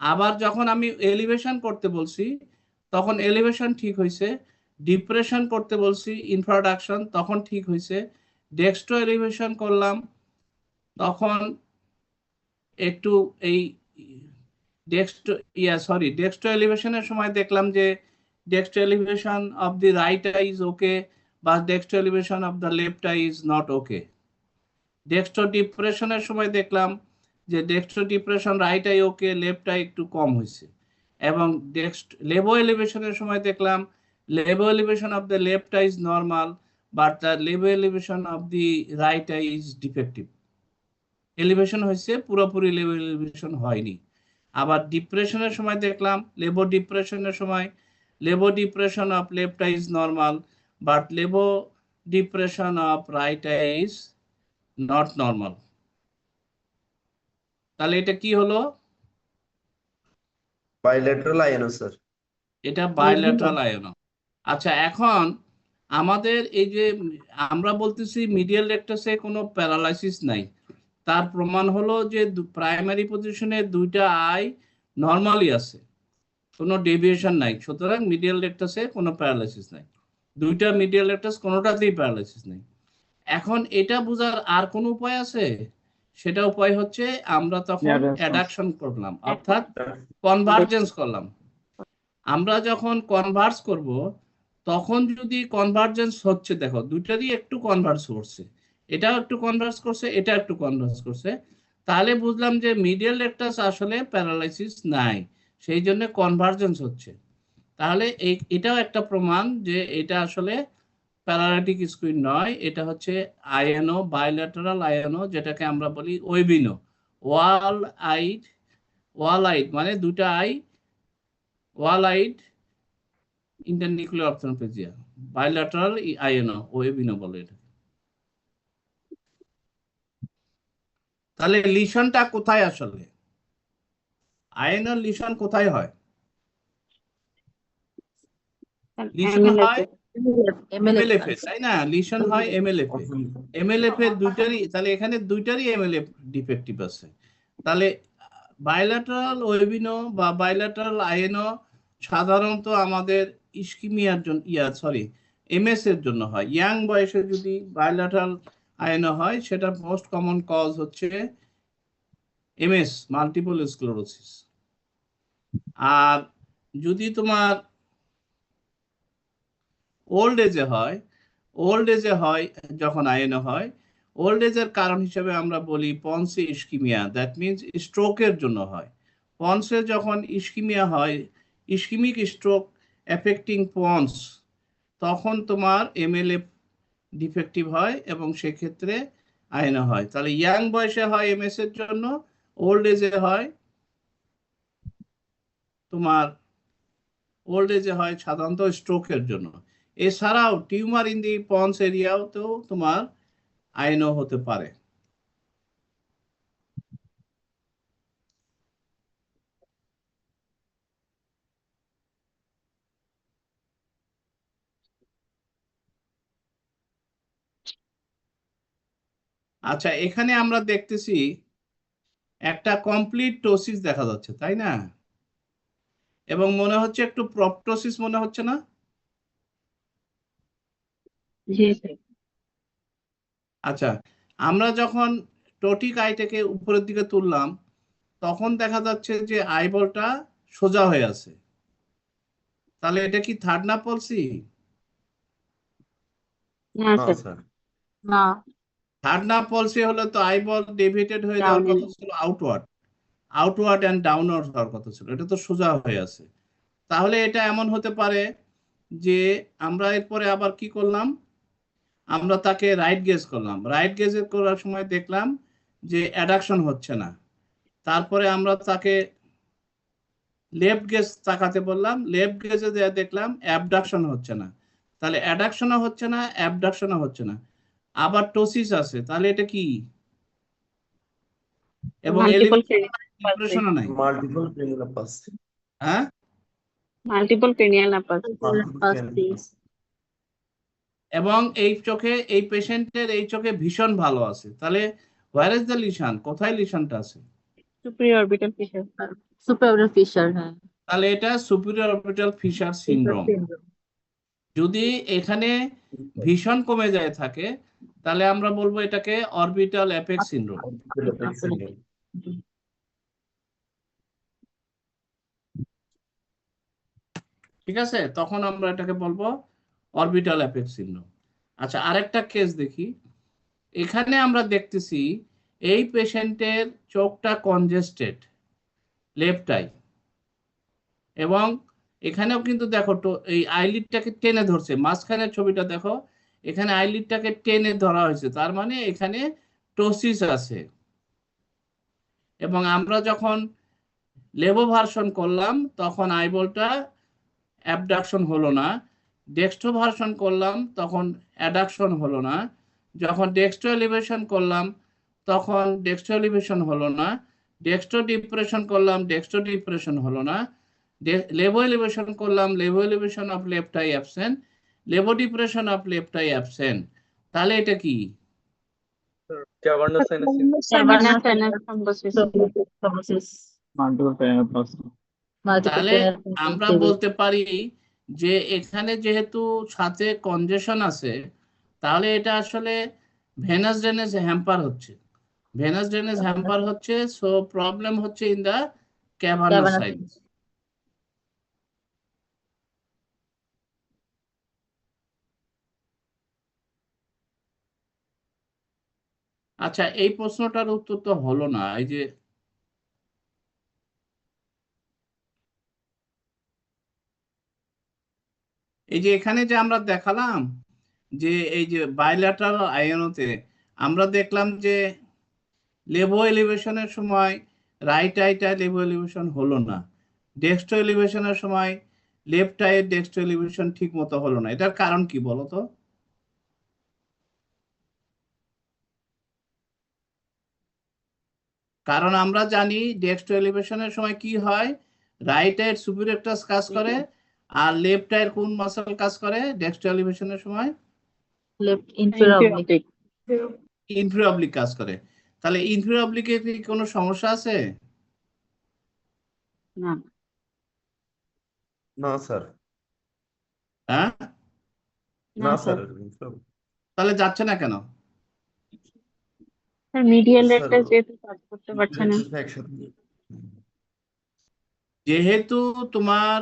আবার যখন আমি এলিভেশন করতে বলছি তখন এলিভেশন ঠিক হয়েছে, ডিপ্রেশন করতে বলছি ইনফ্রাডাকশন তখন ঠিক হয়েছে, ডেক্সট্রো এলিভেশন করলাম তখন একটু এই ডেক্সট্রো এলিভেশনের সময় দেখলাম যে dextro elevation of the right eye is okay বা dextro elevation of the left eye is not okay. Dextro ডিপ্রেশনের সময় দেখলাম যে dextro depression right eye okay, left eye একটু কম হয়েছে। এবং লেভো এলিভেশনের সময় দেখলাম levo elevation of the left eye is normal but the levo elevation of the right eye is defective. Elevation হয়েছে, পুরোপুরি লেভো এলিভেশন হয়নি। আবার ডিপ্রেশনের সময় দেখলাম লেভো ডিপ্রেশনের সময় levo depression of left eye is normal but levo depression of right eye is not normal. তাহলে এটা কি হলো? Bilateral INO sir. এটা বাইলেটারাল আয়নো। আচ্ছা, এখন আমাদের এই যে আমরা বলতেছি মিডিয়াল রেকটাসে কোনো প্যারালাইসিস নাই, তার প্রমাণ হলো যে প্রাইমারি পজিশনে দুইটা আই নর্মালি আছে, কোনো ডেভিয়েশন নাই, সুতরাং মিডিয়াল রেকটাসে কোনো প্যারালাইসিস নাই। দুইটা মিডিয়াল রেকটাস কোনোটাতেই প্যারালাইসিস নাই। এখন এটা বোঝার আর কোনো উপায় আছে? সেটা উপায় হচ্ছে আমরা তখন অ্যাডাকশন করলাম, অর্থাৎ কনভার্জেন্স করলাম। আমরা যখন কনভার্স করব তখন যদি কনভার্জেন্স হচ্ছে, দেখো দুইটারই একটু কনভার্স করছে, এটাও একটু কনভার্স করছে, এটা একটু কনভার্স করছে, তাহলে বুঝলাম যে মিডিয়াল রেকটাস আসলে প্যারালাইসিস নাই, সেই জন্য কনভার্জেন্স হচ্ছে। তাহলে এটাও একটা প্রমাণ যে এটা আসলে প্যারালাইটিক স্কুইড নয়, এটা হচ্ছে আয়নো, বাইল্যাটারাল আয়নো, যেটাকে আমরা বলি ওয়েবিনো। ওয়াল আইড মানে দুটা আই, ওয়াল আইড ইন্টারনিউক্লিয়ার অপথ্যালমোপ্লাজিয়া, বাইল্যাটারাল আয়নো, ওয়েবিনো বলে এটা। তাহলে লিশনটা কোথায় আসলে? আয়নোর লিশন কোথায় হয়? লিশন হয় এমএলএফ এ, তাই না? লিশন হয় এমএলএফ এ। এমএলএফ এর দুইটারই, তাহলে এখানে দুইটারই এমএলএফ ডিফেক্টিভ আছে। তাহলে বাইল্যাটারাল ওয়েবিনো বা বাইল্যাটারাল আয়নো সাধারণত আমাদের ইস্কিমিয়ার জন্য এমএস এর জন্য হয়। ইয়াং বয়সে যদি বাইল্যাটারাল আয়নো হয় সেটা মোস্ট কমন কজ হচ্ছে এমএস, মাল্টিপল স্ক্লেরোসিস। আর যদি তোমার ওল্ড এজে হয় যখন আয়নো হয়, ওল্ড এজের কারণ হিসেবে আমরা বলি পন্সে ইস্কিমিয়া, দ্যাট মিনস স্ট্রোকের জন্য হয়। পন্সে যখন ইস্কিমিয়া হয়, ইস্কিমিক স্ট্রোক এফেক্টিং পন্স, তখন তোমার এমএলএফ ডিফেক্টিভ হয় এবং সেক্ষেত্রে আয়নো হয়। তাহলে ইয়াং বয়সে হয় এমএস এর জন্য, ওল্ড এজে হয় সাধারণত স্ট্রোকের জন্য। এছাড়াও টিউমার ইন দি পন্স এরিয়াতেও তোমার আয়নো হতে পারে। আচ্ছা, এখানে আমরা দেখতেছি একটা কমপ্লিট টোসিস দেখা যাচ্ছে, তাই না? এবং মনে হচ্ছে একটু প্রপটোসিস মনে হচ্ছে না? আচ্ছা, আমরা যখন টোটিক আইটাকে উপরের দিকে তুললাম তখন দেখা যাচ্ছে যে আইবলটা সোজা হয়ে আছে। তাহলে এটা কি থার্ড নাপ পলসি? না স্যার। না, থার্ড নাপ পলসি হলে তো আইবল ডেভিয়েটেড হয়ে যাওয়ার কথা ছিল আউটওয়ার্ড অ্যান্ড ডাউনওয়ার্ড হওয়ার কথা ছিল, এটা তো সোজা হয়ে আছে। তাহলে এটা এমন হতে পারে যে আমরা এরপরে আবার কি করলাম, আমরা তাকে রাইট গেজ করলাম, রাইট গেজে করার সময় দেখলাম যে অ্যাডাকশন হচ্ছে না। তারপরে আমরা তাকে লেফট গেজ তাকাতে বললাম, লেফট গেজে দেখলাম অ্যাবডাকশন হচ্ছে না। তাহলে অ্যাডাকশনও হচ্ছে না, অ্যাবডাকশনও হচ্ছে না, আবার টোসিস আছে। তাহলে এটা কি? এবং ডিপ্রেশনও নাই। Multiple পেনিয়াল Apache. হ্যাঁ, মাল্টিপল পেনিয়াল আপাসি। এবং এই চোখে এই পেশেন্টের এই চোখে ভীষণ ভালো আছে, তাহলে হোয়ার ইজ দ্য লিশন, কোথায় লিশনটা আছে? superior orbital fissure, superior fissure, হ্যাঁ, তাহলে এটা superior orbital fissure fissure syndrome. syndrome। যদি এখানে ভীষণ কমে যায় থাকে, তাহলে আমরা বলবো এটাকে অরবিটাল অ্যাপেক্স সিনড্রোম। ঠিক আছে, তখন আমরা এটাকে বলবো অরবিটাল অ্যাপেক্স সিনড্রোম। আচ্ছা, আরেকটা কেস দেখি। এখানে আমরা দেখতেছি এই পেশেন্টের চোখটা কনজেস্টেড লেফট আই, এবং এখানেও কিন্তু দেখো তো এই আইলিডটাকে টেনে ধরছে, মাঝখানের ছবিটা দেখো, এখানে আইলিডটাকে টেনে ধরা হয়েছে, তার মানে এখানে টোসিস আছে। এবং আমরা যখন লেভো ভার্সন করলাম তখন আইবলটা অ্যাবডাকশন হলো না, ডেক্সট্রো ভার্সন করলাম তখন অ্যাডাকশন হলো না, যখন ডেক্সট্রো এলিভেশন করলাম তখন ডেক্সট্রো এলিভেশন হলো না, ডেক্সট্রো ডিপ্রেশন করলাম ডেক্সট্রো ডিপ্রেশন হলো না, লেভো এলিভেশন করলাম levo elevation of left eye absent, levo depression of left eye absent. তাহলে এটা কি? Cavernous sinus Cavernous sinus thrombosis, multiple parallel process. multiple তাহলে pleural আমরা thrombosis। বলতে পারি যে এখানে যেহেতু সাথে কনজেশন আছে, তাহলে এটা আসলে ভেনাস ড্রেনেজ হ্যাম্পার হচ্ছে, ভেনাস ড্রেনেজ হ্যাম্পার হচ্ছে, সো প্রবলেম হচ্ছে in the cavernous Cavernous sinus. আচ্ছা, এই প্রশ্নটার উত্তর তো হলো না। এই যে এখানে যে আমরা দেখালাম যে এই যে বাইল্যাটারাল আয়নোতে আমরা দেখলাম যে লেভো এলিভেশনের সময় রাইট আইটা লেভো এলিভেশন হলো না, ডেক্সট্রো এলিভেশনের সময় লেফট আইয়ের ডেক্সট্রো এলিভেশন ঠিক মতো হলো না। এটার কারণ কি বলো তো? কারণ আমরা জানি ডেক্সট্রো এলিভেশনের সময় কি হয়, রাইট আইয়ের সুপিরিয়রটাস কাজ করে, আর লেফট আইয়ের কোন মাসল কাজ করে ডেক্সট্রো এলিভেশনের সময়? left inferior oblique। Inferior oblique কাজ করে। তাহলে ইনফিরিয়র অবলিকে কি কোনো সমস্যা আছে? না, না স্যার, হ্যাঁ, না স্যার, স্যার, তাহলে যাচ্ছে না কেন? মিডিয়াল স্যার রেটটা যেহেতু কাজ করতে পারছে না। একসাথে। যেহেতু তোমার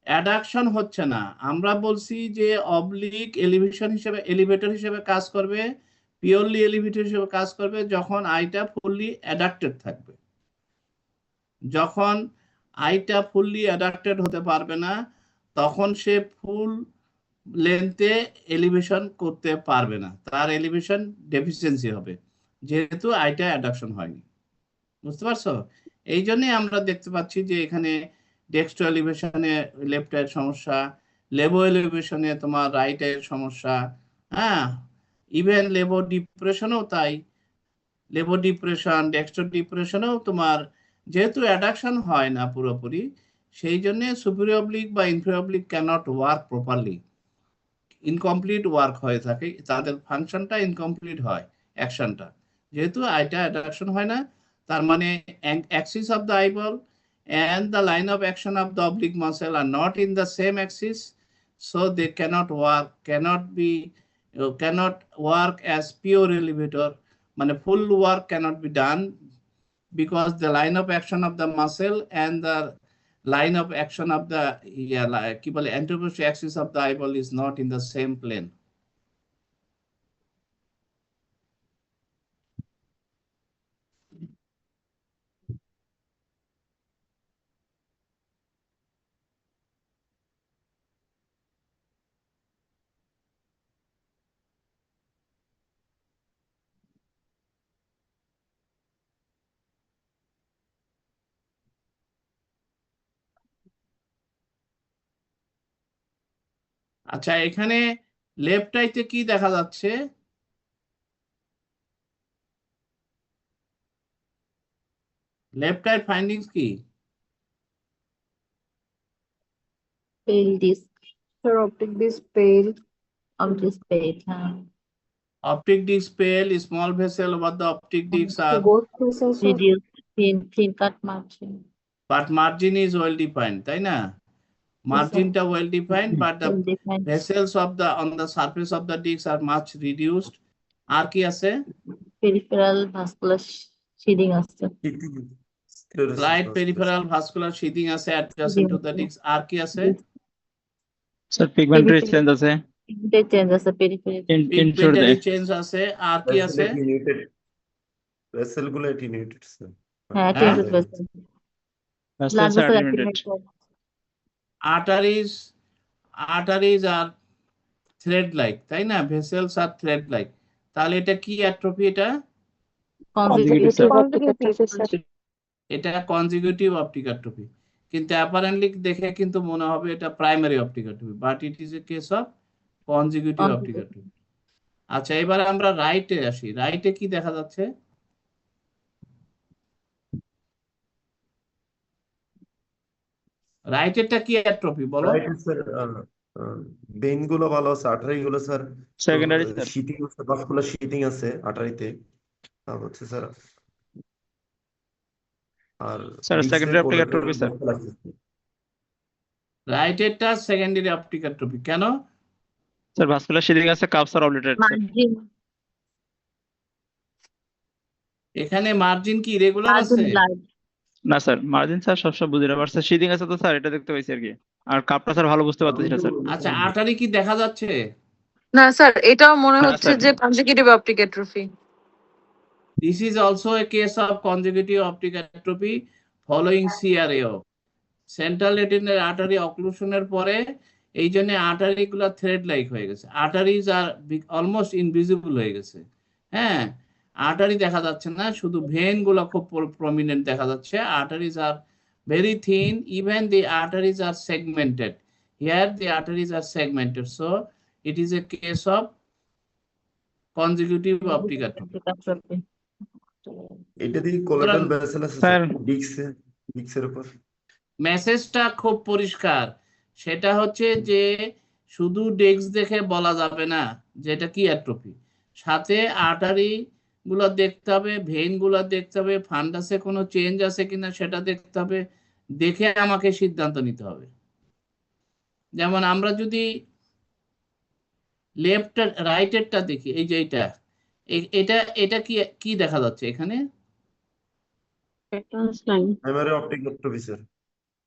অ্যাডাকশন হচ্ছে না, আমরা বলছি যে অবলিক এলিভেশন হিসেবে এলিভেটর হিসেবে কাজ করবে, পিওরলি এলিভেটর হিসেবে কাজ করবে যখন আইটা ফুললি অ্যাডাক্টেড থাকবে। যখন আইটা ফুললি অ্যাডাক্টেড হতে পারবে না, তখন সে ফুল লেন্থে এলিভেশন করতে পারবে না, তার এলিভেশন ডেফিসিয়েন্সি হবে, যেহেতু আইটা অ্যাডাকশন হয়নি। বুঝতে পারছো? এই জন্যই আমরা দেখতে পাচ্ছি যে এখানে ডেক্সট্রো এলিভেশনে লেফট আইয়ের সমস্যা, লেভো এলিভেশনে তোমার রাইট আইয়ের সমস্যা, হ্যাঁ, ইভেন লেভো ডিপ্রেশনও তাই। লেভো ডিপ্রেশন ডেক্সট্রো ডিপ্রেশনেও তোমার যেহেতু অ্যাডাকশন হয় না পুরোপুরি, সেই জন্য সুপিরিয়র অবলিক বা inferior oblique cannot work properly, incomplete work হয়ে থাকে, তাদের ফাংশনটা ইনকমপ্লিট হয়, অ্যাকশনটা। যেহেতু আইটা অ্যাডাকশন হয় না, তার মানে Axis of the eyeball and the line of action of the oblique muscle are not in the same axis, so they cannot work as pure elevator, মানে full work cannot be done because the line of action of the muscle and the line of action of the কি বলে anteroposterior axis of the eyeball is not in the same plane. আচ্ছা, এখানে left আইতে কি দেখা যাচ্ছে? Left I findings কি? Pale disc, Sir, optic disc pale. Optic page, Optic disc pale, small vessel over the optic discs are, both vessels reduced thin cut margin. but margin is well defined, তাই না? Marginটা well defined, but the Well defined vessels of the on the surface of the discs are much reduced. আর কি আছে? peripheral vascular sheathing আছে। Slight peripheral vascular sheathing আছে adjacent to the disc. আর কি আছে? Sir pigmentary change আছে, Pigmented change আছে peripheral। Pigmentary change আছে। আর কি আছে? ভেসেল গুলো অ্যাটিনিউটেড স্যার। হ্যাঁ, হ্যাঁ? attenuated vessel। Vascular Blood vessel attenuated. attenuated। Arteries are thread like, তাই না? Vessels are thread like. তাহলে এটা কি অ্যাট্রফি এটা? Consecutive optic Consecutive, atrophy। এটা কনজিকিউটিভ অপটিক অ্যাট্রফি। কিন্তু অ্যাপারেন্টলি দেখে কিন্তু মনে হবে এটা primary optic atrophy, but it is a case of consecutive optic atrophy. আচ্ছা, এবার আমরা রাইটে আসি। রাইটে কি দেখা যাচ্ছে? রাইটেরটা কি অ্যাট্রফি বলো? রাইট স্যার, ভেইন গুলো ভালো আছে, আর্টারি গুলো স্যার সেকেন্ডারি স্যার। শীটিং আছে, ভাস্কুলার শীটিং আছে আর্টারিতে। তারপর হচ্ছে স্যার আর sir secondary optic atrophy sir. রাইটেরটা সেকেন্ডারি অপটিক অ্যাট্রফি কেন? স্যার ভাস্কুলার শিডিং আছে, কাপস আর অবলিটেড স্যার। Margin এখানে মার্জিন কি রেগুলার আছে? blood। না স্যার, মার্জিন স্যার সবসময় বুঝতে পারছে, শিডিং আছে তো স্যার, এটা দেখতে পাইছি আর কি। আর কাপটা স্যার ভালো বুঝতে পারতেছি না স্যার। আচ্ছা, আর্টারি কি দেখা যাচ্ছে? না স্যার, এটাও মনে না, হচ্ছে স্যার। যে consecutive optic atrophy. This is also a case of consecutive optic atrophy following CRAO. Central retinal artery অক্লুশনের পরে এই জন্য আর্টারি গুলা থ্রেড লাইক হয়ে গেছে। আর্টারিজ আর অলমোস্ট ইনভিজিবল হয়ে গেছে। হ্যাঁ, আর্টারি দেখা যাচ্ছে না, শুধু ভেন গুলো খুব প্রমিনেন্ট দেখা যাচ্ছে। Arteries are very thin, even the arteries are segmented. Here the arteries are segmented, so it is a case of consecutive optic atrophy. এটা দিয়ে কোলাটারাল ভেসেল আছে স্যার। স্যার, ডিক্সের উপর। মেসেজটা খুব পরিষ্কার, সেটা হচ্ছে যে শুধু ডেস্ক দেখে বলা যাবে না যেটা কি অ্যাট্রফি, সাথে আর্টারি গুলো দেখতে হবে, ভেইন গুলো দেখতে হবে, ফান্ডাসে কোনো চেঞ্জ আছে কিনা সেটা দেখতে হবে, দেখে আমাকে সিদ্ধান্ত নিতে হবে। যেমন আমরা যদি লেফট রাইটেরটা দেখি, এই যে এটা এটা কি কি দেখা যাচ্ছে এখানে? Primary optic atrophy sir.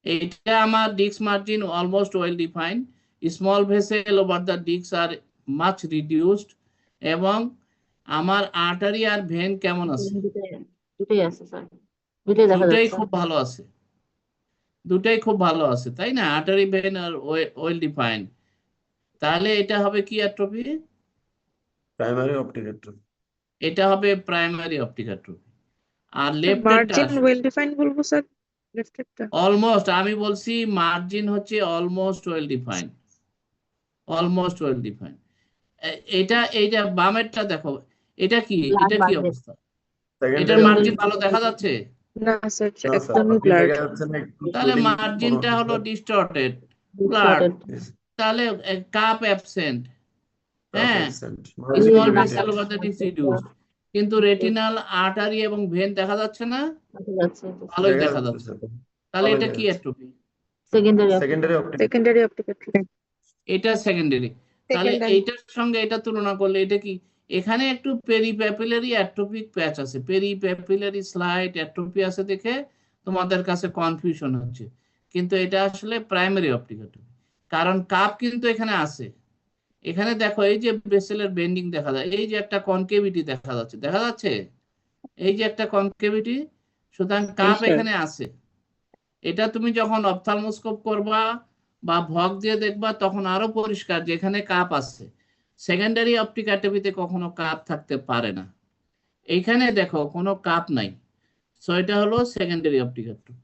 এটা আমার disc margin almost well defined, small vessel over the disc are much reduced, এবং আমার আর্টারি আর ভেন কেমন আছে? দুটোই আছে স্যার, দুটোই দেখা দুটাই যাচ্ছে। খুব ভালো আছে, দুটাই খুব ভালো আছে, তাই না? Artery vein are well defined. তাহলে এটা হবে কি অ্যাট্রফি? Primary optic atrophy. এটা হবে প্রাইমারি অপটিক অ্যাট্রফি। আর লেফট মার্জিন ওয়েল ডিফাইন্ড বলবো স্যার, লেফটেরটা। অলমোস্ট, আমি বলছি মার্জিন হচ্ছে almost well defined, almost well defined. এইটা বামেরটা দেখো, এটা কি, এটা কি অবস্থা? এটার মার্জিন ভালো দেখা যাচ্ছে? না স্যার, না স্যার, একদমই আপনি ব্লার্ড। দেখা যাচ্ছে না একটু তাহলে shading মার্জিনটা কোনো- হলো ডিস্টর্টেড, ব্লাড। Distorted। তাহলে কাপ অ্যাবসেন্ট, হ্যাঁ, absent, small limited। Vessel over the disc reduced, কিন্তু রেটিনাল আর্টারি এবং ভেন দেখা যাচ্ছে না, দেখা যাচ্ছে। ভালোই দেখা দেখা যাচ্ছে যাচ্ছে। স্যার। তাহলে ভালোই এটা দেখা কি যাচ্ছে। Atrophy? Secondary secondary optic. Secondary optic atrophy. এটা সেকেন্ডারি। তাহলে Secondary। এইটার সঙ্গে এটা তুলনা করলে এটা কি? এখানে একটু পেরিপ্যাপিলারি অ্যাট্রোপিক প্যাচ আছে, পেরিপ্যাপিলারি স্লাইট অ্যাট্রোপি আছে দেখে তোমাদের কাছে কনফিউশন হচ্ছে, কিন্তু এটা আসলে প্রাইমারি অপটিক অ্যাট্রোপি। কারণ কাপ কিন্তু এখানে আছে। এখানে দেখো, এই যে ভেসেলের বেন্ডিং দেখা যায়, এই যে একটা কনকেভিটি দেখা যাচ্ছে, দেখা যাচ্ছে এই যে একটা কনকেভিটি, সুতরাং কাপ এখানে আছে। এটা তুমি যখন অপথ্যালমোস্কোপ করবা বা ভক দিয়ে দেখবা তখন আরো পরিষ্কার যে এখানে কাপ আছে। সেকেন্ডারি অপটিক অ্যাট্রফিতে কখনো কাপ থাকতে পারে না। এইখানে দেখো কোনো কাপ নাই, সো এটা হলো সেকেন্ডারি অপটিক অ্যাট্রফি।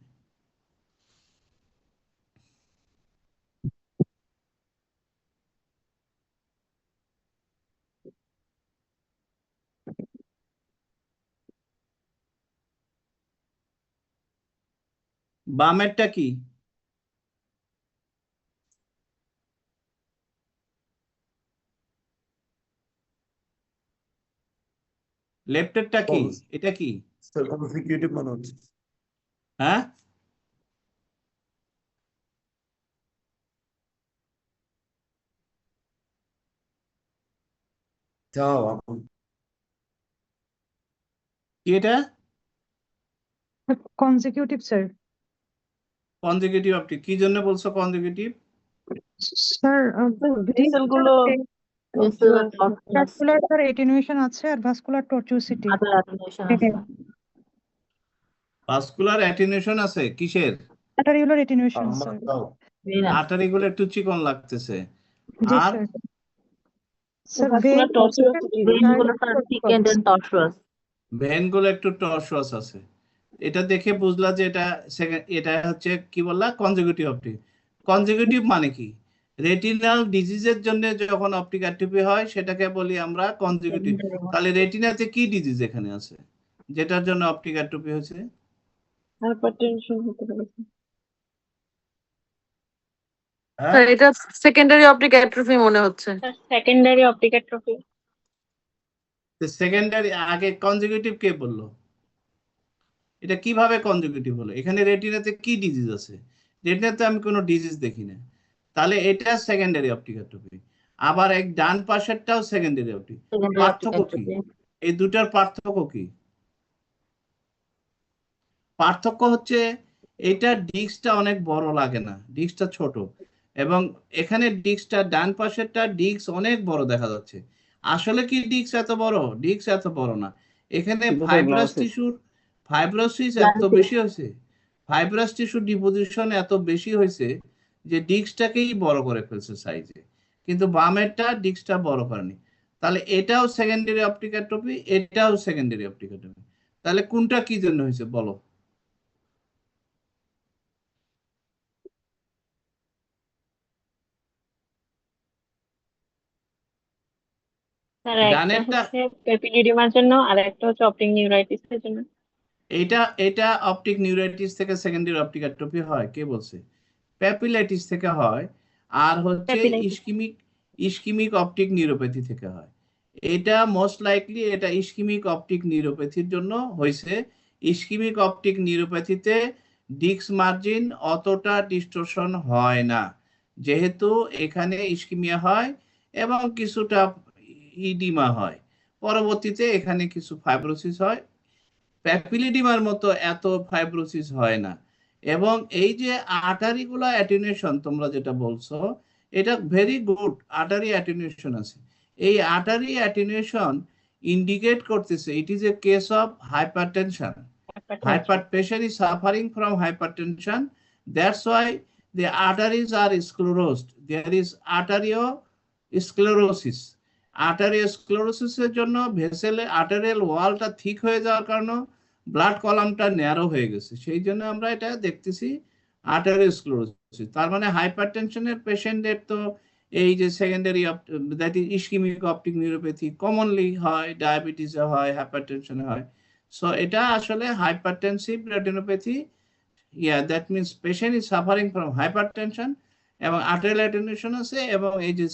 বামেরটা কি? লেফটেরটা কি? এটা কি? স্যার কনসিকিউটিভ মানে হচ্ছে হ্যাঁ, যাও কি এটা? Consecutive, sir. Consecutive optic. কি জন্য বলছো কনজিকিউটিভ? Sir, ভেসেল গুলো vascular sir attenuation আছে আর vascular tortuosity. ভাস্কুলার অ্যাটেনুয়েশন আছে কিসের? Arteriolar attenuation, আমার sir. দাও আর্টারি গুলো একটু চিকন লাগতেছে। জি আর স্যার। স্যার vein ভেন গুলো একটু টর্সুয়াস আছে। এটা দেখে বুঝলা যে এটা হচ্ছে কি বললা, কনজিকিউটিভ অপটিক। কনজিকিউটিভ মানে কি? রেটিনাল ডিজিজের জন্য যখন অপটিক অ্যাট্রফি হয় সেটাকে বলি আমরা কনজিকিউটিভ। তাহলে রেটিনাতে কি ডিজিজ এখানে আছে যেটার জন্য অপটিক অ্যাট্রফি হয়েছে? হ্যাঁ, স্যার এটা সেকেন্ডারি অপটিক অ্যাট্রফি মনে হচ্ছে। Secondary optic atrophy. সেকেন্ডারি আগে কনজিকিউটিভ কে বললো? এটা কিভাবে কনজিকিউটিভ হলো? এখানে রেটিনাতে কি ডিজিজ আছে? রেটিনাতে আমি কোনো ডিজিজ দেখি না। তাহলে এটা সেকেন্ডারি অপটিক অ্যাট্রফি। আবার এক ডান পাশেরটাও সেকেন্ডারি অপটিক। পার্থক্য কি? এই দুটার পার্থক্য কি? পার্থক্য হচ্ছে এটা ডিস্কটা অনেক বড় লাগে না, ডিস্কটা ছোট, এবং এখানে ডিস্কটা ডান পাশেরটা ডিস্ক অনেক বড় দেখা যাচ্ছে। আসলে কি ডিস্ক এত বড়? ডিস্ক এত বড় না। এখানে ফাইব্রোসিস এত বেশি হয়েছে, ফাইব্রাস টিস্যুর ডিপোজিশন এত বেশি হয়েছে যে ডিস্কটাকেই বড় করে ফেলছে সাইজে, কিন্তু বামেরটা ডিস্কটা বড় করেনি। তাহলে এটাও সেকেন্ডারি অপটিক অ্যাট্রফি, এটাও সেকেন্ডারি অপটিক অ্যাট্রফি। তাহলে কোনটা কি জন্য হয়েছে বলো? স্যার একটা ডানেরটা হচ্ছে পেপিলিডিমার জন্য আর একটা হচ্ছে অপটিক নিউরাইটিসের জন্য। এটা অপটিক নিউরাইটিস থেকে সেকেন্ডারি অপটিক অ্যাট্রফি হয় কে বলছে? প্যাপিলাইটিস থেকে হয়, আর হচ্ছে ইসকিমিক অপটিক নিউরোপ্যাথি থেকে হয়। এটা মোস্ট লাইকলি এটা ইসকিমিক অপটিক নিউরোপ্যাথির জন্য হয়েছে। ইসকিমিক অপটিক নিউরোপ্যাথিতে ডিস্ক মার্জিন অতটা ডিস্টরশন হয় না, যেহেতু এখানে ইসকিমিয়া হয় এবং কিছুটা ইডিমা হয়, পরবর্তীতে এখানে কিছু ফাইব্রোসিস হয়। প্যাপিলিডিমার মতো এত ফাইব্রোসিস হয় না। এবং এই যে আর্টারিগুলা অ্যাটেনুয়েশন তোমরা যেটা বলছো, এটা ভেরি গুড, আর্টারি অ্যাটেনুয়েশন আছে। এই আর্টারি অ্যাটেনুয়েশন ইন্ডিকেট করতেছে ইট is a case of hypertension. Patient is suffering from hypertension. That's why the arteries are sclerosed. There is arteriosclerosis. আর্টারিওস্ক্লেরোসিসের জন্য ভেসেলে আর্টারিয়াল ওয়ালটা থিক হয়ে যাওয়ার কারণে ব্লাড কলামটা ন্যারো হয়ে গেছে, সেই জন্য আমরা এটা দেখতেছি আর্টারিওস্ক্লেরোসিস। তার মানে হাইপারটেনশনের পেশেন্টদের তো এই যে secondary that is ischaemic optic neuropathy commonly হয়, ডায়াবেটিসে হয়, হাইপারটেনশনে হয়। সো এটা আসলে hypertensive retinopathy. That means patient is suffering from hypertension এবং আর্টারিয়াল অ্যাটেনুয়েশন আছে এবং এই যে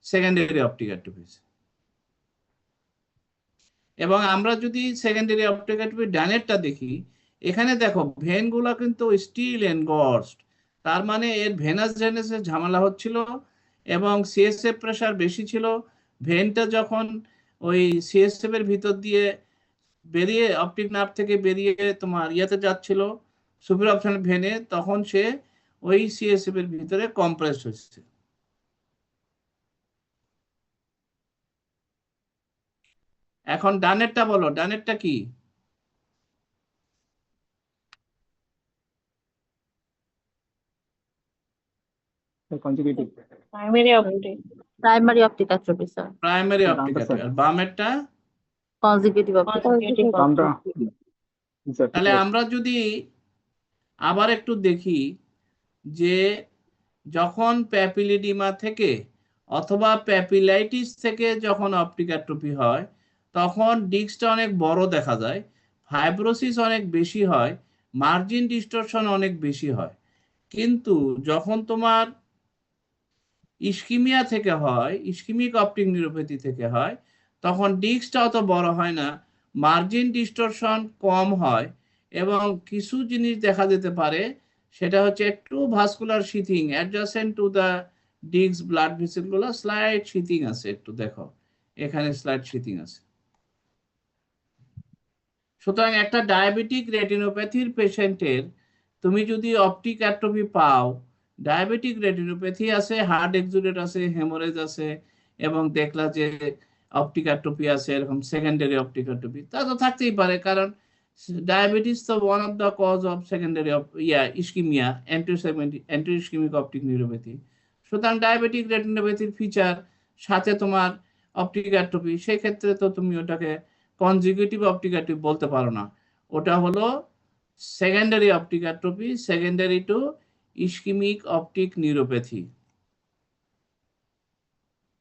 সেকেন্ডারি অপটিক অ্যাট্রফি। এবং আমরা যদি সেকেন্ডারি অপটিক অ্যাট্রফি ডানেরটা দেখি, এখানে দেখো ভেনগুলো কিন্তু স্টিল এনগর্সড, তার মানে এর ভেনাস ড্রেনেজের ঝামেলা হচ্ছিল এবং সিএসএফ প্রেসার বেশি ছিল। ভেনটা যখন ওই সিএসএফ এর ভিতর দিয়ে বেরিয়ে অপটিক নার্ভ থেকে বেরিয়ে তোমার ইয়াতে যাচ্ছিল সুপিরিয়র অপশনাল ভেনে, তখন সে ওই সিএসএফ এর ভিতরে কম্প্রেস হচ্ছে। এখন ডানেরটা বলো, ডানেরটা কি? Consecutive primary optic atrophy sir. Primary optic atrophy. আর বামেরটা কনজিকিউটিভ অপটিক। তাহলে আমরা যদি আবার একটু দেখি যে যখন প্যাপিলিডিমা থেকে অথবা প্যাপিলাইটিস থেকে যখন অপটিক অ্যাট্রফি হয় তখন ডিস্কটা অনেক বড় দেখা যায়, ফাইব্রোসিস অনেক বেশি হয়, মার্জিন ডিস্টরশন অনেক বেশি হয়। কিন্তু যখন তোমার ইসকিমিয়া থেকে হয়, ইসকিমিক অপটিক নিউরোপ্যাথি থেকে হয়, তখন ডিস্কটা অত বড় হয় না, মার্জিন ডিস্টরশন কম হয় এবং কিছু জিনিস দেখা যেতে পারে, সেটা হচ্ছে একটু vascular sheathing adjacent to the disc blood vessel গুলো স্লাইড শিথিং আছে, একটু দেখো এখানে স্লাইড শিথিং আছে। সুতরাং একটা ডায়াবেটিক রেটিনোপ্যাথির পেশেন্টের তুমি যদি অপটিক অ্যাট্রফি পাও, ডায়াবেটিক রেটিনোপ্যাথি আছে, হার্ট এক্সুডেট আছে, হেমোরেজ আছে, এবং দেখলা যে অপটিক অ্যাট্রফি আছে, এরকম সেকেন্ডারি অপটিক অ্যাট্রফি, তা তো থাকতেই পারে, কারণ ডায়াবেটিস তো one of the cause of secondary ischaemia, anti ischaemic optic neuropathy. সুতরাং ডায়াবেটিক রেটিনোপ্যাথির ফিচার সাথে তোমার অপটিক অ্যাট্রফি, সেই ক্ষেত্রে তো তুমি ওটাকে কনজিকিউটিভ অপটিক অ্যাট্রফি বলতে পারো না, ওটা হলো secondary optic atrophy, secondary to ischemic optic neuropathy.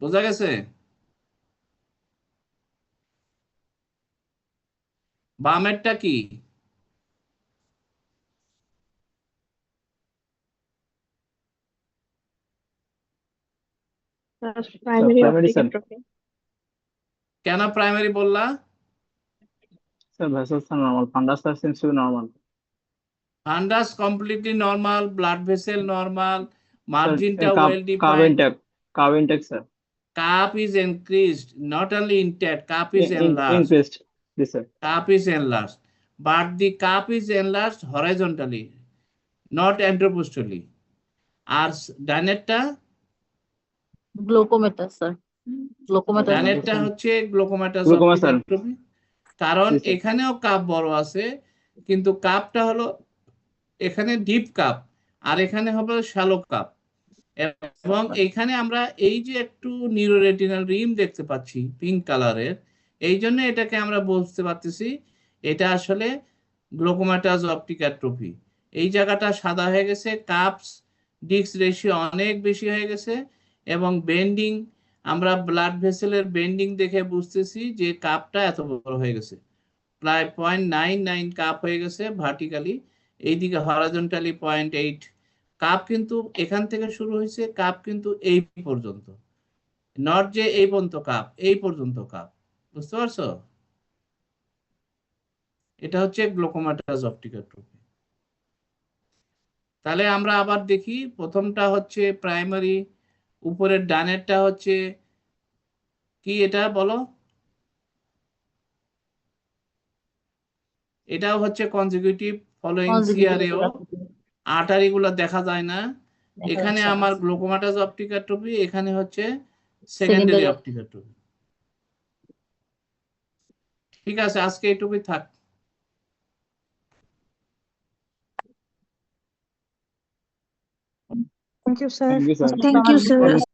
বোঝা গেছে? বামেরটা কি? Primary sir. কেন প্রাইমারি বললা? স্যার ভেসেলস আর normal, fundus sir seems to be normal. Fundus completely normal, blood vessel normal, sir মার্জিনটা cup well cup defined, intact, cup intact sir cup is increased, not only intact, cup is enlarged, increased. জি sir. cup is enlarged, but the cup is enlarged horizontally, not anteroposteriorly. আর ডানেরটা, গ্লোকোমেটা sir, গ্লোকোমেটা ডানেরটা হচ্ছে glaucomatous glaucoma optic sir. Atrophy, কারণ জি sir. এখানেও কাপ বড় আছে, কিন্তু কাপটা হলো এখানে ডিপ কাপ আর এখানে হবে শ্যালো কাপ, এবং এখানে আমরা এই যে একটু নিউরোরেটিনাল রিম দেখতে পাচ্ছি পিঙ্ক কালারের, এই জন্য এটাকে আমরা বুঝতে পারতেছি এটা আসলে গ্লোকোমাটাস অপটিক অ্যাট্রফি। এই জায়গাটা সাদা হয়ে গেছে, কাপস ডিস্ক রেশিও অনেক বেশি হয়ে গেছে, এবং বেন্ডিং, আমরা ব্লাড ভেসেলের বেন্ডিং দেখে বুঝতেছি যে কাপটা এত বড় হয়ে গেছে, প্রায় 0.99 কাপ হয়ে গেছে ভার্টিক্যালি, এইদিকে হরাইজন্টালি 0.8 কাপ, কিন্তু এখান থেকে শুরু হয়েছে কাপ কিন্তু এই পর্যন্ত, নট যে এই পর্যন্ত কাপ, এই পর্যন্ত কাপ, বুঝতে পারছো? এটা হচ্ছে গ্লোকোমাটাস অপটিক অ্যাট্রফি। তাহলে আমরা আবার দেখি, প্রথমটা হচ্ছে প্রাইমারি, উপরের ডানেরটা হচ্ছে কি, এটা বলো। এটাও হচ্ছে কনজিকিউটিভ ফলোইং সিআরএও, আর্টারি গুলো দেখা যায় না, এখানে আমার গ্লোকোমাটাস অপটিক অ্যাট্রফি, এখানে হচ্ছে সেকেন্ডারি অপটিক অ্যাট্রফি। ঠিক আছে, আজকে এইটুকুই থাক। Thank you, sir. Thank you, sir. Thank you sir.